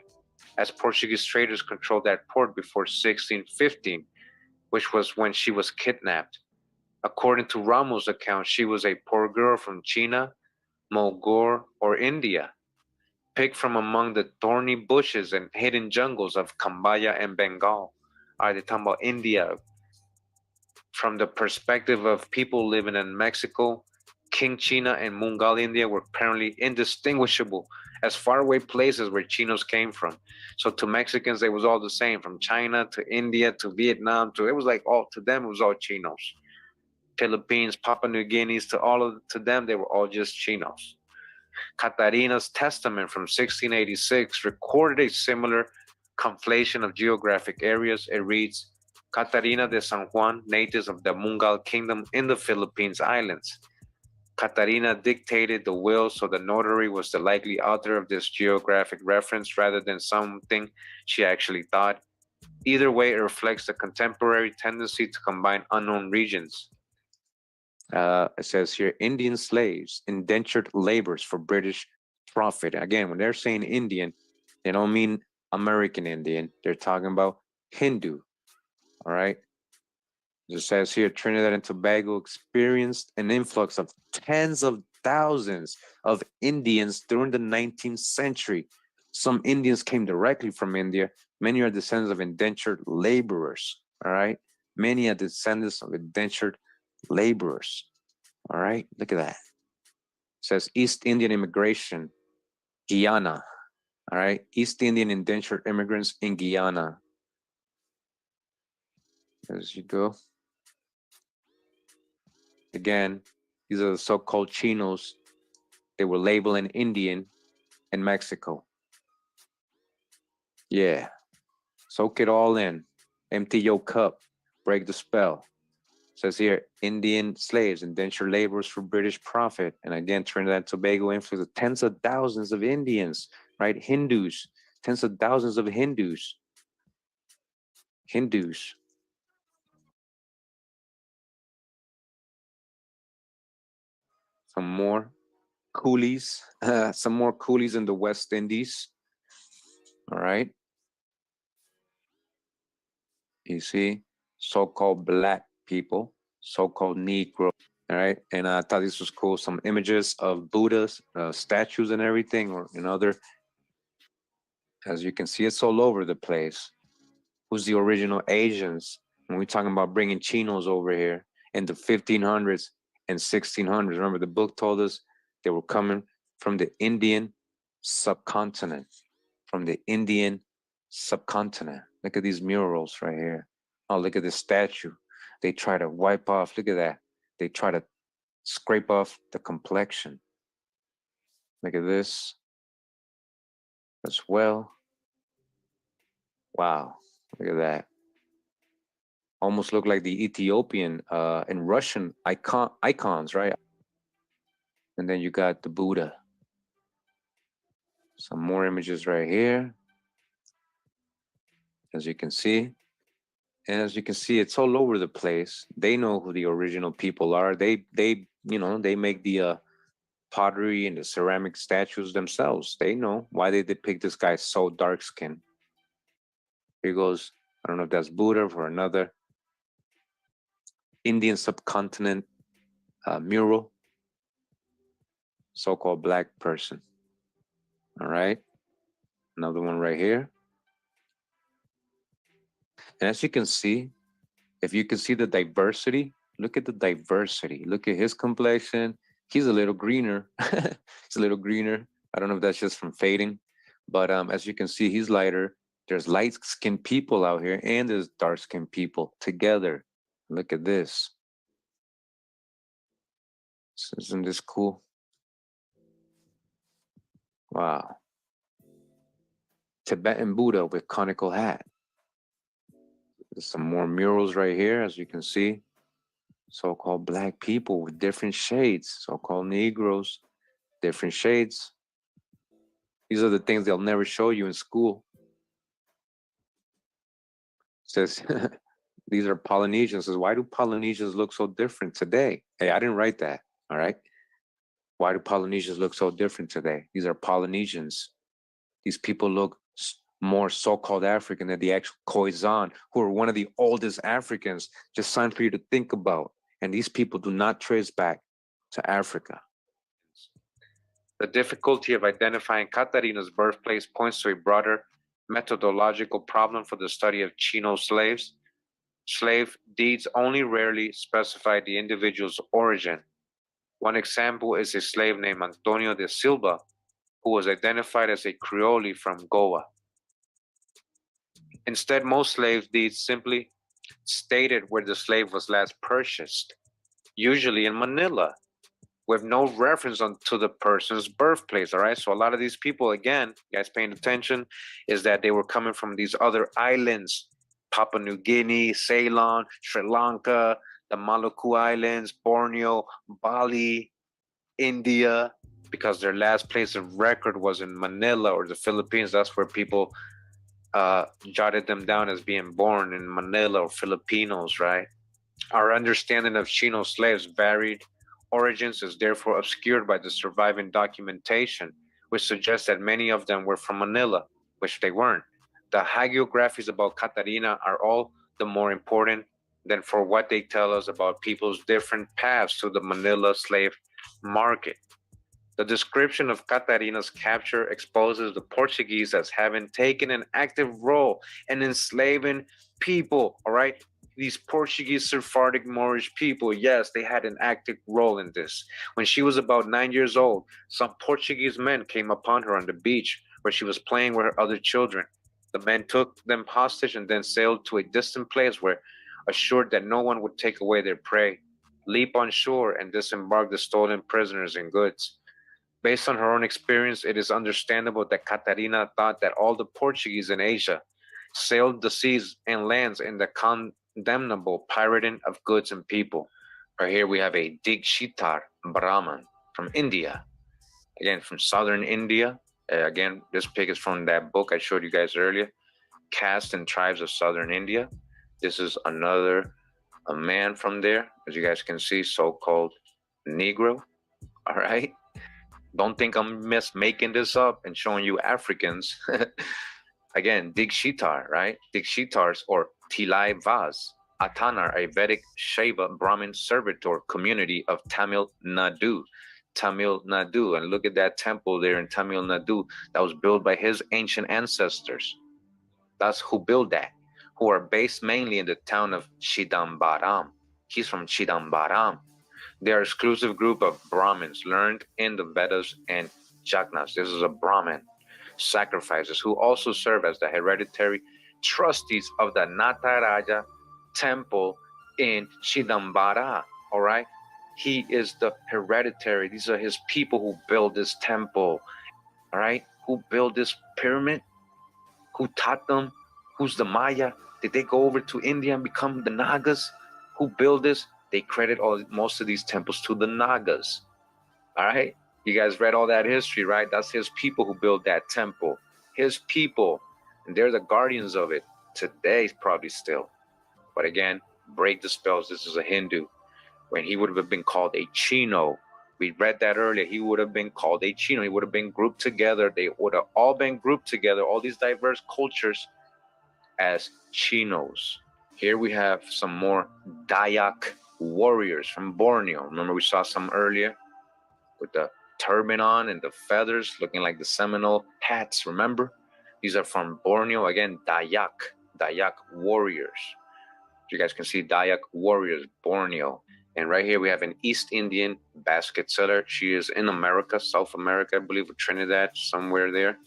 [SPEAKER 3] as Portuguese traders controlled that port before 1615, which was when she was kidnapped. According to Ramos' account, she was a poor girl from China, Mogor, or India, picked from among the thorny bushes and hidden jungles of Kambaya and Bengal. Are they talking about India? From the perspective of people living in Mexico, King China and Mungal India were apparently indistinguishable as faraway places where Chinos came from. So to Mexicans, it was all the same, from China to India to Vietnam to, it was like all, to them it was all Chinos. Philippines, Papua New Guineas, to them they were all just Chinos. Catarina's testament from 1686 recorded a similar conflation of geographic areas. It reads, Catarina de San Juan, natives of the Mungal Kingdom in the Philippines Islands. Catarina dictated the will, so the notary was the likely author of this geographic reference rather than something she actually thought. Either way, it reflects the contemporary tendency to combine unknown regions. It says here, Indian slaves, indentured laborers for British profit. Again, when they're saying Indian, they don't mean American Indian. They're talking about Hindu. All right. It says here, Trinidad and Tobago experienced an influx of tens of thousands of Indians during the 19th century. Some Indians came directly from India. Many are descendants of indentured laborers. All right. Many are descendants of indentured laborers. All right, look at that. It says East Indian immigration, Guyana. All right, East Indian indentured immigrants in Guyana. As you go. Again, these are the so-called Chinos. They were labeled an Indian in Mexico. Yeah, soak it all in. Empty your cup, break the spell. Says here, Indian slaves, indentured laborers for British profit. And again, Trinidad and Tobago influenced tens of thousands of Indians, right? Hindus, tens of thousands of Hindus. Hindus. Some more coolies, some more coolies in the West Indies. All right. You see, so-called black people, so-called Negro. All right. And I thought this was cool. Some images of Buddha's statues and everything, or in other, as you can see, it's all over the place. Who's the original Asians? When we're talking about bringing Chinos over here in the 1500s and 1600s. Remember, the book told us they were coming from the Indian subcontinent. From the Indian subcontinent. Look at these murals right here. Oh, look at this statue. They try to wipe off, look at that. They try to scrape off the complexion. Look at this as well. Wow, look at that. Almost look like the Ethiopian and Russian icons, right? And then you got the Buddha. Some more images right here, as you can see. And as you can see, it's all over the place. They know who the original people are. They they make the pottery and the ceramic statues themselves. They know why they depict this guy so dark skinned. Here goes, I don't know if that's Buddha or another Indian subcontinent mural, so-called black person. All right, another one right here. And as you can see, if you can see the diversity, look at the diversity. Look at his complexion. He's a little greener. He's a little greener. I don't know if that's just from fading, but as you can see, he's lighter. There's light-skinned people out here, and there's dark-skinned people together. Look at this. Isn't this cool? Wow. Tibetan Buddha with conical hat. There's some more murals right here, as you can see. So-called black people with different shades, so-called Negroes, different shades. These are the things they'll never show you in school. It says, these are Polynesians. It says, why do Polynesians look so different today? Hey, I didn't write that, all right? Why do Polynesians look so different today? These are Polynesians. These people look more so-called African than the actual Khoisan, who are one of the oldest Africans. Just something for you to think about. And these people do not trace back to Africa. The difficulty of identifying Catarina's birthplace points to a broader methodological problem for the study of Chino slaves. Slave deeds only rarely specify the individual's origin. One example is a slave named Antonio de Silva, who was identified as a Creole from Goa. Instead, most slave deeds simply stated where the slave was last purchased, usually in Manila, with no reference to the person's birthplace. All right, so a lot of these people, again, guys paying attention, is that they were coming from these other islands: Papua New Guinea, Ceylon, Sri Lanka, the Maluku Islands, Borneo, Bali, India, because their last place of record was in Manila or the Philippines. That's where people jotted them down as being born in Manila or Filipinos, right? Our understanding of Chino slaves' varied origins is therefore obscured by the surviving documentation, which suggests that many of them were from Manila, which they weren't. The hagiographies about Catarina are all the more important than for what they tell us about people's different paths to the Manila slave market. The description of Catarina's capture exposes the Portuguese as having taken an active role in enslaving people, all right? These Portuguese Sephardic Moorish people, yes, they had an active role in this. When she was about 9 years old, some Portuguese men came upon her on the beach where she was playing with her other children. The men took them hostage and then sailed to a distant place where, assured that no one would take away their prey, leap on shore and disembark the stolen prisoners and goods. Based on her own experience, it is understandable that Catarina thought that all the Portuguese in Asia sailed the seas and lands in the condemnable pirating of goods and people. Right here we have a Dikshitar Brahman from India. Again, from southern India. Again, this pic is from that book I showed you guys earlier, Caste and Tribes of Southern India. This is a man from there, as you guys can see, so-called Negro. All right. Don't think I'm making this up and showing you Africans. Again, Dikshitar, right? Dikshitars or Tilai Vaz, Atanar, a Vedic Shaiva Brahmin servitor community of Tamil Nadu. Tamil Nadu. And look at that temple there in Tamil Nadu that was built by his ancient ancestors. That's who built that, who are based mainly in the town of Chidambaram. He's from Chidambaram. They are an exclusive group of Brahmins learned in the Vedas and Jagnas. This is a Brahmin sacrifices who also serve as the hereditary trustees of the Nataraja temple in Chidambara. All right. He is the hereditary. These are his people who build this temple. All right. Who built this pyramid? Who taught them? Who's the Maya? Did they go over to India and become the Nagas? Who built this? They credit most of these temples to the Nagas. All right. You guys read all that history, right? That's his people who built that temple. His people. And they're the guardians of it. Today, probably still. But again, break the spells. This is a Hindu. When he would have been called a Chino. We read that earlier. He would have been called a Chino. He would have been grouped together. They would have all been grouped together, all these diverse cultures, as Chinos. Here we have some more Dayak warriors from Borneo. Remember we saw some earlier with the turban on and the feathers looking like the Seminole hats, remember? These are from Borneo, again, Dayak. Dayak warriors. You guys can see Dayak warriors, Borneo. And right here we have an East Indian basket seller. She is in America, South America, I believe, with Trinidad, somewhere there.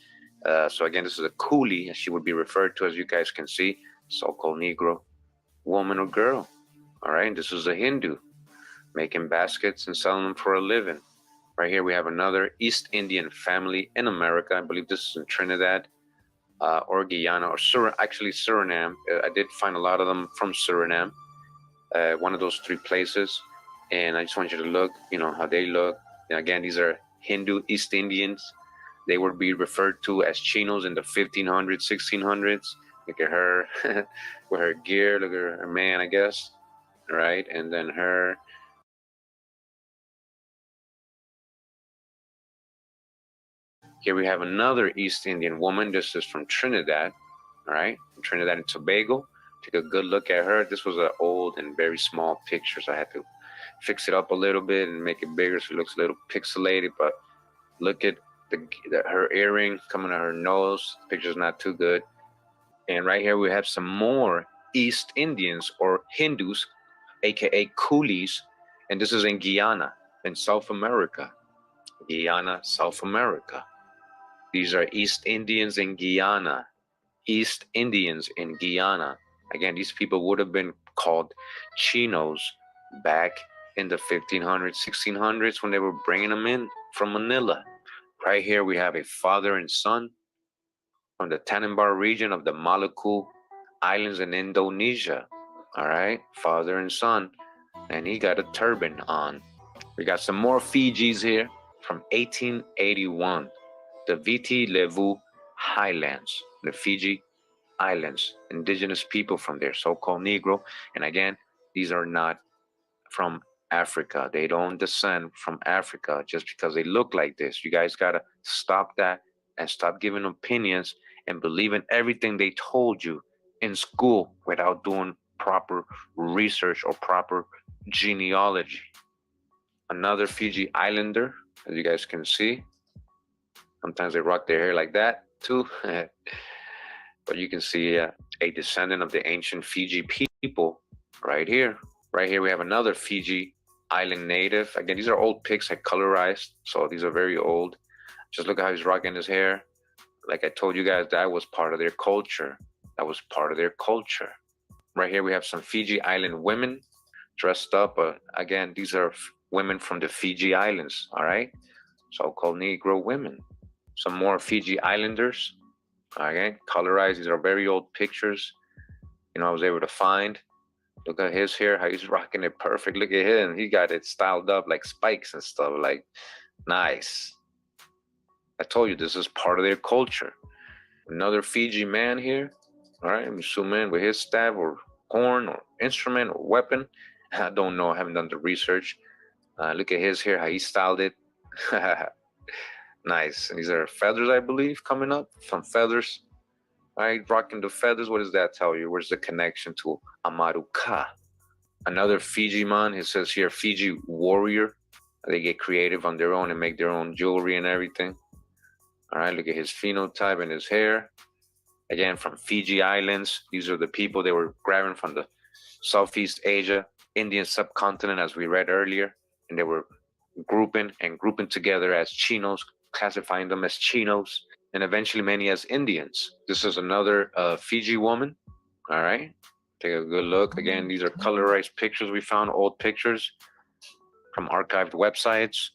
[SPEAKER 3] So again, this is a coolie, as she would be referred to, as you guys can see, so-called Negro, woman or girl. All right, this is a Hindu making baskets and selling them for a living. Right here we have another East Indian family in America. I believe this is in Trinidad or Guyana or actually Suriname. I did find a lot of them from Suriname, one of those three places. And I just want you to look, how they look. And again, these are Hindu East Indians. They would be referred to as chinos in the 1500s, 1600s. Look at her with her gear. Look at her man, I guess. Right, and then her. Here we have another East Indian woman. This is from Trinidad. All right, from Trinidad and Tobago. Take a good look at her. This was an old and very small picture, so I had to fix it up a little bit and make it bigger so it looks a little pixelated. But look at her earring coming out her nose. The picture's not too good. And right here we have some more East Indians or Hindus, aka coolies, and this is in Guyana, in South America. Guyana, South America. These are East Indians in Guyana. East Indians in Guyana. Again, these people would have been called chinos back in the 1500s, 1600s when they were bringing them in from Manila. Right here we have a father and son from the Tanimbar region of the Maluku Islands in Indonesia. All right, father and son, and he got a turban on. We got some more Fijis here from 1881. The Viti Levu Highlands, the Fiji Islands, indigenous people from there, so-called Negro. And again, these are not from Africa. They don't descend from Africa just because they look like this. You guys got to stop that and stop giving opinions and believing everything they told you in school without doing proper research or proper genealogy. Another Fiji Islander, as you guys can see. Sometimes they rock their hair like that too. But you can see a descendant of the ancient Fiji people right here. Right here we have another Fiji island native. Again, these are old pics I colorized, so these are very old. Just look at how he's rocking his hair. Like I told you guys, that was part of their culture. That was part of their culture. Right here we have some Fiji island women dressed up. Again, these are women from the Fiji Islands, all right? So-called Negro women. Some more Fiji Islanders. Okay, colorized. These are very old pictures. I was able to find. Look at his hair, how he's rocking it perfect. Look at him. He got it styled up like spikes and stuff. Like, nice. I told you, this is part of their culture. Another Fiji man here. All right, let me zoom in with his staff or horn or instrument or weapon. I don't know. I haven't done the research. Look at his hair, how he styled it. Nice. And these are feathers, I believe, coming up. Some feathers. All right, rocking the feathers. What does that tell you? Where's the connection to Amaruka? Another Fiji man. It says here, Fiji warrior. They get creative on their own and make their own jewelry and everything. All right, look at his phenotype and his hair. Again, from Fiji Islands. These are the people they were grabbing from the Southeast Asia, Indian subcontinent, as we read earlier. And they were grouping together as chinos, classifying them as chinos, and eventually many as Indians. This is another Fiji woman. All right, take a good look. Again, these are colorized pictures we found, old pictures from archived websites.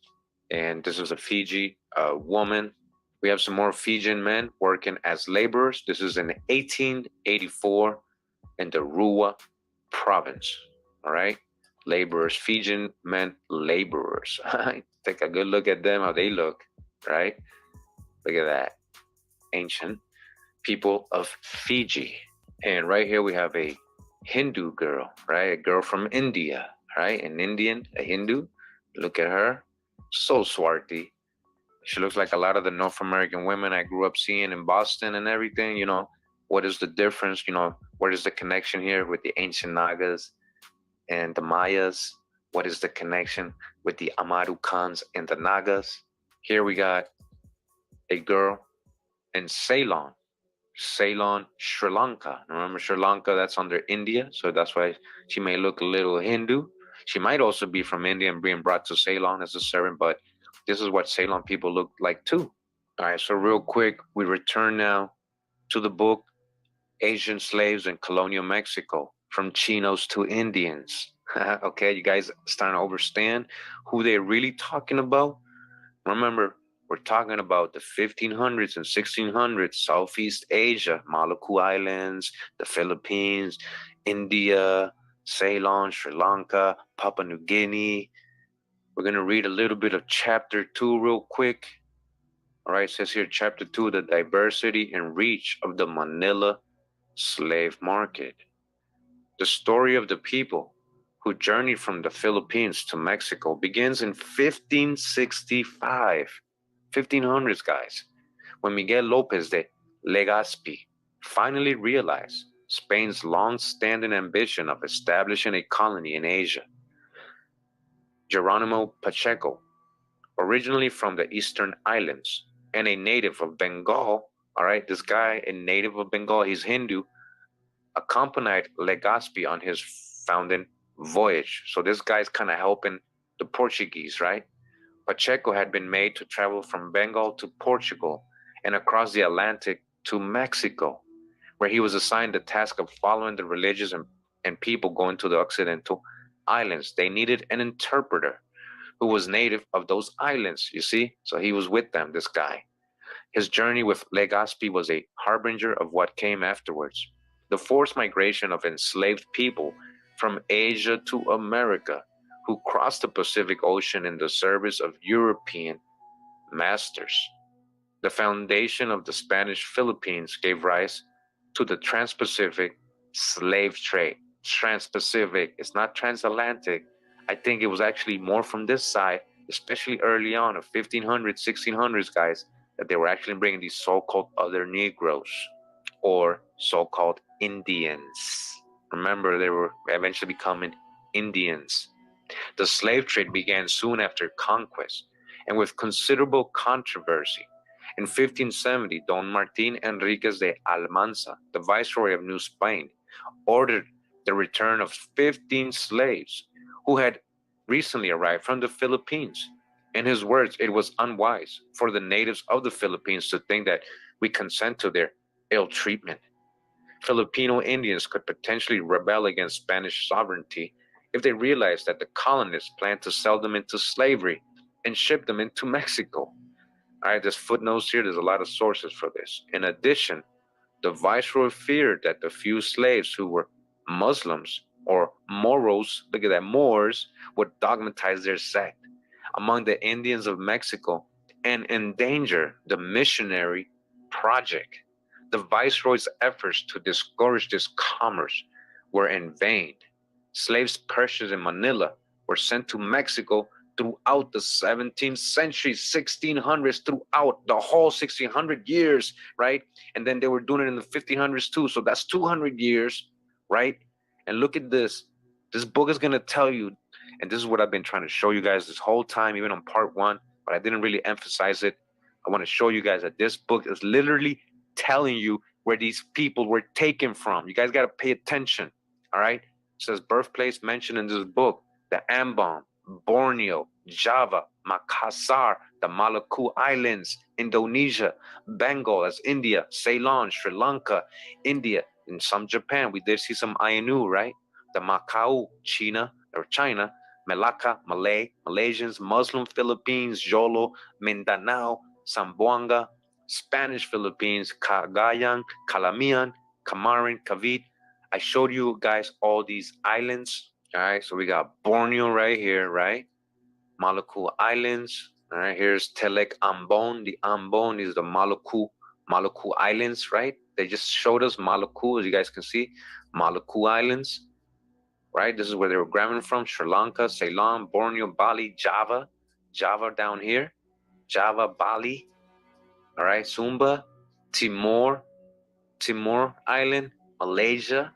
[SPEAKER 3] And this is a Fiji woman. We have some more Fijian men working as laborers. This is in 1884 in the Rua province. All right, laborers, Fijian men, laborers. Take a good look at them, how they look, right? Look at that. Ancient people of Fiji. And right here we have a Hindu girl, right? A girl from India, right? An Indian, a Hindu. Look at her. So swarthy. She looks like a lot of the North American women I grew up seeing in Boston and everything. What is the difference? What is the connection here with the ancient Nagas and the Mayas? What is the connection with the Amarukans and the Nagas? Here we got a girl in Ceylon. Ceylon, Sri Lanka. Remember Sri Lanka, that's under India, so that's why she may look a little Hindu. She might also be from India and being brought to Ceylon as a servant, but this is what Ceylon people look like too. All right, so real quick, we return now to the book Asian Slaves in Colonial Mexico, from Chinos to Indians. Okay, you guys starting to understand who they're really talking about? Remember, we're talking about the 1500s and 1600s, Southeast Asia, Maluku Islands, the Philippines, India, Ceylon, Sri Lanka, Papua New Guinea. We're going to read a little bit of chapter 2 real quick. All right, it says here, chapter 2, the diversity and reach of the Manila slave market. The story of the people who journeyed from the Philippines to Mexico begins in 1565, 1500s, guys, when Miguel Lopez de Legazpi finally realized Spain's long-standing ambition of establishing a colony in Asia. Geronimo Pacheco, originally from the Eastern Islands and a native of Bengal, all right, this guy, a native of Bengal, he's Hindu, accompanied Legazpi on his founding voyage. So this guy's kind of helping the Portuguese, right? Pacheco had been made to travel from Bengal to Portugal and across the Atlantic to Mexico, where he was assigned the task of following the religious and people going to the Occidental islands. They needed an interpreter who was native of those islands, you see? So he was with them, this guy. His journey with Legazpi was a harbinger of what came afterwards. The forced migration of enslaved people from Asia to America, who crossed the Pacific Ocean in the service of European masters. The foundation of the Spanish Philippines gave rise to the Trans-Pacific slave trade. Trans-Pacific, it's not transatlantic. I think it was actually more from this side, especially early on of 1500s, 1600s, guys, that they were actually bringing these so-called other Negroes or so-called Indians. Remember, they were eventually becoming Indians. The slave trade began soon after conquest and with considerable controversy. In 1570, Don Martin Enriquez de Almanza, the viceroy of New Spain, ordered the return of 15 slaves who had recently arrived from the Philippines. In his words, it was unwise for the natives of the Philippines to think that we consent to their ill treatment. Filipino Indians could potentially rebel against Spanish sovereignty if they realized that the colonists planned to sell them into slavery and ship them into Mexico. All right, there's footnotes here. There's a lot of sources for this. In addition, the viceroy feared that the few slaves who were Muslims or Moros, look at that, Moors, would dogmatize their sect among the Indians of Mexico and endanger the missionary project. The viceroy's efforts to discourage this commerce were in vain. Slaves purchased in Manila were sent to Mexico throughout the 17th century, 1600s, throughout the whole 1600 years, right? And then they were doing it in the 1500s too. So that's 200 years, right? And look at this. This book is going to tell you, and this is what I've been trying to show you guys this whole time, even on part 1, but I didn't really emphasize it. I want to show you guys that this book is literally telling you where these people were taken from. You guys got to pay attention, all right? It says birthplace mentioned in this book, the Ambon, Borneo, Java, Makassar, the Maluku Islands, Indonesia, Bengal, that's India, Ceylon, Sri Lanka, India, and some Japan. We did see some Ainu, right? The Macau, China, Malacca, Malay, Malaysians, Muslim Philippines, Jolo, Mindanao, Zamboanga, Spanish Philippines, Cagayan, Calamian, Camarin, Cavite. I showed you guys all these islands. All right, so we got Borneo right here, right? Maluku Islands. All right, here's Telek Ambon. The Ambon is the Maluku Islands, right? They just showed us Maluku, as you guys can see, Maluku Islands, right? This is where they were grabbing from, Sri Lanka, Ceylon, Borneo, Bali, Java down here, Java, Bali, all right, Sumba, Timor Island, Malaysia,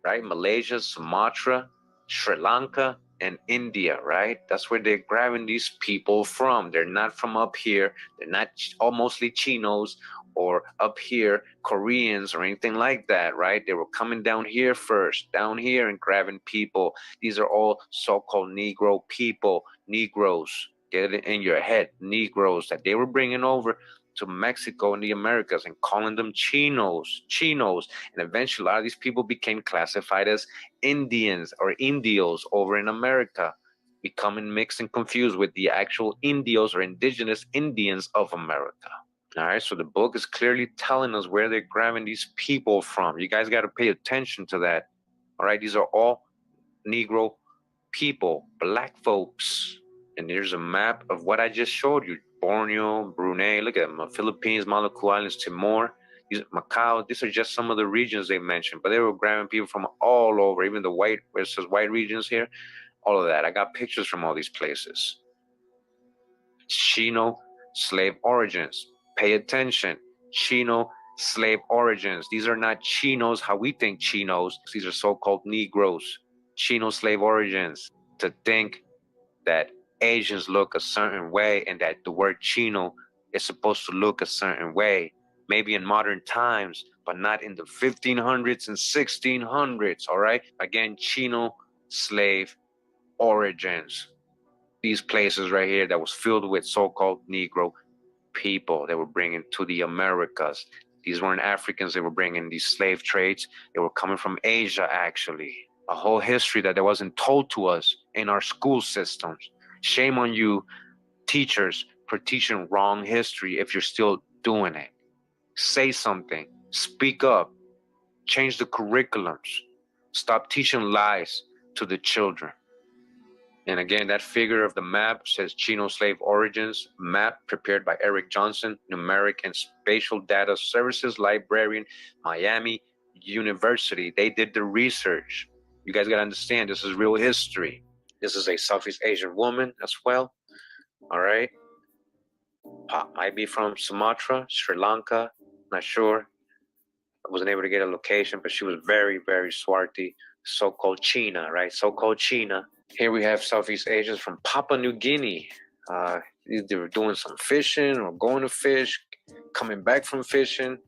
[SPEAKER 3] right? Malaysia, Sumatra, Sri Lanka, and India, right? That's where they're grabbing these people from. They're not from up here. They're not all mostly Chinos or up here Koreans or anything like that, right? They were coming down here first, down here and grabbing people. These are all so-called Negro people, Negroes. Get it in your head, Negroes that they were bringing over to Mexico and the Americas and calling them Chinos. And eventually a lot of these people became classified as Indians or Indios over in America, becoming mixed and confused with the actual Indios or indigenous Indians of America. All right, so the book is clearly telling us where they're grabbing these people from. You guys got to pay attention to that. All right, these are all Negro people, black folks. And there's a map of what I just showed you. Borneo, Brunei, look at them, Philippines, Maluku Islands, Timor, Macau. These are just some of the regions they mentioned, but they were grabbing people from all over, even the white, where it says white regions here, all of that. I got pictures from all these places. Chino slave origins. Pay attention. Chino slave origins. These are not Chinos how we think Chinos. These are so-called Negroes. Chino slave origins. To think that Asians look a certain way and that the word Chino is supposed to look a certain way, maybe in modern times, but not in the 1500s and 1600s, all right? Again, Chino slave origins. These places right here that was filled with so-called Negro people they were bringing to the Americas. These weren't Africans, they were bringing these slave trades. They were coming from Asia, actually. A whole history that wasn't told to us in our school systems. Shame on you, teachers, for teaching wrong history if you're still doing it. Say something, speak up, change the curriculums, stop teaching lies to the children. And again, that figure of the map says Chino slave origins map prepared by Eric Johnson, numeric and spatial data services librarian, Miami University. They did the research. You guys got to understand, this is real history. This is a Southeast Asian woman as well. All right. Might be from Sumatra, Sri Lanka, not sure. I wasn't able to get a location, but she was very, very swarthy, so-called China, right? So-called China. Here we have Southeast Asians from Papua New Guinea. Either doing some fishing or going to fish, coming back from fishing,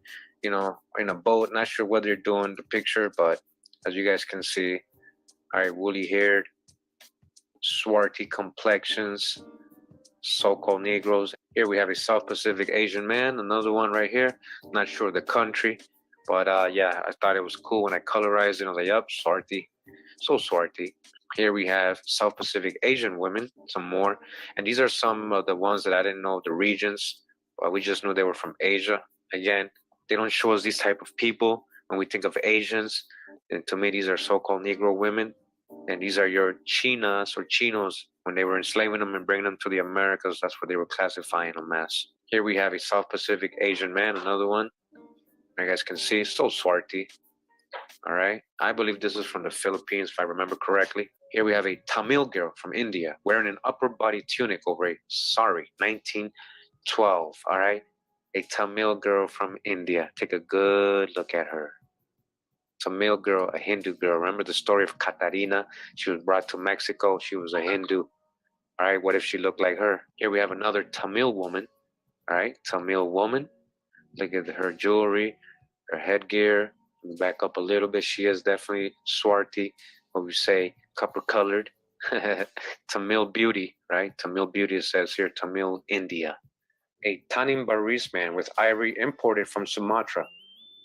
[SPEAKER 3] you know, in a boat. Not sure what they're doing, the picture, but as you guys can see, all right, woolly haired, swarthy complexions, so-called Negroes. Here we have a South Pacific Asian man, another one right here. Not sure the country, but yeah, I thought it was cool when I colorized it. I was like, yep, swarthy, so swarthy. Here we have South Pacific Asian women, some more. And these are some of the ones that I didn't know the regions, but we just knew they were from Asia. Again, they don't show us these type of people when we think of Asians. And to me, these are so-called Negro women. And these are your Chinas or Chinos. When they were enslaving them and bringing them to the Americas, that's what they were classifying them as. Here we have a South Pacific Asian man, another one. You guys can see, so swarthy. All right. I believe this is from the Philippines, if I remember correctly. Here we have a Tamil girl from India wearing an upper body tunic over a sari, 1912. All right. A Tamil girl from India. Take a good look at her. Tamil girl, a Hindu girl. Remember the story of Katarina? She was brought to Mexico. She was a Hindu. All right. What if she looked like her? Here we have another Tamil woman. All right. Tamil woman. Look at her jewelry, her headgear. Back up a little bit. She is definitely swarthy, what we say, copper colored. Tamil beauty, right? Tamil beauty, it says here, Tamil India. A Tanimbar Baris man with ivory imported from Sumatra,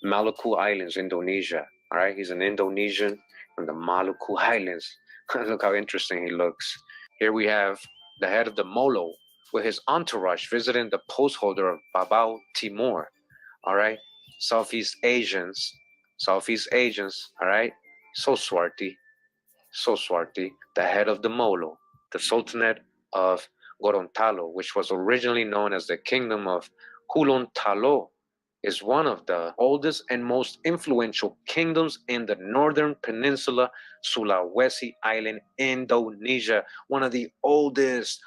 [SPEAKER 3] Maluku Islands, Indonesia. All right, he's an Indonesian from the Maluku Islands. Look how interesting he looks. Here we have the head of the Molo with his entourage visiting the post holder of Babao Timor. All right, Southeast Asians, all right? So swarthy, the head of the Molo, the Sultanate of Gorontalo, which was originally known as the Kingdom of Gorontalo, is one of the oldest and most influential kingdoms in the northern peninsula, Sulawesi Island, Indonesia. One of the oldest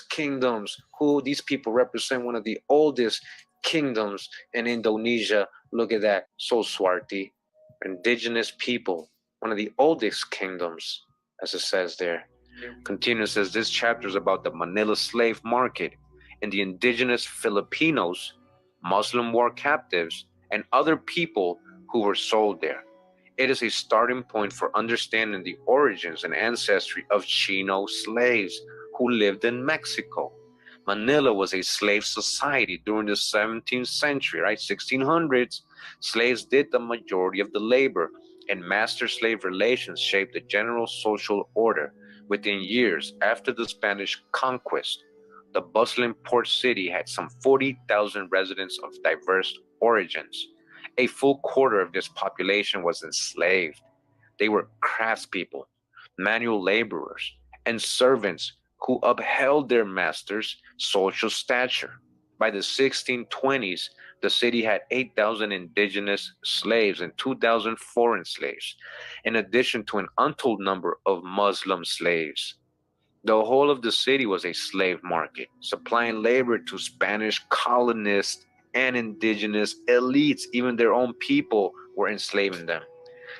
[SPEAKER 3] kingdoms. Who these people represent? One of the oldest kingdoms in Indonesia. Look at that, so swarthy. Indigenous people, one of the oldest kingdoms. as it says there. Continues, says this chapter is about the Manila slave market and the indigenous Filipinos, Muslim war captives, and other people who were sold there. It is a starting point for understanding the origins and ancestry of Chino slaves who lived in Mexico. Manila was a slave society during the 17th century, right? 1600s. Slaves did the majority of the labor, and master-slave relations shaped the general social order. Within years after the Spanish conquest, the bustling port city had some 40,000 residents of diverse origins. A full quarter of this population was enslaved. They were craftspeople, manual laborers, and servants who upheld their masters' social stature. By the 1620s, the city had 8,000 indigenous slaves and 2,000 foreign slaves, in addition to an untold number of Muslim slaves. The whole of the city was a slave market, supplying labor to Spanish colonists and indigenous elites. Even their own people were enslaving them.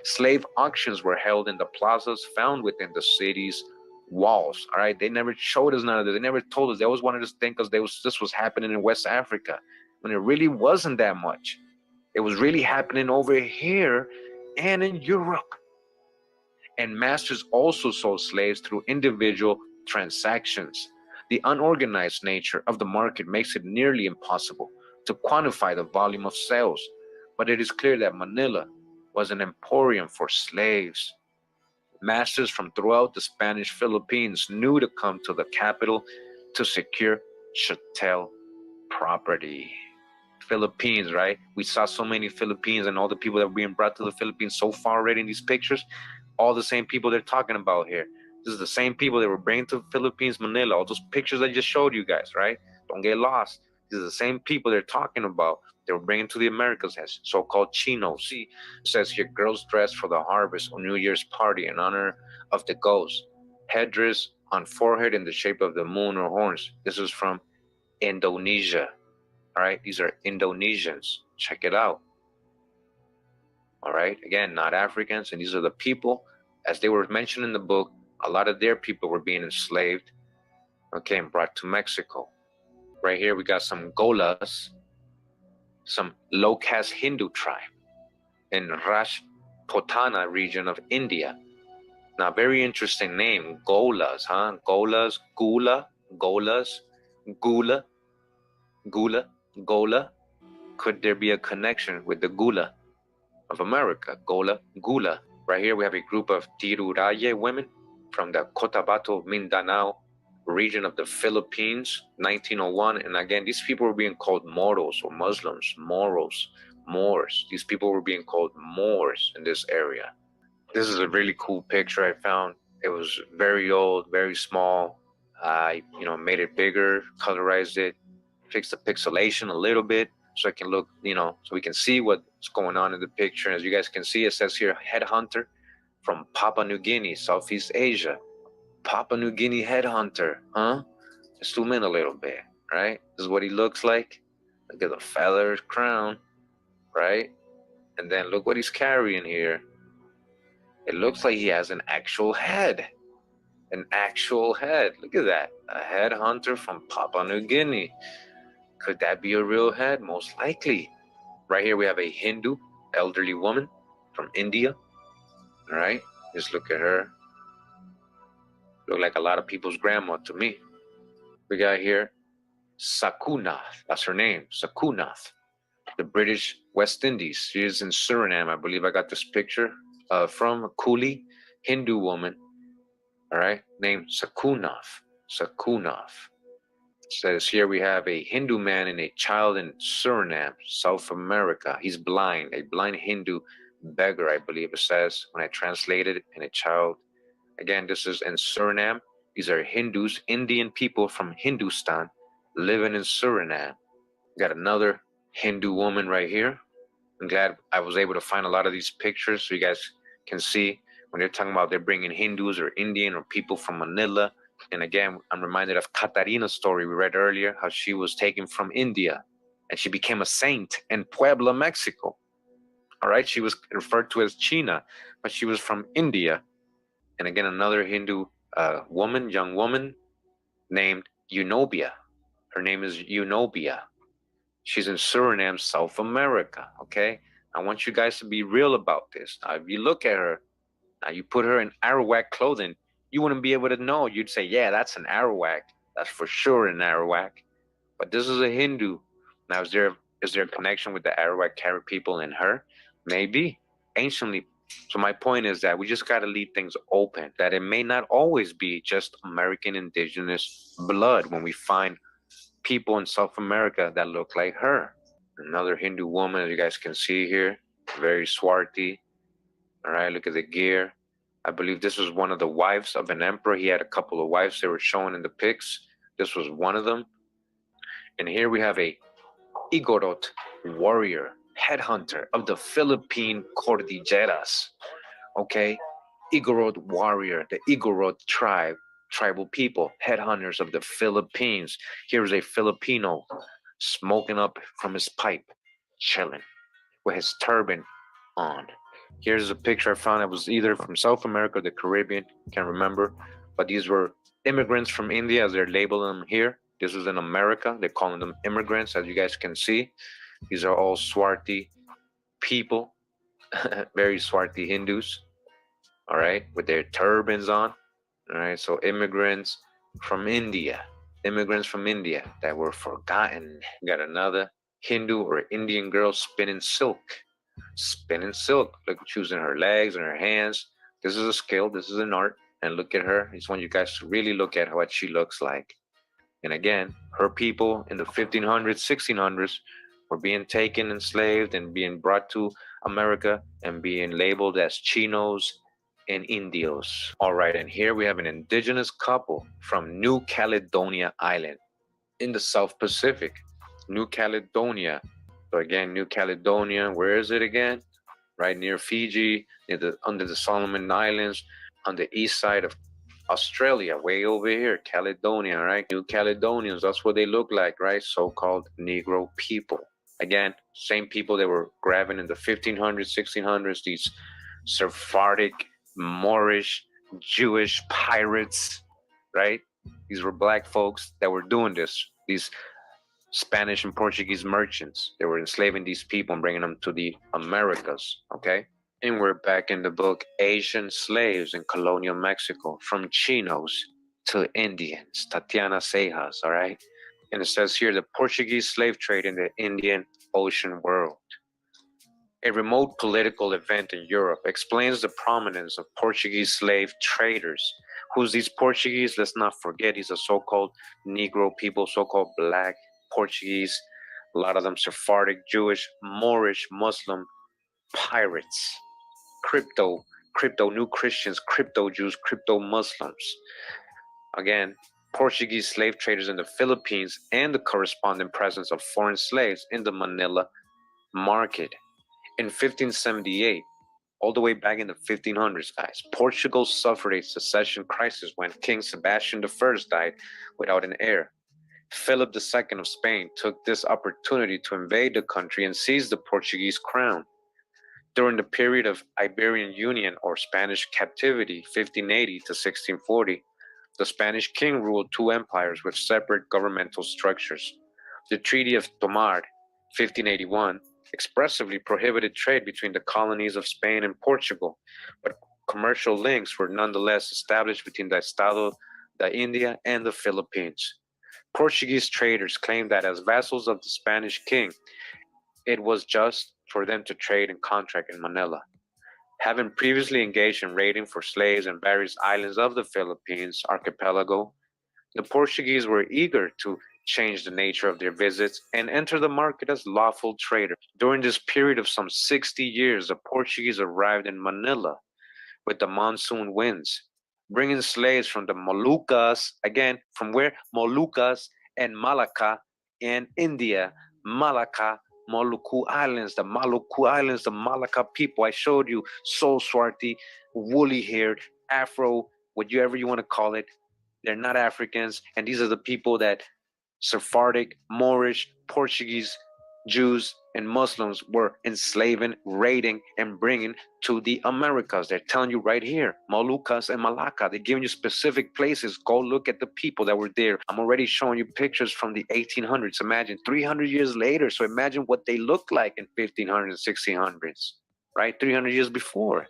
[SPEAKER 3] Slave auctions were held in the plazas found within the city's walls. All right, they never showed us none of this. They never told us. They always wanted us to think this was happening in West Africa, when it really wasn't that much. It was really happening over here and in Europe. And masters also sold slaves through individual transactions. The unorganized nature of the market makes it nearly impossible to quantify the volume of sales, but it is clear that Manila was an emporium for slaves. Masters from throughout the Spanish Philippines knew to come to the capital to secure chattel property. Philippines, right? We saw so many Philippines and all the people that were being brought to the Philippines so far already in these pictures. All the same people they're talking about here. This is the same people that were bringing to the Philippines, Manila. All those pictures I just showed you guys, right? Don't get lost. These are the same people they're talking about. They were bringing to the Americas as so-called chinos. See, it says here, girls dress for the harvest or New Year's party in honor of the ghost. Headdress on forehead in the shape of the moon or horns. This is from Indonesia. All right, these are Indonesians. Check it out. All right, again, not Africans, and these are the people, as they were mentioned in the book, a lot of their people were being enslaved, okay, and brought to Mexico. Right here, we got some Golas, some low-caste Hindu tribe in Rajputana region of India. Now, very interesting name, Golas, huh? Golas, Gula, Golas, Gula, Gula, Gola. Could there be a connection with the Gula of America, Gola, Gula? Right here, we have a group of Tiruraye women from the Cotabato, Mindanao region of the Philippines, 1901. And again, these people were being called Moros or Muslims, Moros, Moors. These people were being called Moors in this area. This is a really cool picture I found. It was very old, very small. I, made it bigger, colorized it, fixed the pixelation a little bit, so I can look, so we can see what's going on in the picture. As you guys can see, it says here, headhunter from Papua New Guinea, Southeast Asia. Papua New Guinea headhunter, huh? Just zoom in a little bit, right? This is what he looks like. Look at the feathered crown, right? And then look what he's carrying here. It looks like he has an actual head. An actual head. Look at that. A headhunter from Papua New Guinea. Could that be a real head? Most likely. Right here we have a Hindu elderly woman from India. All right, just look at her. Look like a lot of people's grandma to me. We got here Sakunath. That's her name, Sakunath. The British West Indies. She is in Suriname. I believe I got this picture from a coolie Hindu woman. All right, named Sakunath. Sakunath. Says here we have a Hindu man and a child in Suriname, South America. He's blind, a blind Hindu beggar, I believe it says when I translated it, and a child. Again, this is in Suriname. These are Hindus, Indian people from Hindustan living in Suriname. Got another Hindu woman right here. I'm glad I was able to find a lot of these pictures so you guys can see when they're talking about they're bringing Hindus or Indian or people from Manila. And again, I'm reminded of Catarina's story we read earlier, how she was taken from India and she became a saint in Puebla, Mexico. All right, she was referred to as China, but she was from India. And again, another Hindu woman, young woman named Eunobia. Her name is Eunobia. She's in Suriname, South America. Okay, I want you guys to be real about this. Now, if you look at her, now you put her in Arawak clothing, you wouldn't be able to know. You'd say, yeah, that's an Arawak. That's for sure an Arawak. But this is a Hindu. Now, is there a connection with the Arawak Carib people in her? Maybe anciently. So my point is that we just got to leave things open. That it may not always be just American indigenous blood when we find people in South America that look like her. Another Hindu woman, as you guys can see here, very swarthy. All right, look at the gear. I believe this was one of the wives of an emperor. He had a couple of wives they were shown in the pics. This was one of them. And here we have a Igorot warrior, headhunter of the Philippine Cordilleras. Okay, Igorot warrior, the Igorot tribe, tribal people, headhunters of the Philippines. Here's a Filipino smoking up from his pipe, chilling with his turban on. Here's a picture I found. It was either from South America or the Caribbean, can't remember. But these were immigrants from India, as they're labeling them here. This was in America. They're calling them immigrants, as you guys can see. These are all swarthy people, very swarthy Hindus, all right, with their turbans on. All right, so immigrants from India, that were forgotten. We got another Hindu or Indian girl spinning silk. Look, choosing her legs and her hands. This is a skill, this is an art. And look at her. I just want you guys to really look at what she looks like. And again, her people in the 1500s, 1600s were being taken, enslaved, and being brought to America and being labeled as Chinos and Indios. All right, and here we have an indigenous couple from New Caledonia Island in the South Pacific. New Caledonia. So again, New Caledonia, where is it again? Right near Fiji, under the Solomon Islands, on the east side of Australia, way over here, Caledonia, right? New Caledonians, that's what they look like, right? So-called Negro people. Again, same people that were grabbing in the 1500s, 1600s, these Sephardic, Moorish, Jewish pirates, right? These were black folks that were doing this. These Spanish and Portuguese merchants, they were enslaving these people and bringing them to the Americas, okay? And we're back in the book, Asian Slaves in Colonial Mexico, from Chinos to Indians, Tatiana Sejas, all right? And it says here, the Portuguese slave trade in the Indian Ocean world. A remote political event in Europe explains the prominence of Portuguese slave traders. Who's these Portuguese? Let's not forget, these are so-called Negro people, so-called black Portuguese, a lot of them Sephardic, Jewish, Moorish, Muslim, pirates, crypto new Christians, crypto Jews, crypto Muslims. Again, Portuguese slave traders in the Philippines and the corresponding presence of foreign slaves in the Manila market. In 1578, all the way back in the 1500s, guys, Portugal suffered a succession crisis when King Sebastian I died without an heir. Philip II of Spain took this opportunity to invade the country and seize the Portuguese crown. During the period of Iberian Union or Spanish captivity, 1580 to 1640, the Spanish king ruled two empires with separate governmental structures. The Treaty of Tomar, 1581, expressively prohibited trade between the colonies of Spain and Portugal, but commercial links were nonetheless established between the Estado de India and the Philippines. Portuguese traders claimed that as vassals of the Spanish king, it was just for them to trade and contract in Manila. Having previously engaged in raiding for slaves in various islands of the Philippines archipelago, the Portuguese were eager to change the nature of their visits and enter the market as lawful traders. During this period of some 60 years, the Portuguese arrived in Manila with the monsoon winds, bringing slaves from the Moluccas, again, from where? Moluccas and Malacca in India. Malacca, Moluccu Islands, the Malacca people. I showed you, so swarthy, woolly haired, Afro, whatever you want to call it. They're not Africans, and these are the people that Sephardic, Moorish, Portuguese, Jews, and Muslims were enslaving, raiding, and bringing to the Americas. They're telling you right here, Moluccas and Malacca. They're giving you specific places. Go look at the people that were there. I'm already showing you pictures from the 1800s. Imagine 300 years later. So imagine what they looked like in 1500s, 1600s, right? 300 years before.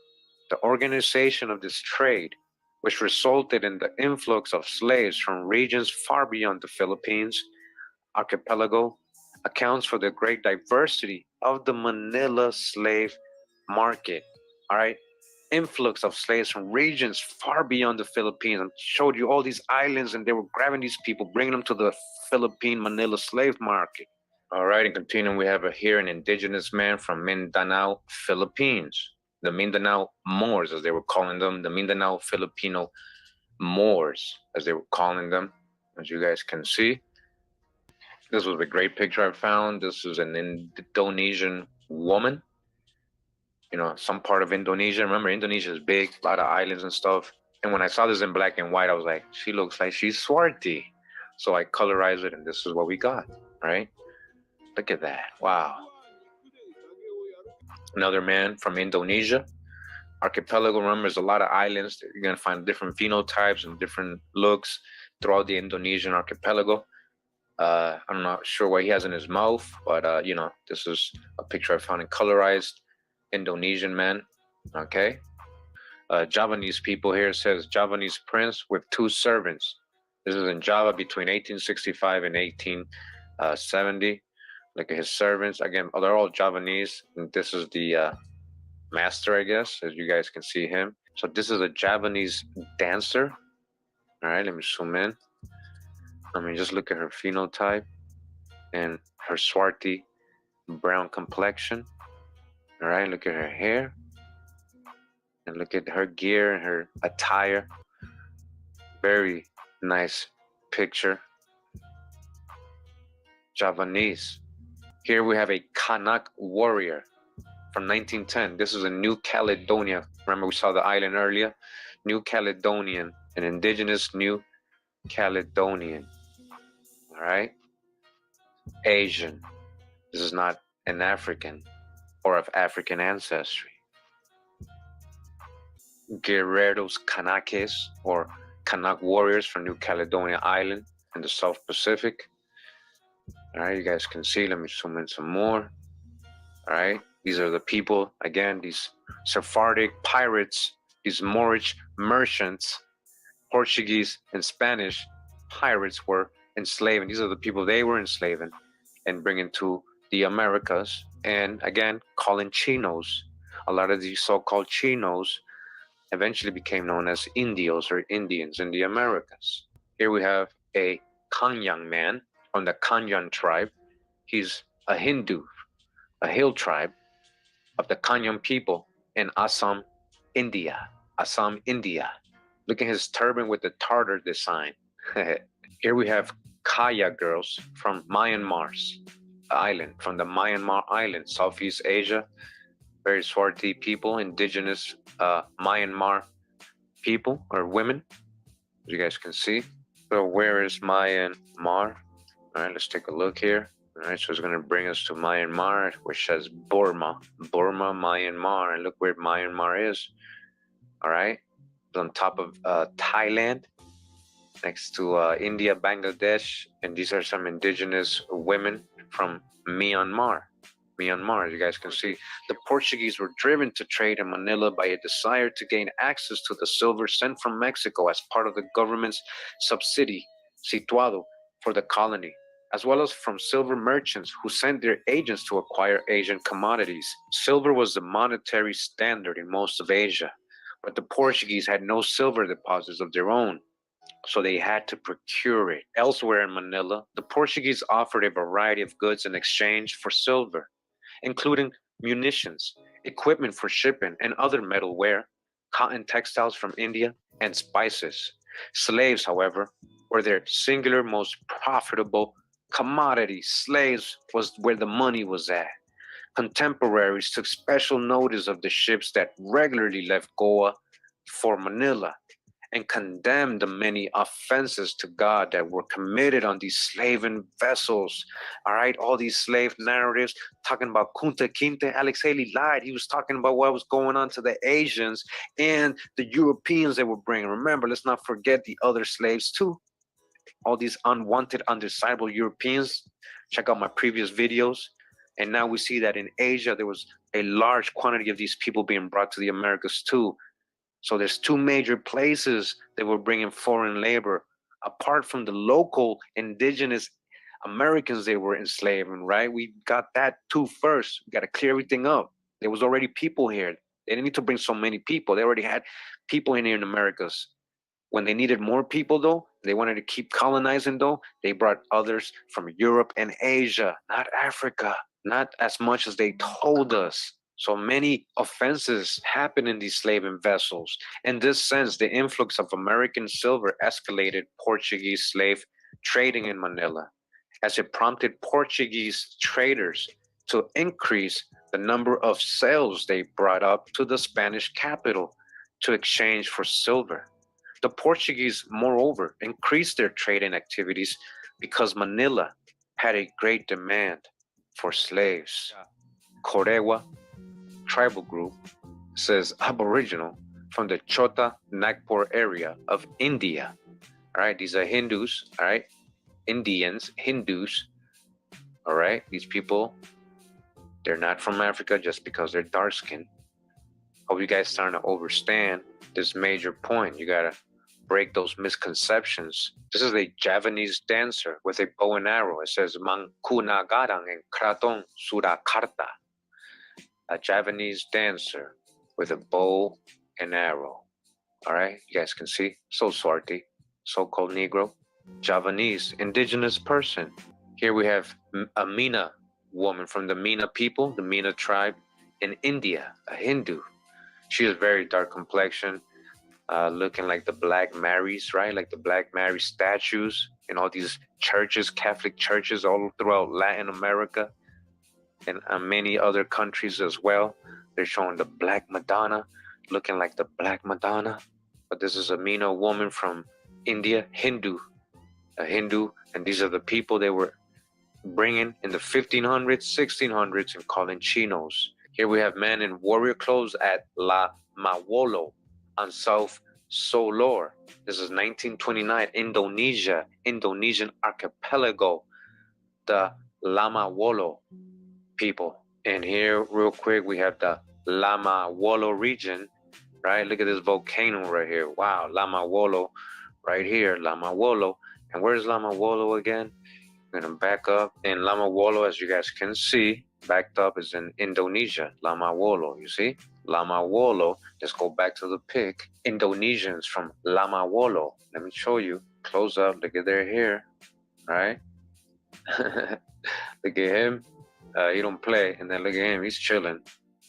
[SPEAKER 3] The organization of this trade, which resulted in the influx of slaves from regions far beyond the Philippines archipelago, accounts for the great diversity of the Manila slave market. All right. Influx of slaves from regions far beyond the Philippines, and showed you all these islands, and they were grabbing these people, bringing them to the Philippine Manila slave market. All right, and continuing, we have here an indigenous man from Mindanao, Philippines. The Mindanao Moors, as they were calling them, the Mindanao Filipino Moors, as they were calling them, as you guys can see. This was a great picture I found. This is an Indonesian woman. You know, some part of Indonesia. Remember, Indonesia is big, a lot of islands and stuff. And when I saw this in black and white, I was like, she looks like she's Swarty. So I colorized it, and this is what we got, right? Look at that. Wow. Another man from Indonesia. Archipelago, remember, there's a lot of islands. You're going to find different phenotypes and different looks throughout the Indonesian archipelago. I'm not sure what he has in his mouth, but you know, this is a picture I found in colorized Indonesian man. Okay. Javanese people here says Javanese prince with 2 servants. This is in Java between 1865 and 1870. Look at his servants. Again, they're all Javanese. And this is the master, I guess, as you guys can see him. So this is a Javanese dancer. All right, let me zoom in. I mean, just look at her phenotype and her swarty brown complexion. All right, look at her hair. And look at her gear and her attire. Very nice picture. Javanese. Here we have a Kanak warrior from 1910. This is in New Caledonia. Remember, we saw the island earlier? New Caledonian, an indigenous New Caledonian. All right. Asian. This is not an African or of African ancestry. Guerreros Kanakes, or Kanak warriors from New Caledonia Island in the South Pacific. All right, you guys can see. Let me zoom in some more. All right, these are the people, again, these Sephardic pirates, these Moorish merchants, Portuguese and Spanish pirates were enslaving. These are the people they were enslaving and bringing to the Americas. And again, calling Chinos. A lot of these so-called Chinos eventually became known as Indios or Indians in the Americas. Here we have a Kanyang man from the Kanyan tribe. He's a Hindu, a hill tribe of the Kanyan people in Assam, India. Assam, India. Look at his turban with the Tartar design. Here we have Kaya girls from Myanmar's island, from the Myanmar island, Southeast Asia. Very swarthy people, indigenous Myanmar people or women, as you guys can see. So where is Myanmar? All right, let's take a look here. All right, so it's going to bring us to Myanmar, which says Burma, Myanmar, and look where Myanmar is. All right, it's on top of Thailand, next to India, Bangladesh, and these are some indigenous women from Myanmar. As you guys can see, the Portuguese were driven to trade in Manila by a desire to gain access to the silver sent from Mexico as part of the government's subsidy, situado, for the colony, as well as from silver merchants who sent their agents to acquire Asian commodities. Silver was the monetary standard in most of Asia, but the Portuguese had no silver deposits of their own, so they had to procure it. Elsewhere in Manila, the Portuguese offered a variety of goods in exchange for silver, including munitions, equipment for shipping and other metalware, cotton textiles from India, and spices. Slaves, however, were their singular most profitable commodity. Slaves was where the money was at. Contemporaries took special notice of the ships that regularly left Goa for Manila, and condemn the many offenses to God that were committed on these slaving vessels. All right, all these slave narratives talking about Kunta Kinte. Alex Haley lied. He was talking about what was going on to the Asians and the Europeans they were bringing. Remember, let's not forget the other slaves too. All these unwanted, undesirable Europeans. Check out my previous videos. And now we see that in Asia, there was a large quantity of these people being brought to the Americas too. So there's two major places that were bringing foreign labor, apart from the local indigenous Americans they were enslaving, right? We got that too first. We got to clear everything up. There was already people here. They didn't need to bring so many people. They already had people in here in Americas. When they needed more people, though, they wanted to keep colonizing, though, they brought others from Europe and Asia, not Africa, not as much as they told us. So many offenses happen in these slaving vessels. In this sense, the influx of American silver escalated Portuguese slave trading in Manila, as it prompted Portuguese traders to increase the number of sails they brought up to the Spanish capital to exchange for silver. The Portuguese, moreover, increased their trading activities because Manila had a great demand for slaves. Korewa tribal group says Aboriginal from the Chota Nagpur area of India. All right, these are Hindus, all right, Indians, Hindus, all right, these people, they're not from Africa just because they're dark skinned. Hope you guys starting to understand this major point. You gotta break those misconceptions. This is a Javanese dancer with a bow and arrow. It says Mangkunagarang and Kraton Surakarta. A Javanese dancer with a bow and arrow. All right, you guys can see. So Swarty, so-called Negro, Javanese, indigenous person. Here we have a Meena woman from the Meena people, the Meena tribe in India, a Hindu. She has very dark complexion, looking like the Black Marys, right? Like the Black Mary statues in all these churches, Catholic churches all throughout Latin America and many other countries as well. They're showing the Black Madonna, looking like the Black Madonna. But this is a Meena woman from India, Hindu, a Hindu, and these are the people they were bringing in the 1500s, 1600s and calling chinos. Here we have men in warrior clothes at La Mawolo on South Solor. This is 1929, Indonesia, Indonesian archipelago, the Lama Wolo people. And here, real quick, we have the Lama Wolo region, right? Look at this volcano right here. Wow, Lama Wolo right here, Lama Wolo. And where's Lama Wolo again? I'm gonna back up. In Lama Wolo, as you guys can see, backed up is in Indonesia, Lama Wolo, you see? Lama Wolo, let's go back to the pic. Indonesians from Lama Wolo. Let me show you. Close up, look at their hair, right? Look at him. He don't play. And then look at him, he's chilling,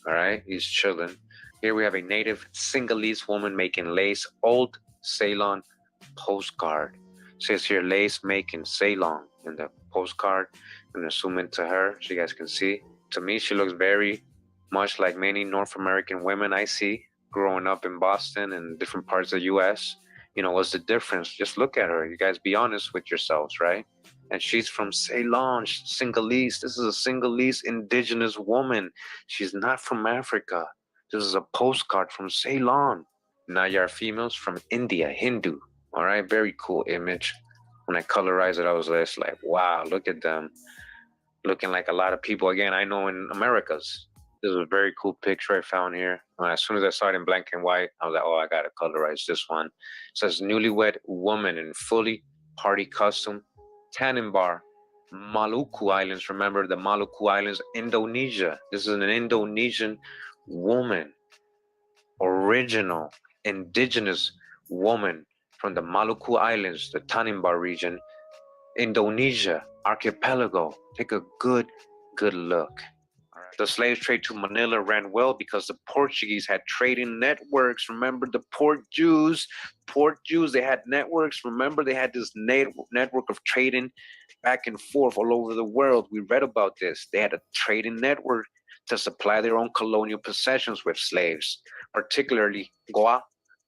[SPEAKER 3] all right? He's chilling. Here we have a native Sinhalese woman making lace, old Ceylon postcard. It says here, lace making Ceylon in the postcard. I'm gonna zoom into her so you guys can see. To me, she looks very much like many North American women I see growing up in Boston and different parts of the US. You know, what's the difference? Just look at her. You guys be honest with yourselves, right? And she's from Ceylon, Sinhalese. This is a Sinhalese indigenous woman. She's not from Africa. This is a postcard from Ceylon. Nayar females from India, Hindu. All right, very cool image. When I colorized it, I was just like, wow, look at them. Looking like a lot of people, again, I know in Americas. This is a very cool picture I found here. As soon as I saw it in black and white, I was like, oh, I got to colorize this one. It says newlywed woman in fully party costume, tanning bar, Maluku Islands. Remember the Maluku Islands, Indonesia. This is an Indonesian woman, original indigenous woman from the Maluku Islands, the Tanimbar region, Indonesia, archipelago. Take a good look. The slave trade to Manila ran well because the Portuguese had trading networks. Remember the Port Jews, they had networks. Remember they had this network of trading back and forth all over the world. We read about this. They had a trading network to supply their own colonial possessions with slaves, particularly Goa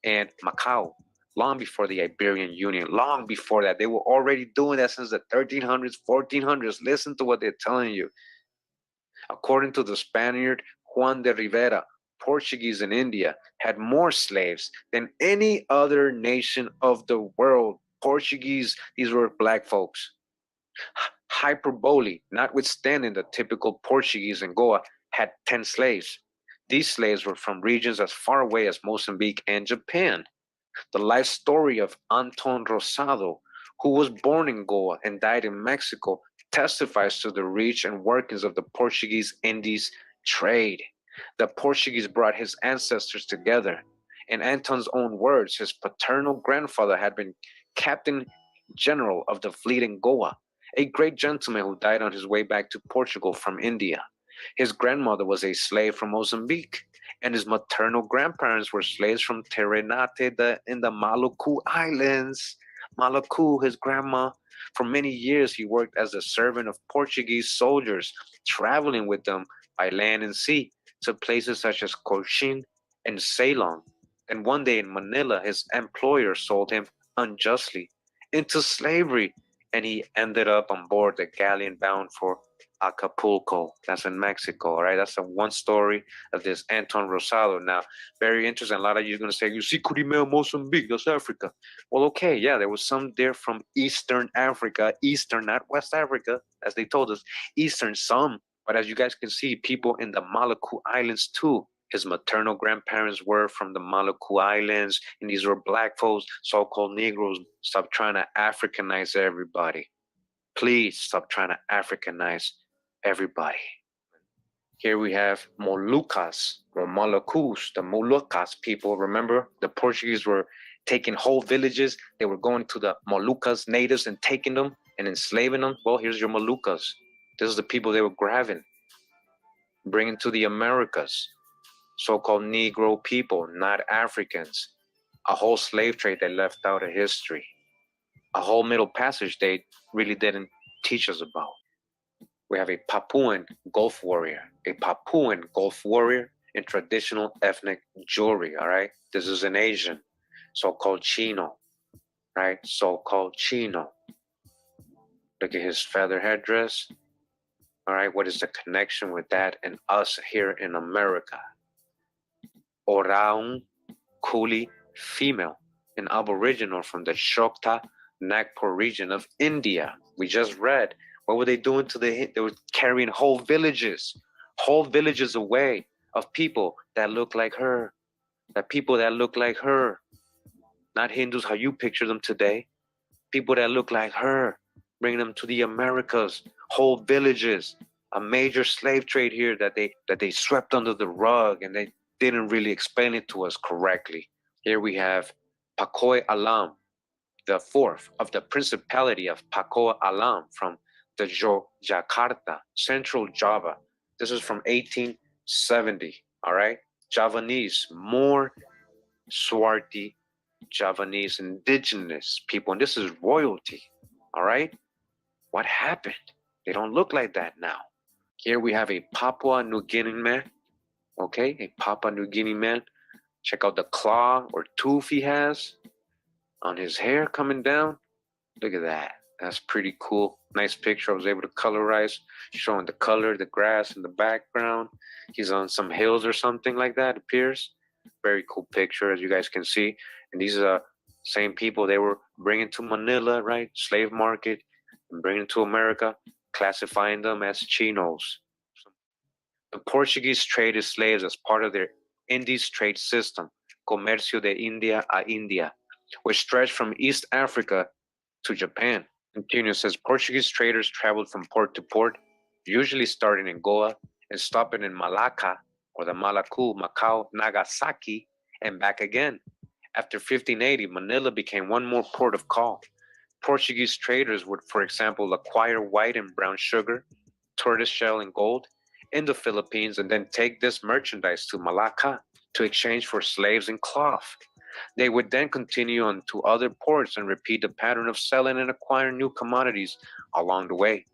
[SPEAKER 3] and Macau. long before the Iberian Union, long before that. They were already doing that since the 1300s, 1400s. Listen to what they're telling you. According to the Spaniard Juan de Rivera, Portuguese in India had more slaves than any other nation of the world. Portuguese, these were black folks. Hyperbole, notwithstanding, the typical Portuguese in Goa had 10 slaves. These slaves were from regions as far away as Mozambique and Japan. The life story of Anton Rosado, who was born in Goa and died in Mexico, testifies to the reach and workings of the Portuguese Indies trade. The Portuguese brought his ancestors together. In Anton's own words, his paternal grandfather had been captain general of the fleet in Goa, a great gentleman who died on his way back to Portugal from India. His grandmother was a slave from Mozambique, and his maternal grandparents were slaves from Ternate in the Maluku Islands. Maluku, his grandma. For many years, he worked as a servant of Portuguese soldiers, traveling with them by land and sea to places such as Cochin and Ceylon. And one day in Manila, his employer sold him unjustly into slavery, and he ended up on board the galleon bound for Acapulco. That's in Mexico, all right? That's the one story of this Anton Rosado. Now, very interesting. A lot of you are going to say, you see, Curimeo, Mozambique, that's Africa. Well, okay, yeah, there was some there from Eastern Africa, Eastern, not West Africa, as they told us, Eastern, some. But as you guys can see, people in the Maluku Islands too. His maternal grandparents were from the Maluku Islands, and these were black folks, so-called Negroes. Stop trying to Africanize everybody. Please stop trying to Africanize everybody. Here we have Moluccas or Moluccus, the Moluccas people. Remember, the Portuguese were taking whole villages. They were going to the Moluccas natives and taking them and enslaving them. Well, here's your Moluccas. This is the people they were grabbing, bringing to the Americas. So-called Negro people, not Africans. A whole slave trade they left out of history. A whole Middle Passage they really didn't teach us about. We have a Papuan Gulf warrior, a Papuan Gulf warrior in traditional ethnic jewelry, all right? This is an Asian, so-called Chino, right? So-called Chino. Look at his feather headdress, all right? What is the connection with that and us here in America? Oraung Kuli female, an aboriginal from the Shokta Nagpur region of India. We just read. What were they doing to they were carrying whole villages away of people that look like her, not Hindus how you picture them today, people that look like her, bringing them to the Americas, whole villages, a major slave trade here that they swept under the rug, and they didn't really explain it to us correctly. Here we have Pakoy Alam, the fourth of the Principality of Pakoy Alam from the Jakarta, Central Java. This is from 1870, all right? Javanese, more Swarti Javanese indigenous people, and this is royalty, all right? What happened? They don't look like that now. Here we have a Papua New Guinea man, okay? A Papua New Guinea man. Check out the claw or tooth he has on his hair coming down. Look at that. That's pretty cool. Nice picture. I was able to colorize, showing the color, the grass in the background. He's on some hills or something like that, it appears. Very cool picture, as you guys can see. And these are same people they were bringing to Manila, right? Slave market, and bringing to America, classifying them as Chinos. The Portuguese traded slaves as part of their Indies trade system, Comercio de India a India, which stretched from East Africa to Japan. Continues, says Portuguese traders traveled from port to port, usually starting in Goa and stopping in Malacca or the Malacu, Macau, Nagasaki, and back again. After 1580, Manila became one more port of call. Portuguese traders would, for example, acquire white and brown sugar, tortoise shell, and gold in the Philippines, and then take this merchandise to Malacca to exchange for slaves and cloth. They would then continue on to other ports and repeat the pattern of selling and acquiring new commodities along the way.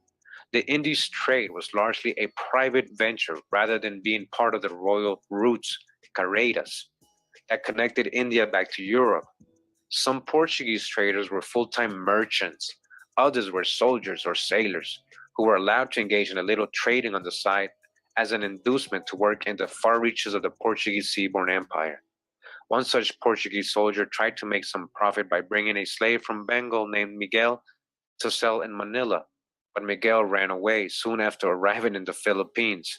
[SPEAKER 3] The Indies trade was largely a private venture rather than being part of the royal routes, carretas, that connected India back to Europe. Some Portuguese traders were full-time merchants. Others were soldiers or sailors who were allowed to engage in a little trading on the side as an inducement to work in the far reaches of the Portuguese seaborne empire. One such Portuguese soldier tried to make some profit by bringing a slave from Bengal named Miguel to sell in Manila, but Miguel ran away soon after arriving in the Philippines.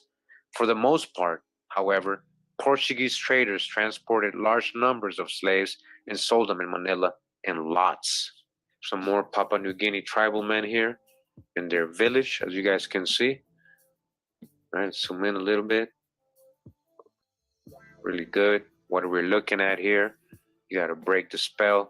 [SPEAKER 3] For the most part, however, Portuguese traders transported large numbers of slaves and sold them in Manila in lots. Some more Papua New Guinea tribal men here in their village, as you guys can see. All right, zoom in a little bit. Really good. What we're looking at here, you got to break the spell.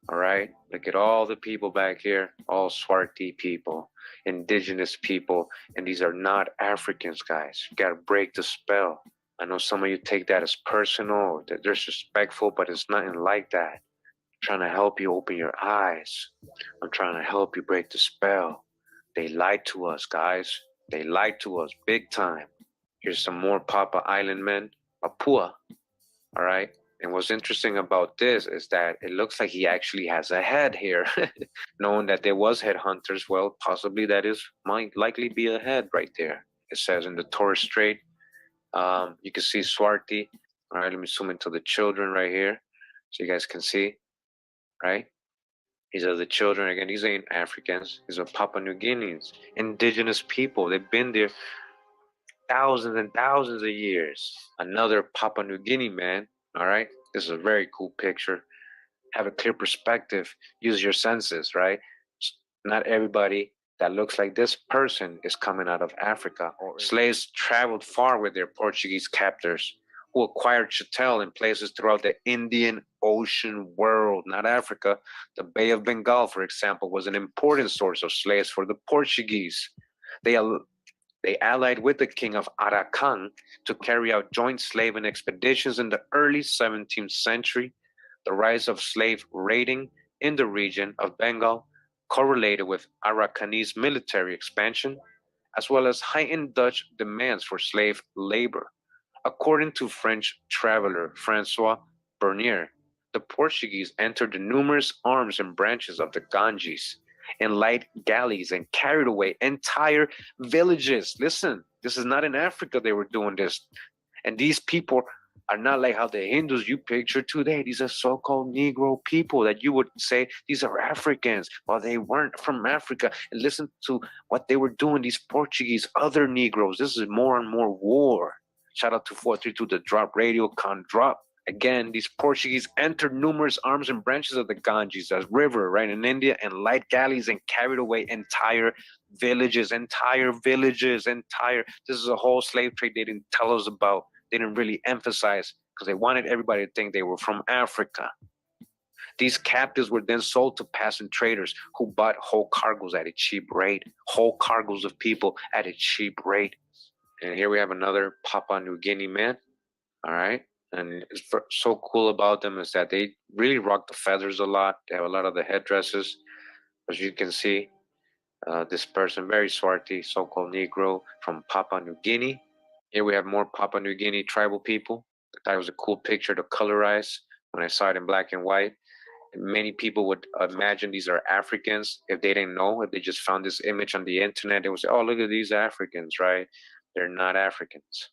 [SPEAKER 3] All right, look at all the people back here, all Swarti people, indigenous people, and these are not Africans, guys. You gotta break the spell. I know some of you take that as personal, that disrespectful, but it's nothing like that. I'm trying to help you open your eyes. I'm trying to help you break the spell. They lied to us, guys. They lied to us big time. Here's some more Papa Island men, Papua, all right? And what's interesting about this is that it looks like he actually has a head here. Knowing that there was headhunters, well, possibly that might likely be a head right there. It says in the Torres Strait, you can see Swarti. All right, let me zoom into the children right here so you guys can see, right? These are the children. Again, these ain't Africans. These are Papua New Guineans, indigenous people. They've been there thousands and thousands of years. Another Papua New Guinea man. All right, this is a very cool picture. Have a clear perspective. Use your senses, right? Not everybody that looks like this person is coming out of Africa. Slaves traveled far with their Portuguese captors, who acquired chattel in places throughout the Indian Ocean world, not Africa. The Bay of Bengal, for example, was an important source of slaves for the Portuguese. They allied with the king of Arakan to carry out joint slaving expeditions in the early 17th century. The rise of slave raiding in the region of Bengal correlated with Arakanese military expansion, as well as heightened Dutch demands for slave labor. According to French traveler Francois Bernier, the Portuguese entered the numerous arms and branches of the Ganges in light galleys and carried away entire villages. Listen, this is not in Africa they were doing this. And these people are not like how the Hindus you picture today. These are so-called Negro people that you would say these are Africans. Well, they weren't from Africa. And listen to what they were doing, these Portuguese, other Negroes. This is more and more war. Shout out to 432 The Drop Radio, Con Drop. Again, these Portuguese entered numerous arms and branches of the Ganges, that river, right, in India, and light galleys and carried away entire villages. This is a whole slave trade they didn't tell us about. They didn't really emphasize because they wanted everybody to think they were from Africa. These captives were then sold to passing traders who bought whole cargoes at a cheap rate, whole cargoes of people at a cheap rate. And here we have another Papua New Guinea man, all right? And it's so cool about them is that they really rock the feathers a lot. They have a lot of the headdresses. As you can see, this person, very Swarti, so-called Negro from Papua New Guinea. Here we have more Papua New Guinea tribal people. That was a cool picture to colorize when I saw it in black and white. And many people would imagine these are Africans if they didn't know, if they just found this image on the internet. They would say, oh, look at these Africans, right? They're not Africans.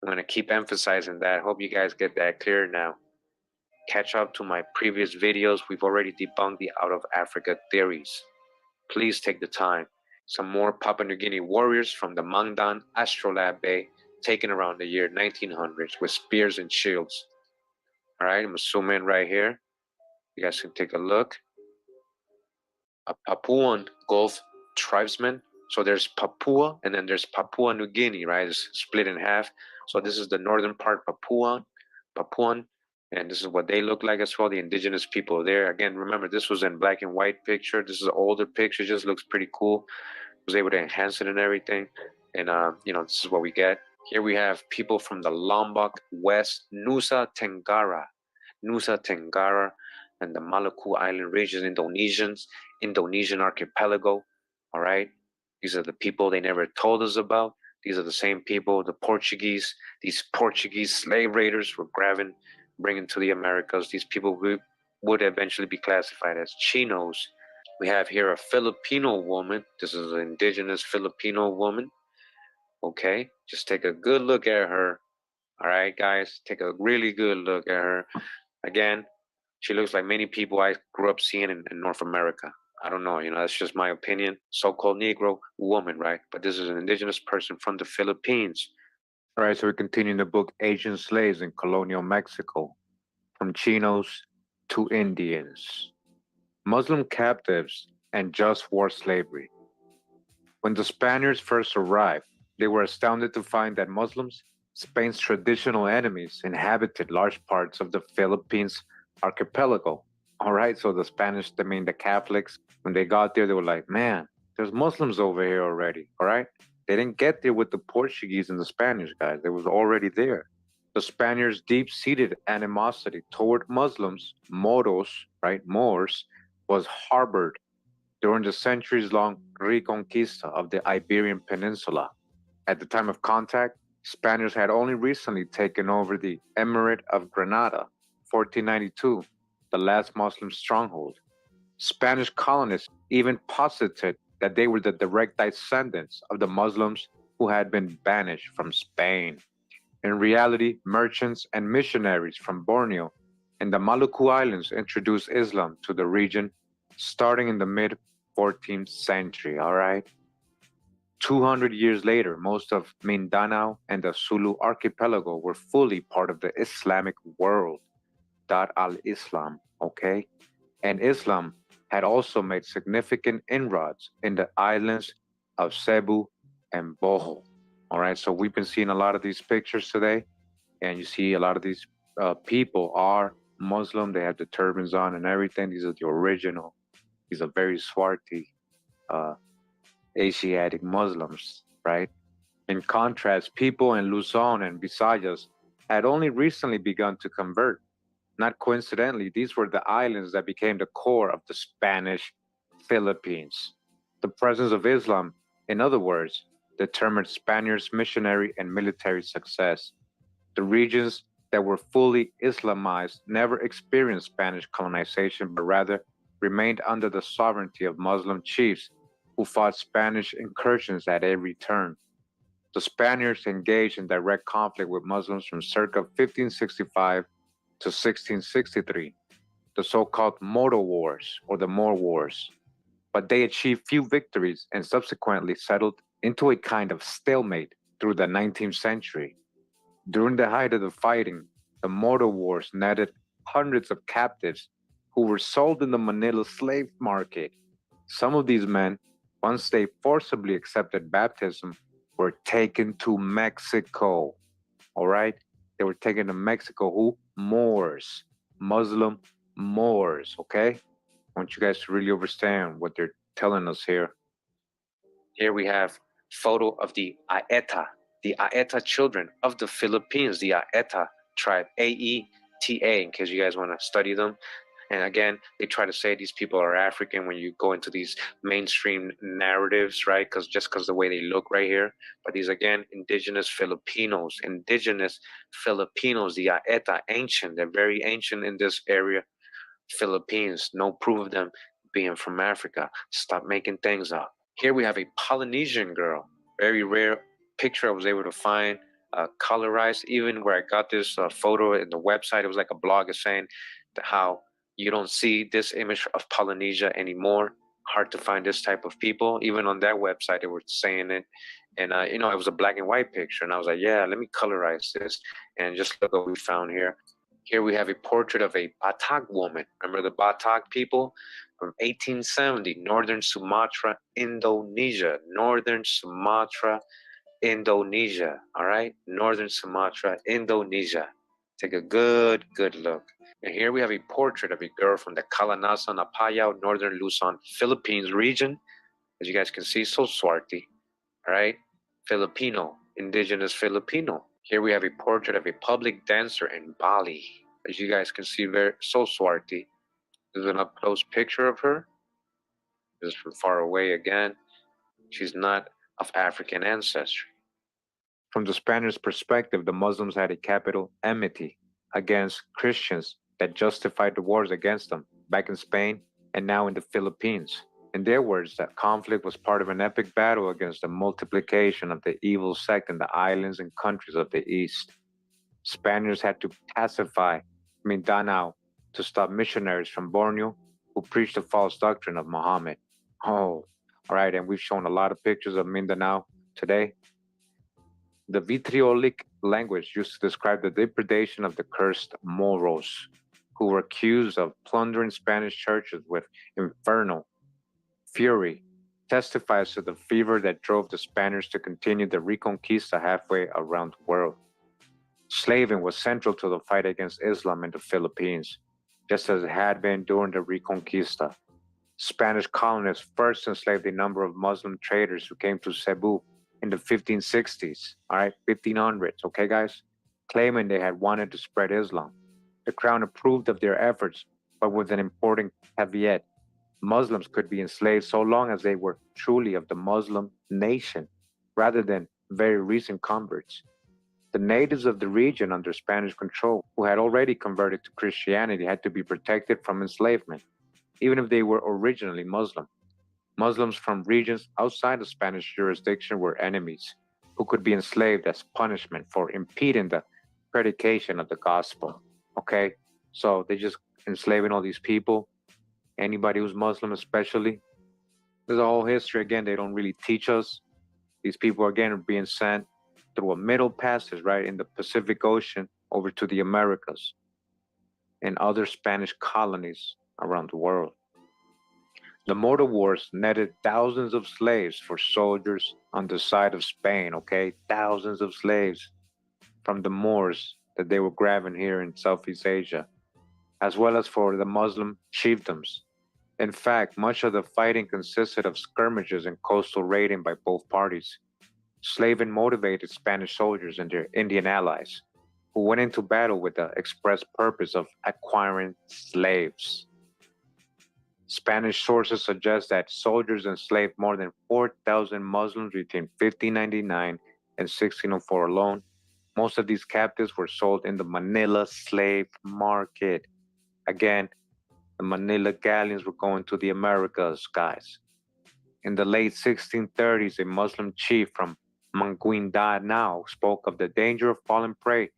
[SPEAKER 3] I'm going to keep emphasizing that. Hope you guys get that clear now. Catch up to my previous videos. We've already debunked the out of Africa theories. Please take the time. Some more Papua New Guinea warriors from the Mangdan Astrolabe Bay taken around the year 1900s with spears and shields. All right, I'm going to zoom in right here. You guys can take a look. A Papuan Gulf tribesman. So there's Papua and then there's Papua New Guinea, right? It's split in half. So this is the northern part, Papuan, and this is what they look like as well, the indigenous people there. Again, remember, this was in black and white picture. This is an older picture, just looks pretty cool. I was able to enhance it and everything. And, this is what we get. Here we have people from the Lombok West, Nusa Tenggara, and the Maluku Island region, Indonesian archipelago, all right? These are the people they never told us about. These are the same people, the Portuguese, these Portuguese slave raiders were bringing to the Americas. These people would eventually be classified as Chinos. We have here a Filipino woman. This is an indigenous Filipino woman. Okay, just take a good look at her. All right, guys, take a really good look at her. Again, she looks like many people I grew up seeing in North America. I don't know, that's just my opinion. So-called Negro woman, right? But this is an indigenous person from the Philippines. All right, so we continue in the book Asian Slaves in Colonial Mexico, from Chinos to Indians, Muslim captives, and just war slavery. When the Spaniards first arrived, they were astounded to find that Muslims, Spain's traditional enemies, inhabited large parts of the Philippines archipelago. All right, so the Spanish, I mean the Catholics, when they got there, they were like, man, there's Muslims over here already. All right, they didn't get there with the Portuguese and the Spanish guys, they was already there. The Spaniards' deep-seated animosity toward Muslims, Moros, right, Moors, was harbored during the centuries-long reconquista of the Iberian Peninsula. At the time of contact, Spaniards had only recently taken over the Emirate of Granada, 1492, the last Muslim stronghold. Spanish colonists even posited that they were the direct descendants of the Muslims who had been banished from Spain. In reality, merchants and missionaries from Borneo and the Maluku Islands introduced Islam to the region starting in the mid 14th century, all right? 200 years later, most of Mindanao and the Sulu archipelago were fully part of the Islamic world, Dar al-Islam, okay? And Islam had also made significant inroads in the islands of Cebu and Bohol. All right, so we've been seeing a lot of these pictures today, and you see a lot of these people are Muslim. They have the turbans on and everything. These are the original. These are very swarthy Asiatic Muslims, right? In contrast, people in Luzon and Visayas had only recently begun to convert. Not coincidentally, these were the islands that became the core of the Spanish Philippines. The presence of Islam, in other words, determined Spaniards' missionary and military success. The regions that were fully Islamized never experienced Spanish colonization, but rather remained under the sovereignty of Muslim chiefs who fought Spanish incursions at every turn. The Spaniards engaged in direct conflict with Muslims from circa 1565 to 1663, the so-called Moro Wars or the Moor Wars. But they achieved few victories and subsequently settled into a kind of stalemate through the 19th century. During the height of the fighting, the Moro Wars netted hundreds of captives who were sold in the Manila slave market. Some of these men, once they forcibly accepted baptism, were taken to Mexico. All right? They were taken to Mexico. Who? Moors. Muslim Moors. Okay? I want you guys to really understand what they're telling us here. Here we have photo of the Aeta children of the Philippines, the Aeta tribe, Aeta, in case you guys want to study them. And again, they try to say these people are African when you go into these mainstream narratives, right? Because the way they look right here. But these, again, indigenous Filipinos, the Aeta, ancient. They're very ancient in this area. Philippines, no proof of them being from Africa. Stop making things up. Here we have a Polynesian girl, very rare picture I was able to find, colorized. Even where I got this photo in the website, it was like a blog is saying how you don't see this image of Polynesia anymore. Hard to find this type of people. Even on that website, they were saying it. And, it was a black and white picture. And I was like, yeah, let me colorize this. And just look what we found here. Here we have a portrait of a Batak woman. Remember the Batak people? From 1870, Northern Sumatra, Indonesia. Northern Sumatra, Indonesia. All right? Northern Sumatra, Indonesia. Take a good look. And here we have a portrait of a girl from the Calanasan, Apayao, Northern Luzon, Philippines region. As you guys can see, so swarthy. All right? Filipino, indigenous Filipino. Here we have a portrait of a public dancer in Bali. As you guys can see, so swarthy. This is an up-close picture of her. This is from far away again. She's not of African ancestry. From the Spaniards' perspective, the Muslims had a capital enmity against Christians that justified the wars against them back in Spain and now in the Philippines. In their words, that conflict was part of an epic battle against the multiplication of the evil sect in the islands and countries of the East. Spaniards had to pacify Mindanao to stop missionaries from Borneo who preached the false doctrine of Muhammad. Oh, all right, and we've shown a lot of pictures of Mindanao today. The vitriolic language used to describe the depredation of the cursed Moros, who were accused of plundering Spanish churches with infernal fury, testifies to the fever that drove the Spaniards to continue the Reconquista halfway around the world. Slaving was central to the fight against Islam in the Philippines, just as it had been during the Reconquista. Spanish colonists first enslaved a number of Muslim traders who came to Cebu in the 1560s, all right, 1500s, okay, guys, claiming they had wanted to spread Islam. The crown approved of their efforts, but with an important caveat. Muslims could be enslaved so long as they were truly of the Muslim nation, rather than very recent converts. The natives of the region under Spanish control, who had already converted to Christianity, had to be protected from enslavement, even if they were originally Muslim. Muslims from regions outside of Spanish jurisdiction were enemies, who could be enslaved as punishment for impeding the predication of the gospel. Okay, so they just enslaving all these people, anybody who's Muslim especially. There's a whole history, again, they don't really teach us. These people, again, are being sent through a middle passage, right, in the Pacific Ocean over to the Americas and other Spanish colonies around the world. The mortar wars netted thousands of slaves for soldiers on the side of Spain, okay? Thousands of slaves from the Moors that they were grabbing here in Southeast Asia, as well as for the Muslim chiefdoms. In fact, much of the fighting consisted of skirmishes and coastal raiding by both parties. Slaving motivated Spanish soldiers and their Indian allies, who went into battle with the express purpose of acquiring slaves. Spanish sources suggest that soldiers enslaved more than 4,000 Muslims between 1599 and 1604 alone. Most of these captives were sold in the Manila slave market. Again, the Manila galleons were going to the Americas, guys. In the late 1630s, a Muslim chief from Maguindanao spoke of the danger of falling prey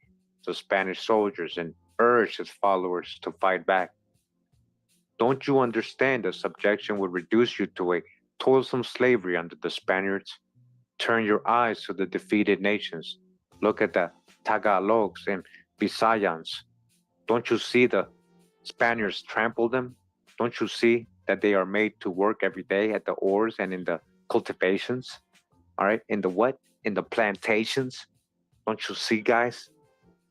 [SPEAKER 3] to Spanish soldiers and urged his followers to fight back. Don't you understand that subjection would reduce you to a toilsome slavery under the Spaniards? Turn your eyes to the defeated nations. Look at the Tagalogs and Visayans. Don't you see the Spaniards trample them? Don't you see that they are made to work every day at the oars and in the cultivations? All right, in the what? In the plantations? Don't you see, guys?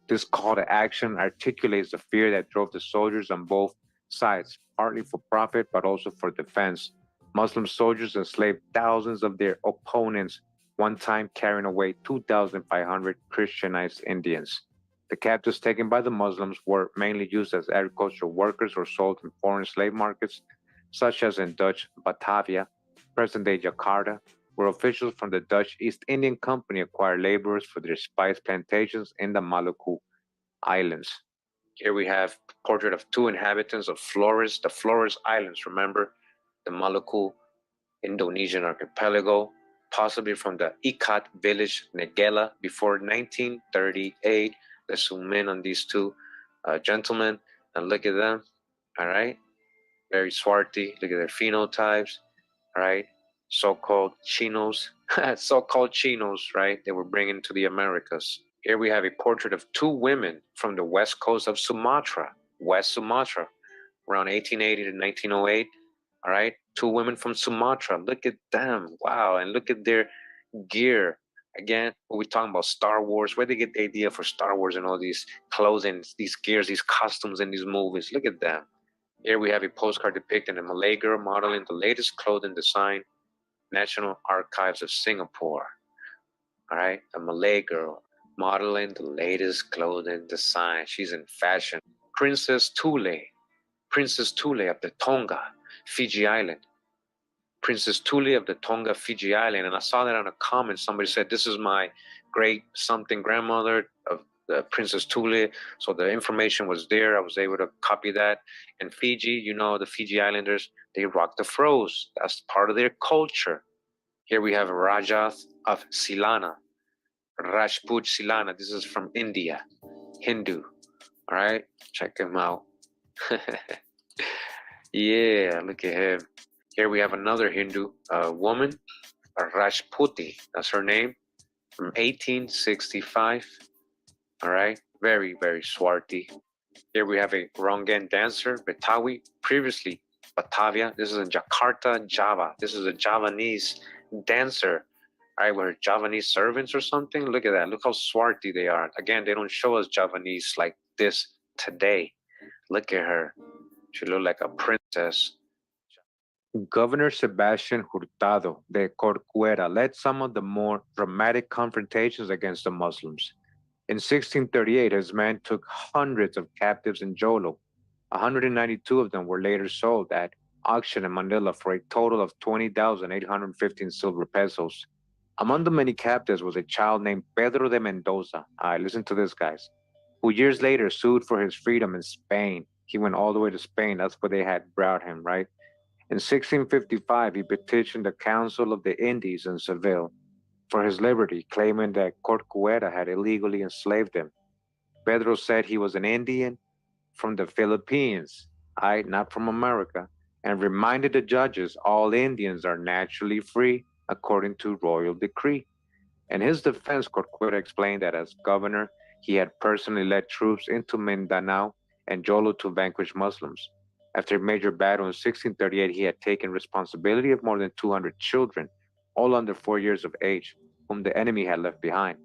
[SPEAKER 3] This call to action articulates the fear that drove the soldiers on both sides, partly for profit, but also for defense. Muslim soldiers enslaved thousands of their opponents, one time carrying away 2,500 Christianized Indians. The captives taken by the Muslims were mainly used as agricultural workers or sold in foreign slave markets, such as in Dutch Batavia, present-day Jakarta, where officials from the Dutch East Indian Company acquired laborers for their spice plantations in the Maluku Islands. Here we have a portrait of two inhabitants of Flores, the Flores Islands, remember, the Maluku Indonesian archipelago, possibly from the Ikat village, Negela, before 1938. Let's zoom in on these two gentlemen and look at them, all right? Very swarthy, look at their phenotypes, all right? So-called Chinos, so-called Chinos, right? They were bringing to the Americas. Here we have a portrait of two women from the west coast of Sumatra, West Sumatra, around 1880 to 1908, all right? Two women from Sumatra, look at them, wow, and look at their gear. Again, when we're talking about Star Wars, where they get the idea for Star Wars and all these clothing, these gears, these costumes in these movies. Look at them. Here we have a postcard depicting a Malay girl modeling the latest clothing design, National Archives of Singapore. All right, a Malay girl modeling the latest clothing design. She's in fashion. Princess Tule of the Tonga, Fiji Island. Princess Tule of the Tonga, Fiji Island. And I saw that on a comment. Somebody said, this is my great something grandmother of the Princess Tule. So the information was there. I was able to copy that. And Fiji, you know, the Fiji Islanders, they rock the froze. That's part of their culture. Here we have Raja of Silana, Rajput Silana. This is from India, Hindu. All right, check him out. Yeah, look at him. Here we have another Hindu woman, Rajputi. That's her name, from 1865. All right, very, very swarthy. Here we have a Rongan dancer, Betawi, previously Batavia. This is in Jakarta, Java. This is a Javanese dancer. All right, we're Javanese servants or something. Look at that. Look how swarthy they are. Again, they don't show us Javanese like this today. Look at her. She looked like a princess. Governor Sebastian Hurtado de Corcuera led some of the more dramatic confrontations against the Muslims. In 1638, his men took hundreds of captives in Jolo. 192 of them were later sold at auction in Manila for a total of 20,815 silver pesos. Among the many captives was a child named Pedro de Mendoza. All right, listen to this, guys. Who years later sued for his freedom in Spain. He went all the way to Spain. That's where they had brought him, right? In 1655, he petitioned the Council of the Indies in Seville for his liberty, claiming that Corcuera had illegally enslaved him. Pedro said he was an Indian from the Philippines, not from America, and reminded the judges all Indians are naturally free according to royal decree. In his defense, Corcuera explained that as governor, he had personally led troops into Mindanao and Jolo to vanquish Muslims. After a major battle in 1638, he had taken responsibility of more than 200 children, all under 4 years of age, whom the enemy had left behind.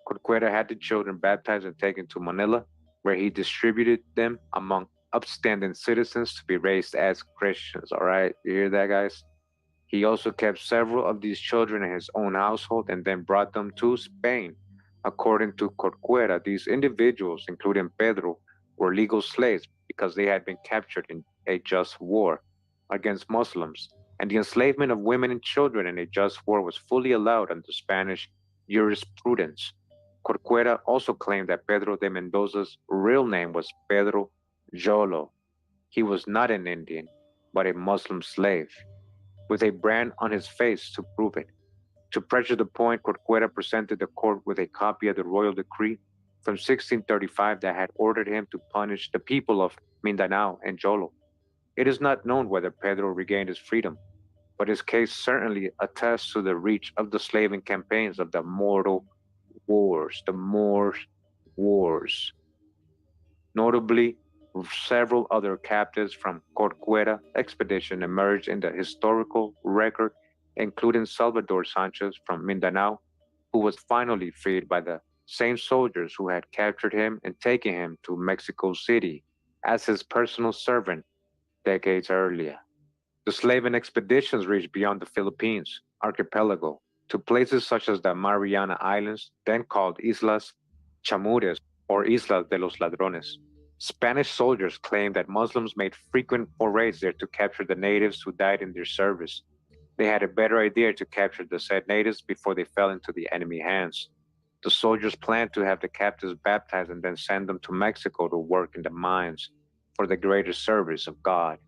[SPEAKER 3] Corcuera had the children baptized and taken to Manila, where he distributed them among upstanding citizens to be raised as Christians. All right, you hear that, guys? He also kept several of these children in his own household and then brought them to Spain. According to Corcuera, these individuals, including Pedro, were legal slaves because they had been captured in a just war against Muslims, and the enslavement of women and children in a just war was fully allowed under Spanish jurisprudence. Corcuera also claimed that Pedro de Mendoza's real name was Pedro Jolo. He was not an Indian, but a Muslim slave, with a brand on his face to prove it. To pressure the point, Corcuera presented the court with a copy of the royal decree from 1635 that had ordered him to punish the people of Mindanao and Jolo. It is not known whether Pedro regained his freedom, but his case certainly attests to the reach of the slaving campaigns of the Moor Wars. Notably, several other captives from Corcuera expedition emerged in the historical record, including Salvador Sanchez from Mindanao, who was finally freed by the same soldiers who had captured him and taken him to Mexico City as his personal servant decades earlier. The slaving expeditions reached beyond the Philippines archipelago to places such as the Mariana Islands, then called Islas Chamures or Islas de los Ladrones. Spanish soldiers claimed that Muslims made frequent forays there to capture the natives who died in their service. They had a better idea to capture the said natives before they fell into the enemy hands. The soldiers planned to have the captives baptized and then send them to Mexico to work in the mines for the greater service of God.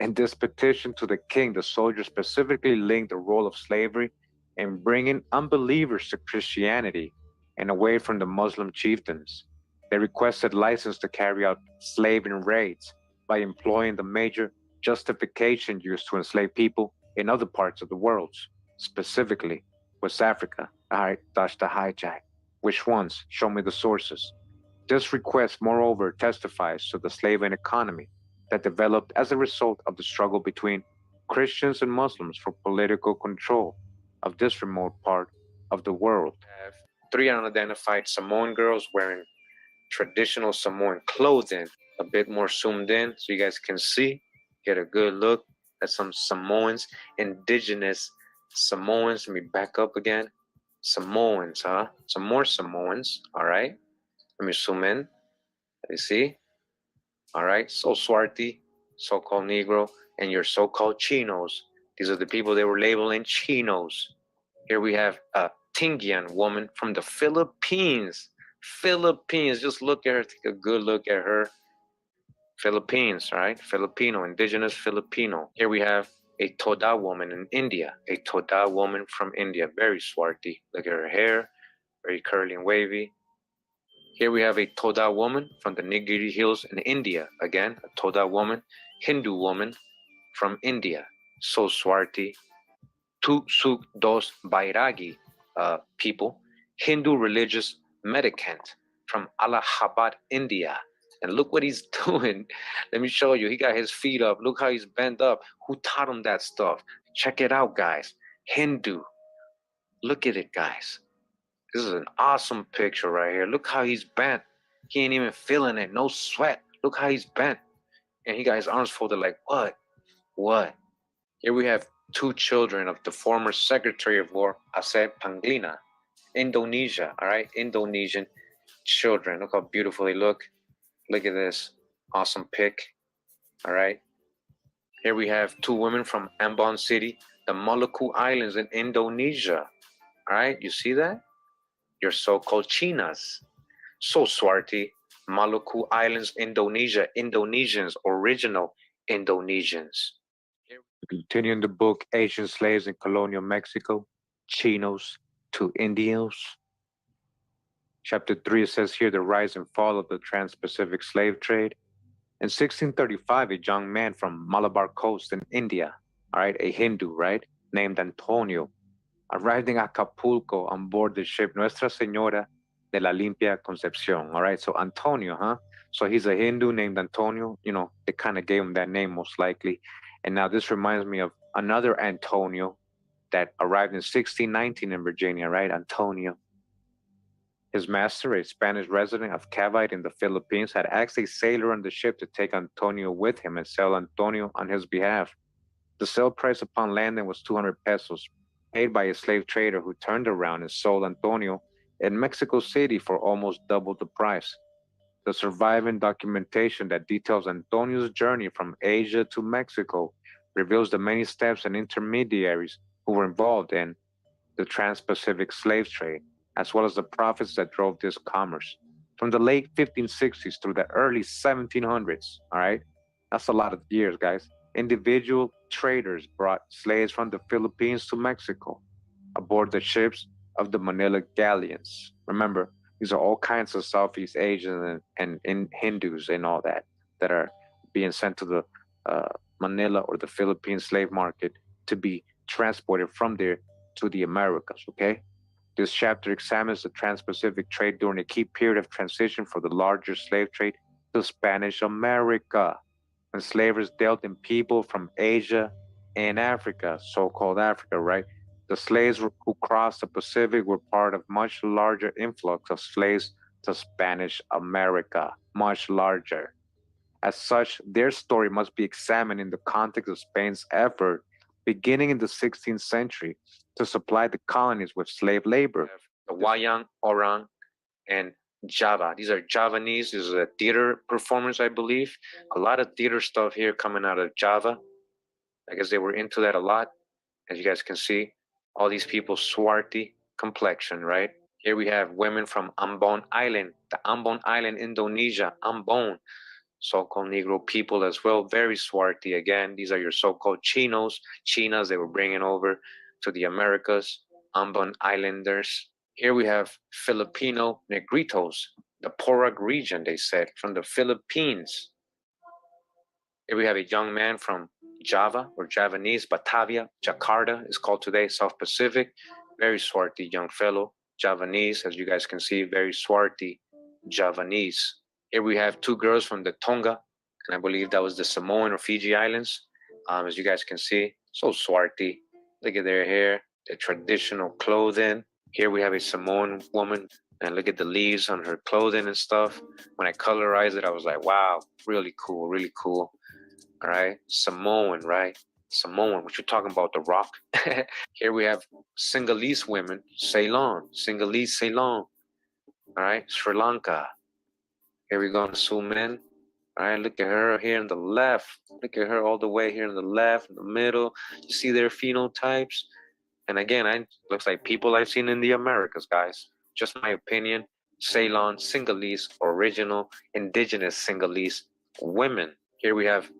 [SPEAKER 3] In this petition to the king, the soldiers specifically linked the role of slavery in bringing unbelievers to Christianity and away from the Muslim chieftains. They requested license to carry out slaving raids by employing the major justification used to enslave people in other parts of the world, specifically West Africa. All right, that's the hijack. Which ones? Show me the sources. This request, moreover, testifies to the slaving economy that developed as a result of the struggle between Christians and Muslims for political control of this remote part of the world. We have 3 unidentified Samoan girls wearing traditional Samoan clothing, a bit more zoomed in so you guys can see, get a good look at some Samoans, indigenous Samoans. Let me back up again. Samoans, huh? Some more Samoans, all right? Let me zoom in. You see? All right, so swarthy, so-called Negro, and your so-called Chinos. These are the people they were labeling Chinos. Here we have a Tingian woman from the Philippines. Philippines. Just look at her. Take a good look at her. Philippines, right? Filipino, indigenous Filipino. Here we have a Toda woman in India. A Toda woman from India. Very swarthy. Look at her hair. Very curly and wavy. Here we have a Toda woman from the Nilgiri Hills in India. Again, a Toda woman. Hindu woman from India. So swarthy. Tu Suk Dos Bairagi people, Hindu religious mendicant from Allahabad, India. And look what he's doing. Let me show you. He got his feet up. Look how he's bent up. Who taught him that stuff? Check it out, guys. Hindu. Look at it, guys. This is an awesome picture right here. Look how he's bent. He ain't even feeling it. No sweat. Look how he's bent. And he got his arms folded like, what? What? Here we have two children of the former Secretary of War, Aceh Panglina, Indonesia, all right? Indonesian children. Look how beautiful they look. Look at this. Awesome pic, all right? Here we have two women from Ambon City, the Maluku Islands in Indonesia, all right? You see that? Your so-called Chinas. So swarthy. Maluku Islands, Indonesia. Indonesians, original Indonesians. Continuing the book, Asian Slaves in Colonial Mexico, Chinos to Indios. Chapter 3 says here the rise and fall of the Trans-Pacific slave trade. In 1635, a young man from Malabar Coast in India, all right, a Hindu, right, named Antonio, arrived in Acapulco on board the ship Nuestra Señora de la Limpia Concepción, all right? So Antonio, huh? So he's a Hindu named Antonio. You know, they kind of gave him that name most likely. And now this reminds me of another Antonio that arrived in 1619 in Virginia, right? Antonio. His master, a Spanish resident of Cavite in the Philippines, had asked a sailor on the ship to take Antonio with him and sell Antonio on his behalf. The sale price upon landing was 200 pesos, paid by a slave trader who turned around and sold Antonio in Mexico City for almost double the price. The surviving documentation that details Antonio's journey from Asia to Mexico reveals the many steps and intermediaries who were involved in the Trans-Pacific slave trade, as well as the profits that drove this commerce. From the late 1560s through the early 1700s, all right? That's a lot of years, guys. Individual traders brought slaves from the Philippines to Mexico aboard the ships of the Manila galleons. Remember, these are all kinds of Southeast Asians and Hindus and all that are being sent to the Manila or the Philippine slave market to be transported from there to the Americas, okay? This chapter examines the Trans-Pacific trade during a key period of transition for the larger slave trade to Spanish America. Enslavers dealt in people from Asia and Africa, so-called Africa, right? The slaves who crossed the Pacific were part of much larger influx of slaves to Spanish America, much larger. As such, their story must be examined in the context of Spain's effort, beginning in the 16th century, to supply the colonies with slave labor. The Wayang, Orang, and Java. These are Javanese. This is a theater performance, I believe. A lot of theater stuff here coming out of Java. I guess they were into that a lot, as you guys can see. All these people, swarthy complexion, right? Here we have women from Ambon Island, the Ambon Island, Indonesia, Ambon, so-called Negro people as well, very swarthy. Again, these are your so-called Chinos, Chinas they were bringing over to the Americas, Ambon Islanders. Here we have Filipino Negritos, the Porag region, they said, from the Philippines. Here we have a young man from Java or Javanese, Batavia, Jakarta is called today, South Pacific. Very swarthy young fellow, Javanese, as you guys can see, very swarthy Javanese. Here we have two girls from the Tonga, and I believe that was the Samoan or Fiji Islands. As you guys can see, so swarthy. Look at their hair, their traditional clothing. Here we have a Samoan woman, and look at the leaves on her clothing and stuff. When I colorized it, I was like, wow, really cool, really cool. All right, Samoan, right? Samoan, what you talking about, The Rock? Here we have Sinhalese women, Ceylon, Sinhalese, Ceylon. All right, Sri Lanka. Here we go, zoom in. All right, look at her here in the left. Look at her all the way here in the left, in the middle. You see their phenotypes? And again, looks like people I've seen in the Americas, guys. Just my opinion. Ceylon Sinhalese, original indigenous Sinhalese women. Here we have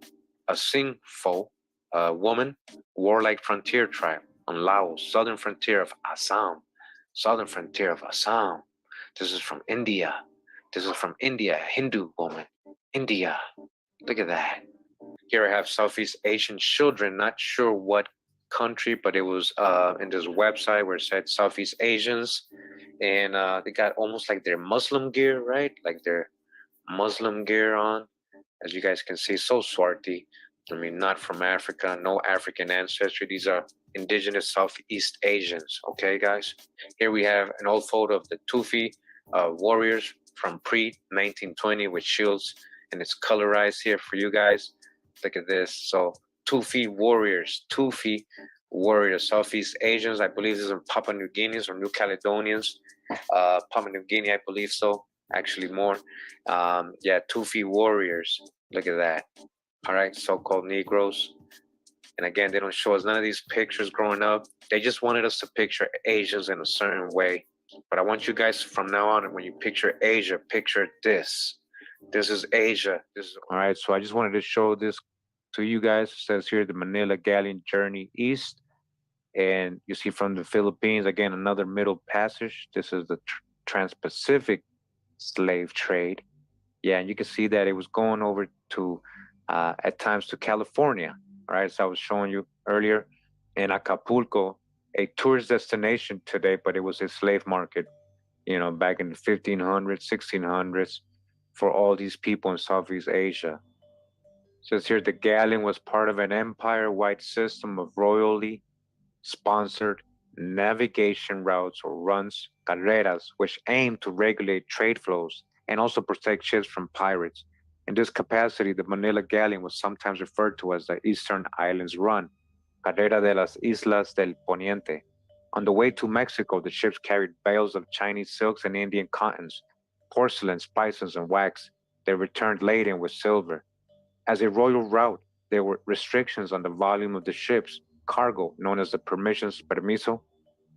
[SPEAKER 3] a Singpho, a woman, warlike frontier tribe on Laos, southern frontier of Assam. Southern frontier of Assam. This is from India. This is from India, Hindu woman. India. Look at that. Here I have Southeast Asian children, not sure what country, but it was in this website where it said Southeast Asians. And they got almost like their Muslim gear, right? Like their Muslim gear on. As you guys can see, so swarthy. I mean, not from Africa, no African ancestry. These are indigenous Southeast Asians, okay, guys? Here we have an old photo of the Tufi warriors from pre-1920 with shields, and it's colorized here for you guys. Look at this. So Tufi warriors, Southeast Asians. I believe this is Papua New Guineans or New Caledonians. Papua New Guinea, I believe so. Actually, more. Yeah, Tufi warriors. Look at that. All right, so-called Negroes. And again, they don't show us none of these pictures growing up. They just wanted us to picture Asians in a certain way. But I want you guys from now on, when you picture Asia, picture this. This is Asia. This is all right. So I just wanted to show this to you guys. It says here the Manila Galleon journey east. And you see from the Philippines, again, another middle passage. This is the Trans-Pacific slave trade. Yeah, and you can see that it was going over to, at times, to California. All right, so I was showing you earlier in Acapulco, a tourist destination today, but it was a slave market, you know, back in the 1500s, 1600s, for all these people in Southeast Asia. It says here the galleon was part of an empire-wide system of royally sponsored navigation routes or runs, carreras, which aim to regulate trade flows and also protect ships from pirates. In this capacity, the Manila Galleon was sometimes referred to as the Eastern Islands Run, Carrera de las Islas del Poniente. On the way to Mexico, the ships carried bales of Chinese silks and Indian cottons, porcelain, spices, and wax. They returned laden with silver. As a royal route, there were restrictions on the volume of the ship's cargo, known as the permiso.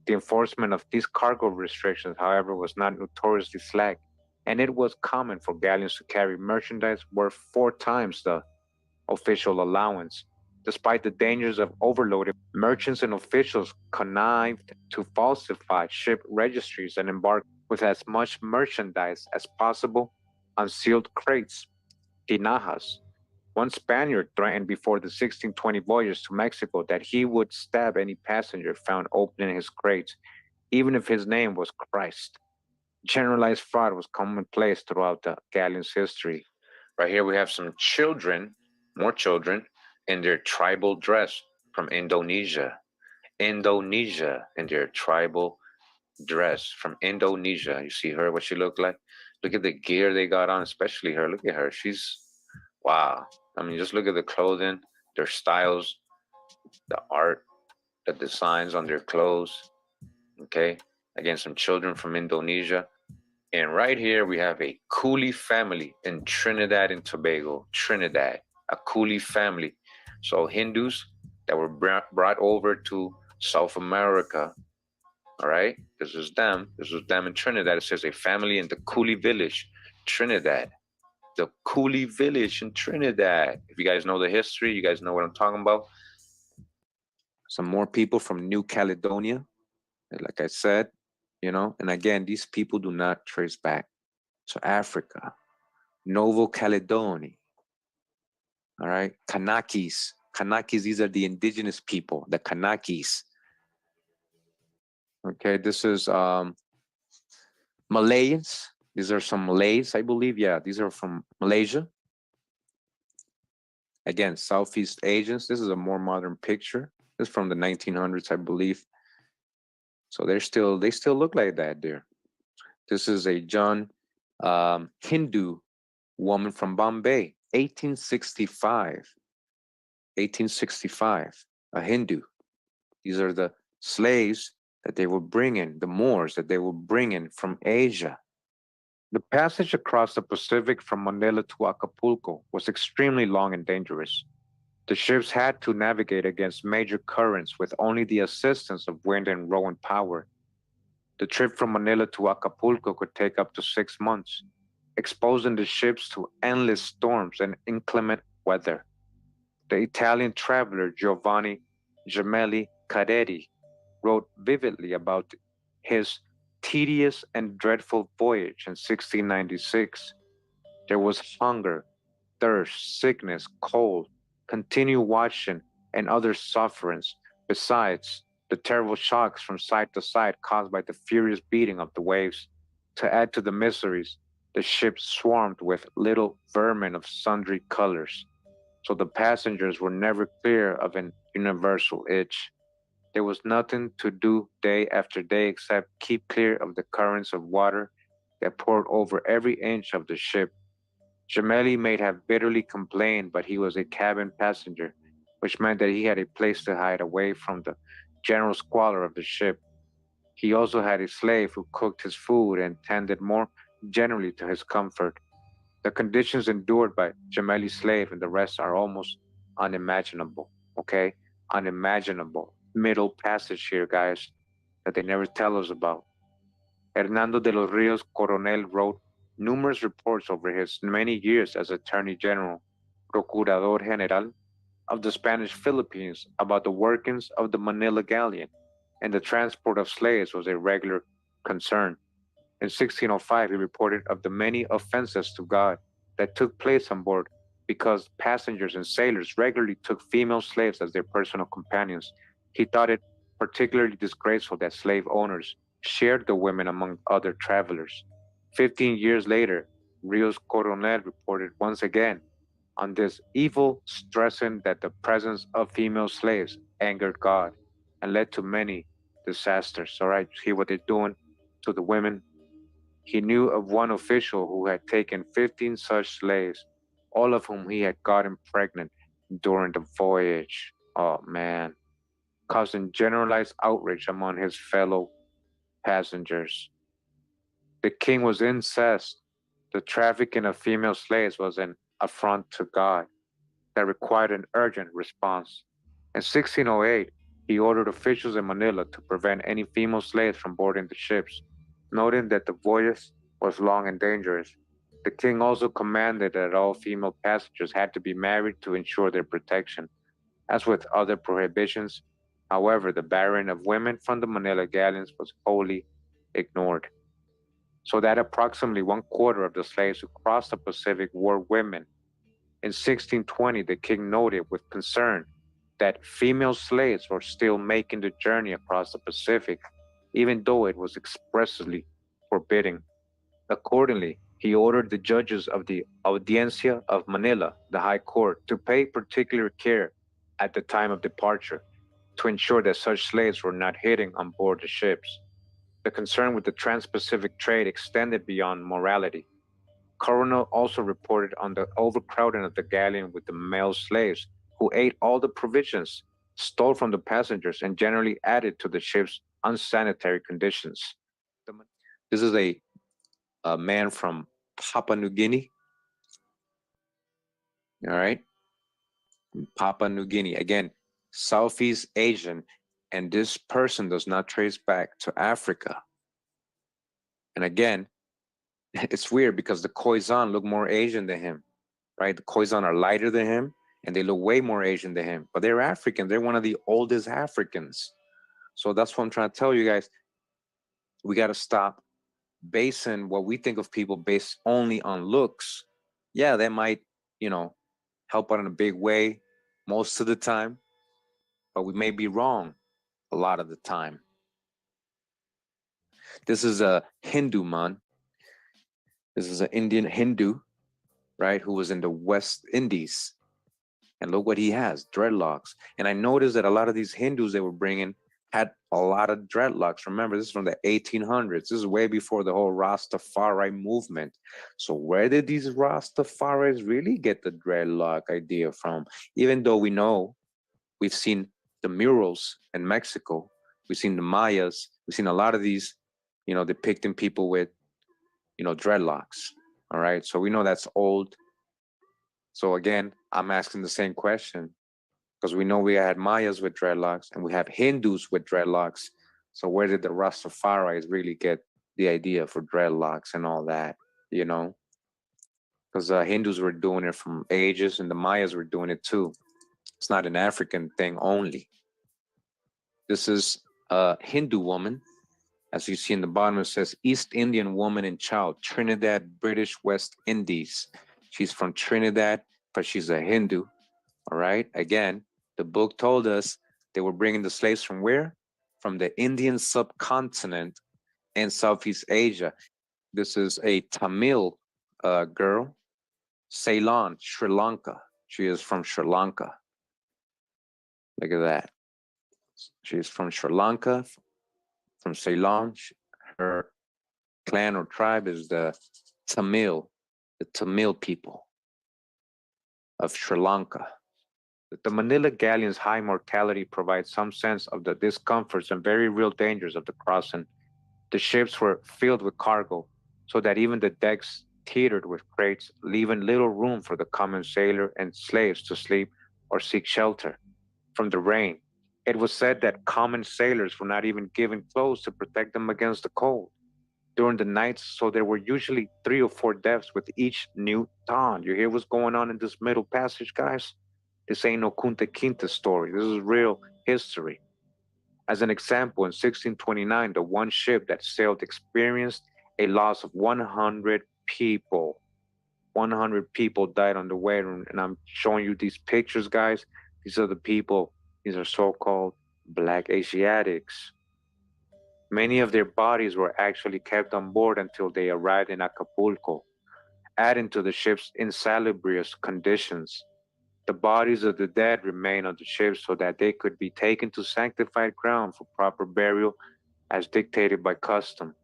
[SPEAKER 3] The enforcement of these cargo restrictions, however, was not notoriously slack, and it was common for galleons to carry merchandise worth 4 times the official allowance. Despite the dangers of overloading, merchants and officials connived to falsify ship registries and embark with as much merchandise as possible on sealed crates, tinajas. One Spaniard threatened before the 1620 voyage to Mexico that he would stab any passenger found opening his crates, even if his name was Christ. Generalized fraud was commonplace throughout the galleon's history. Right here we have some children, more children, in their tribal dress from Indonesia. Indonesia in their tribal dress from Indonesia. You see her, what she looked like? Look at the gear they got on, especially her. Look at her. She's, wow. I mean, just look at the clothing, their styles, the art, the designs on their clothes. Okay. Again, some children from Indonesia. And right here, we have a Coolie family in Trinidad and Tobago. Trinidad, a Coolie family. So Hindus that were brought over to South America. All right. This is them. This was them in Trinidad. It says a family in the Coolie village, Trinidad. The Coolie village in Trinidad. If you guys know the history, you guys know what I'm talking about. Some more people from New Caledonia. Like I said, you know, and again, these people do not trace back to Africa. Novo Caledonia. All right. Kanakis. Kanakis, these are the indigenous people, the Kanakis. Okay, this is Malayans. These are some Malays, I believe. Yeah, these are from Malaysia. Again, Southeast Asians. This is a more modern picture. This is from the 1900s, I believe. So they still look like that there. This is a John Hindu woman from Bombay, 1865. 1865, a Hindu. These are the slaves that they were bringing, the Moors that they were bringing from Asia. The passage across the Pacific from Manila to Acapulco was extremely long and dangerous. The ships had to navigate against major currents with only the assistance of wind and rowing power. The trip from Manila to Acapulco could take up to 6 months, exposing the ships to endless storms and inclement weather. The Italian traveler Giovanni Gemelli Carreri wrote vividly about his tedious and dreadful voyage in 1696. There was hunger, thirst, sickness, cold, continued watching, and other sufferings, besides the terrible shocks from side to side caused by the furious beating of the waves. To add to the miseries, the ship swarmed with little vermin of sundry colors, so the passengers were never clear of an universal itch. There was nothing to do day after day except keep clear of the currents of water that poured over every inch of the ship. Gemelli may have bitterly complained, but he was a cabin passenger, which meant that he had a place to hide away from the general squalor of the ship. He also had a slave who cooked his food and tended more generally to his comfort. The conditions endured by Gemelli's slave and the rest are almost unimaginable, okay? Unimaginable. Middle passage here, guys, that they never tell us about. Hernando de los Rios Coronel wrote numerous reports over his many years as Attorney General, Procurador General of the Spanish Philippines about the workings of the Manila galleon, and the transport of slaves was a regular concern. In 1605, he reported of the many offenses to God that took place on board because passengers and sailors regularly took female slaves as their personal companions. He thought it particularly disgraceful that slave owners shared the women among other travelers. 15 years later, Rios Coronel reported once again on this evil, stressing that the presence of female slaves angered God and led to many disasters. All right, see what they're doing to the women. He knew of one official who had taken 15 such slaves, all of whom he had gotten pregnant during the voyage. Oh man, causing generalized outrage among his fellow passengers. The king was incensed. The trafficking of female slaves was an affront to God that required an urgent response. In 1608, he ordered officials in Manila to prevent any female slaves from boarding the ships, noting that the voyage was long and dangerous. The king also commanded that all female passengers had to be married to ensure their protection. As with other prohibitions, however, the barring of women from the Manila galleons was wholly ignored, so that approximately one quarter of the slaves who crossed the Pacific were women. In 1620, the king noted with concern that female slaves were still making the journey across the Pacific, even though it was expressly forbidden. Accordingly, he ordered the judges of the Audiencia of Manila, the High Court, to pay particular care at the time of departure to ensure that such slaves were not hidden on board the ships. The concern with the trans-Pacific trade extended beyond morality. Coronel also reported on the overcrowding of the galleon with the male slaves, who ate all the provisions, stole from the passengers, and generally added to the ship's unsanitary conditions. This is a man from Papua New Guinea. All right, Papua New Guinea. Again, Southeast Asian, and this person does not trace back to Africa. And again, it's weird because the Khoisan look more Asian than him, right? The Khoisan are lighter than him, and they look way more Asian than him. But they're African. They're one of the oldest Africans. So that's what I'm trying to tell you guys. We got to stop basing what we think of people based only on looks. Yeah, that might, help out in a big way most of the time, but we may be wrong a lot of the time. This is a Hindu man. This is an Indian Hindu, right, who was in the West Indies. And look what he has, dreadlocks. And I noticed that a lot of these Hindus they were bringing had a lot of dreadlocks. Remember, this is from the 1800s. This is way before the whole Rastafari movement. So where did these Rastafaris really get the dreadlock idea from? Even though we know we've seen the murals in Mexico, we've seen the Mayas, we've seen a lot of these, depicting people with, dreadlocks. All right. So we know that's old. So again, I'm asking the same question because we know we had Mayas with dreadlocks and we have Hindus with dreadlocks. So where did the Rastafaris really get the idea for dreadlocks and all that, you know? Because Hindus were doing it from ages and the Mayas were doing it too. It's not an African thing only. This is a Hindu woman. As you see in the bottom, it says East Indian woman and child, Trinidad, British West Indies. She's from Trinidad, but she's a Hindu. All right. Again, the book told us they were bringing the slaves from where? From the Indian subcontinent and Southeast Asia. This is a Tamil girl, Ceylon, Sri Lanka. She is from Sri Lanka. Look at that. She's from Sri Lanka, from Ceylon. Her clan or tribe is the Tamil people of Sri Lanka. The Manila galleon's high mortality provides some sense of the discomforts and very real dangers of the crossing. The ships were filled with cargo, so that even the decks teetered with crates, leaving little room for the common sailor and slaves to sleep or seek shelter from the rain. It was said that common sailors were not even given clothes to protect them against the cold during the nights, so there were usually 3 or 4 deaths with each new dawn. You hear what's going on in this middle passage, guys? This ain't no Kunta Kinte story. This is real history. As an example, in 1629, the one ship that sailed experienced a loss of 100 people. 100 people died on the way, and I'm showing you these pictures, guys. These are the people, these are so-called Black Asiatics. Many of their bodies were actually kept on board until they arrived in Acapulco, adding to the ship's insalubrious conditions. The bodies of the dead remained on the ship so that they could be taken to sanctified ground for proper burial as dictated by custom.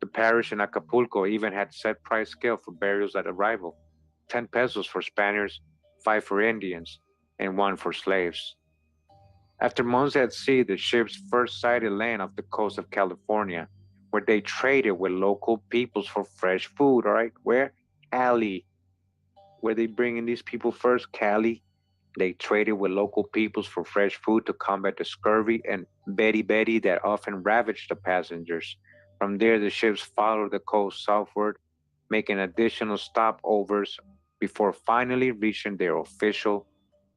[SPEAKER 3] The parish in Acapulco even had set price scale for burials at arrival, 10 pesos for Spaniards, 5 for Indians, and 1 for slaves. After months at sea, the ships first sighted land off the coast of California, where they traded with local peoples for fresh food, all right? Where? Cali. Where they bring in these people first? Cali. They traded with local peoples for fresh food to combat the scurvy and beriberi that often ravaged the passengers. From there, the ships followed the coast southward, making additional stopovers before finally reaching their official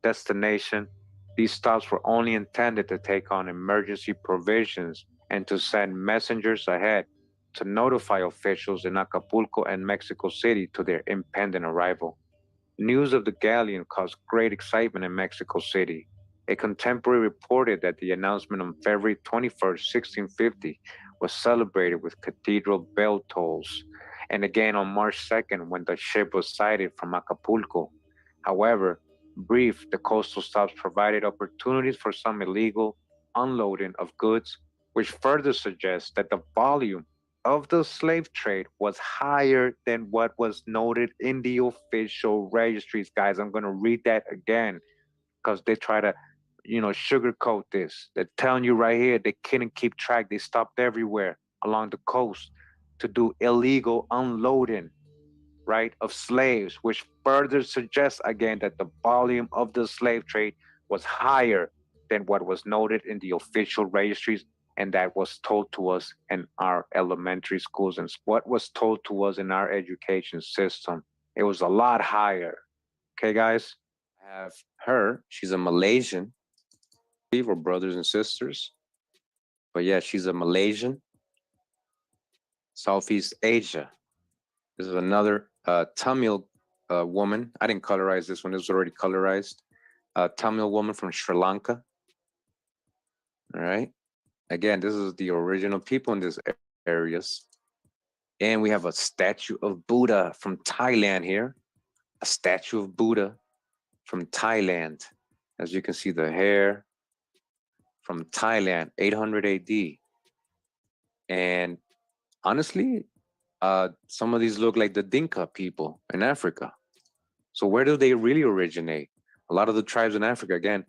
[SPEAKER 3] destination. These stops were only intended to take on emergency provisions and to send messengers ahead to notify officials in Acapulco and Mexico City to their impending arrival. News of the galleon caused great excitement in Mexico City. A contemporary reported that the announcement on February 21st, 1650, was celebrated with cathedral bell tolls, and again on March 2nd when the ship was sighted from Acapulco. However, brief, the coastal stops provided opportunities for some illegal unloading of goods, which further suggests that the volume of the slave trade was higher than what was noted in the official registries. Guys, I'm going to read that again because they try to, sugarcoat this. They're telling you right here they couldn't keep track. They stopped everywhere along the coast to do illegal unloading, right, of slaves, which further suggests again that the volume of the slave trade was higher than what was noted in the official registries and that was told to us in our elementary schools and what was told to us in our education system. It was a lot higher. Okay, guys? I have her. She's a Malaysian. We're brothers and sisters. But yeah, she's a Malaysian. Southeast Asia. This is another Tamil woman. I didn't colorize this one. It was already colorized. Tamil woman from Sri Lanka. All right. Again, this is the original people in these areas. And we have a statue of Buddha from Thailand here. A statue of Buddha from Thailand. As you can see, the hair from Thailand, 800 AD. And honestly, some of these look like the Dinka people in Africa. So where do they really originate? A lot of the tribes in Africa, again,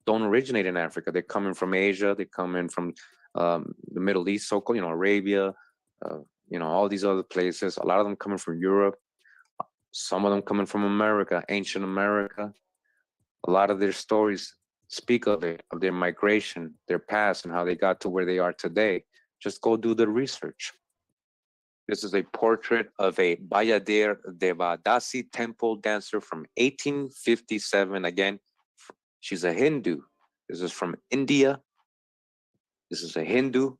[SPEAKER 3] don't originate in Africa. They're coming from Asia. They come in from the Middle East, so-called, Arabia, all these other places. A lot of them coming from Europe. Some of them coming from America, ancient America. A lot of their stories speak of it, of their migration, their past, and how they got to where they are today. Just go do the research. This is a portrait of a Bayadir Devadasi temple dancer from 1857. Again, she's a Hindu. This is from India. This is a Hindu.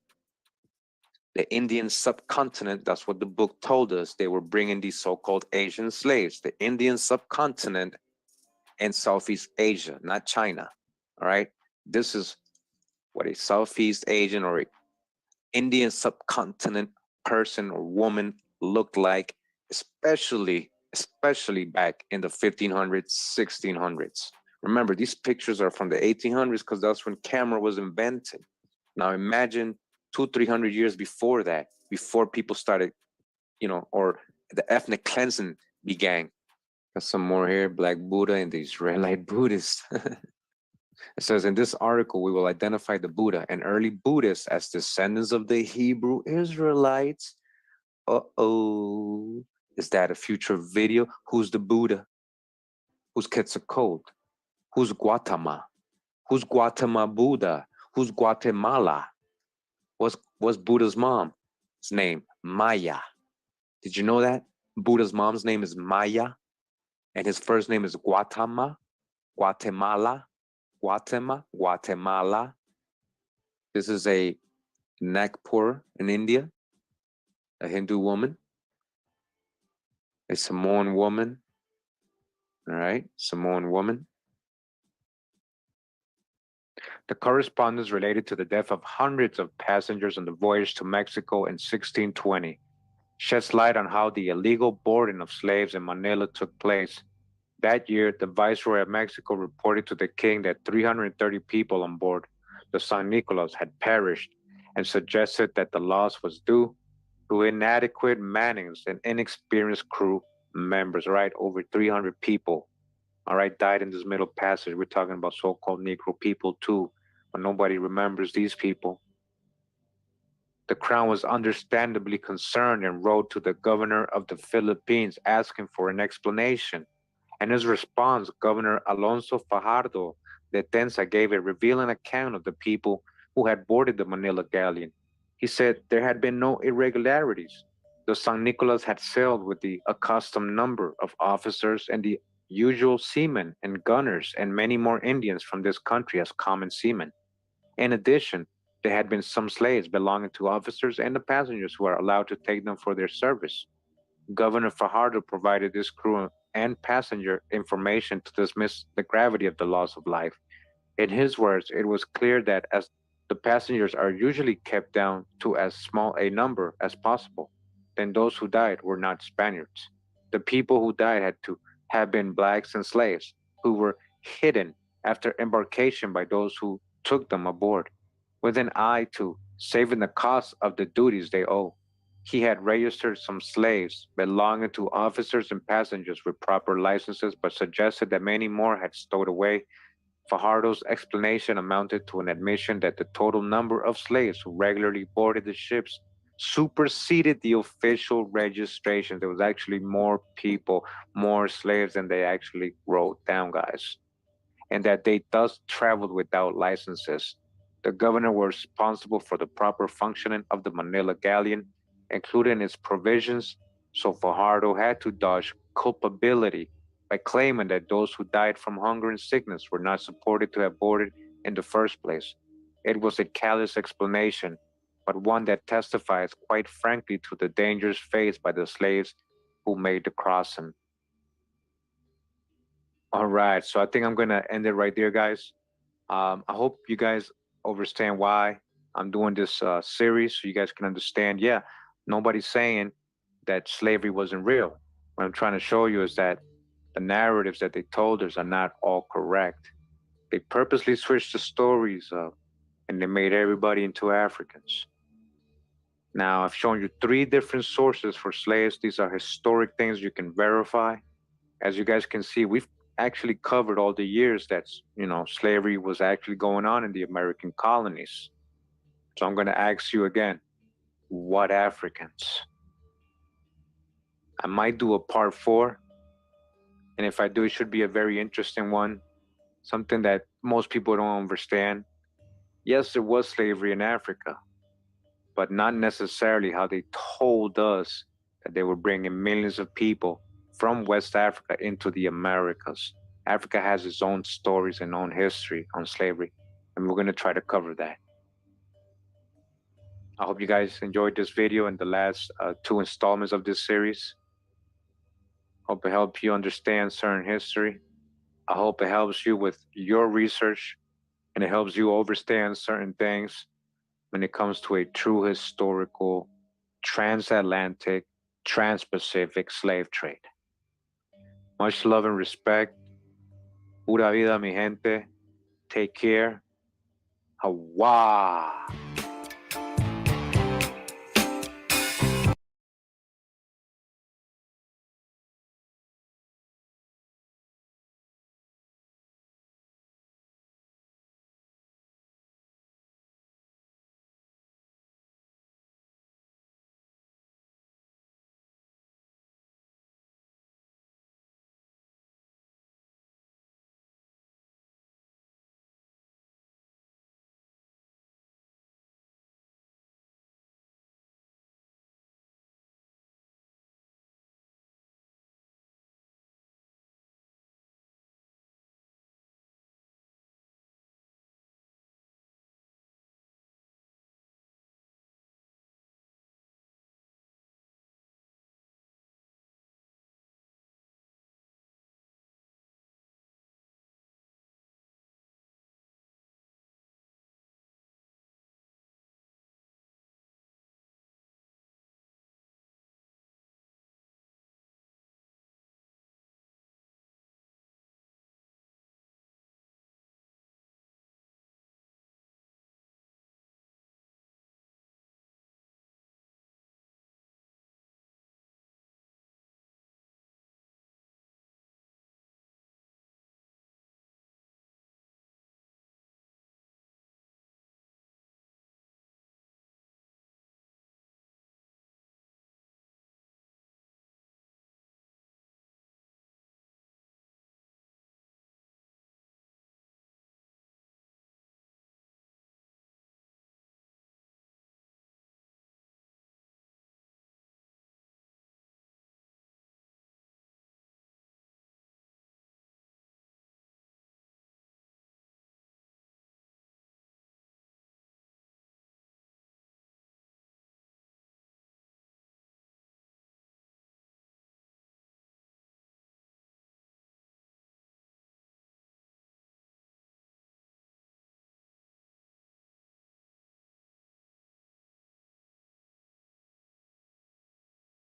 [SPEAKER 3] The Indian subcontinent, that's what the book told us. They were bringing these so-called Asian slaves, the Indian subcontinent and Southeast Asia, not China. All right. This is what a Southeast Asian or a Indian subcontinent person or woman looked like, especially back in the 1500s, 1600s. Remember, these pictures are from the 1800s because that's when camera was invented. Now imagine 200-300 years before that, before people started, or the ethnic cleansing began. Got some more here, Black Buddha and the Israelite Buddhists. It says, in this article, we will identify the Buddha and early Buddhists as descendants of the Hebrew Israelites. Uh-oh. Is that a future video? Who's the Buddha? Who's Quetzalcoatl? Who's Guatemala? Who's Guatemala Buddha? Who's Guatemala? What's Buddha's mom's name? Maya. Did you know that? Buddha's mom's name is Maya, and his first name is Guatemala. Guatemala. This is a Nagpur in India, a Hindu woman, a Samoan woman. All right, Samoan woman. The correspondence related to the death of hundreds of passengers on the voyage to Mexico in 1620 sheds light on how the illegal boarding of slaves in Manila took place. That year, the Viceroy of Mexico reported to the king that 330 people on board the San Nicolas had perished and suggested that the loss was due to inadequate mannings and inexperienced crew members, right? Over 300 people, all right, died in this middle passage. We're talking about so-called Negro people too, but nobody remembers these people. The crown was understandably concerned and wrote to the governor of the Philippines asking for an explanation. In his response, Governor Alonso Fajardo de Tensa gave a revealing account of the people who had boarded the Manila galleon. He said there had been no irregularities. The San Nicolas had sailed with the accustomed number of officers and the usual seamen and gunners and many more Indians from this country as common seamen. In addition, there had been some slaves belonging to officers and the passengers who were allowed to take them for their service. Governor Fajardo provided this crew and passenger information to dismiss the gravity of the loss of life. In his words, it was clear that as the passengers are usually kept down to as small a number as possible, then those who died were not Spaniards. The people who died had to have been blacks and slaves who were hidden after embarkation by those who took them aboard, with an eye to saving the cost of the duties they owe. He had registered some slaves belonging to officers and passengers with proper licenses, but suggested that many more had stowed away. Fajardo's explanation amounted to an admission that the total number of slaves who regularly boarded the ships superseded the official registration. There was actually more people, more slaves than they actually wrote down, guys, and that they thus traveled without licenses. The governor was responsible for the proper functioning of the Manila galleon, including its provisions, so Fajardo had to dodge culpability by claiming that those who died from hunger and sickness were not supported to have boarded in the first place. It was a callous explanation, but one that testifies quite frankly to the dangers faced by the slaves who made the crossing. All right, so I think I'm gonna end it right there, guys. I hope you guys understand why I'm doing this series, so you guys can understand. Yeah, nobody's saying that slavery wasn't real. What I'm trying to show you is that the narratives that they told us are not all correct. They purposely switched the stories up, and they made everybody into Africans. Now, I've shown you 3 different sources for slaves. These are historic things you can verify. As you guys can see, we've actually covered all the years that slavery was actually going on in the American colonies. So I'm going to ask you again, what Africans? I might do a part 4, and if I do, it should be a very interesting one. something that most people don't understand. Yes, there was slavery in Africa, but not necessarily how they told us that they were bringing millions of people from West Africa into the Americas. Africa has its own stories and own history on slavery, and we're going to try to cover that. I hope you guys enjoyed this video and the last 2 installments of this series. Hope it helped you understand certain history. I hope it helps you with your research and it helps you understand certain things when it comes to a true historical transatlantic, trans-Pacific slave trade. Much love and respect. Pura vida, mi gente. Take care. Hawa.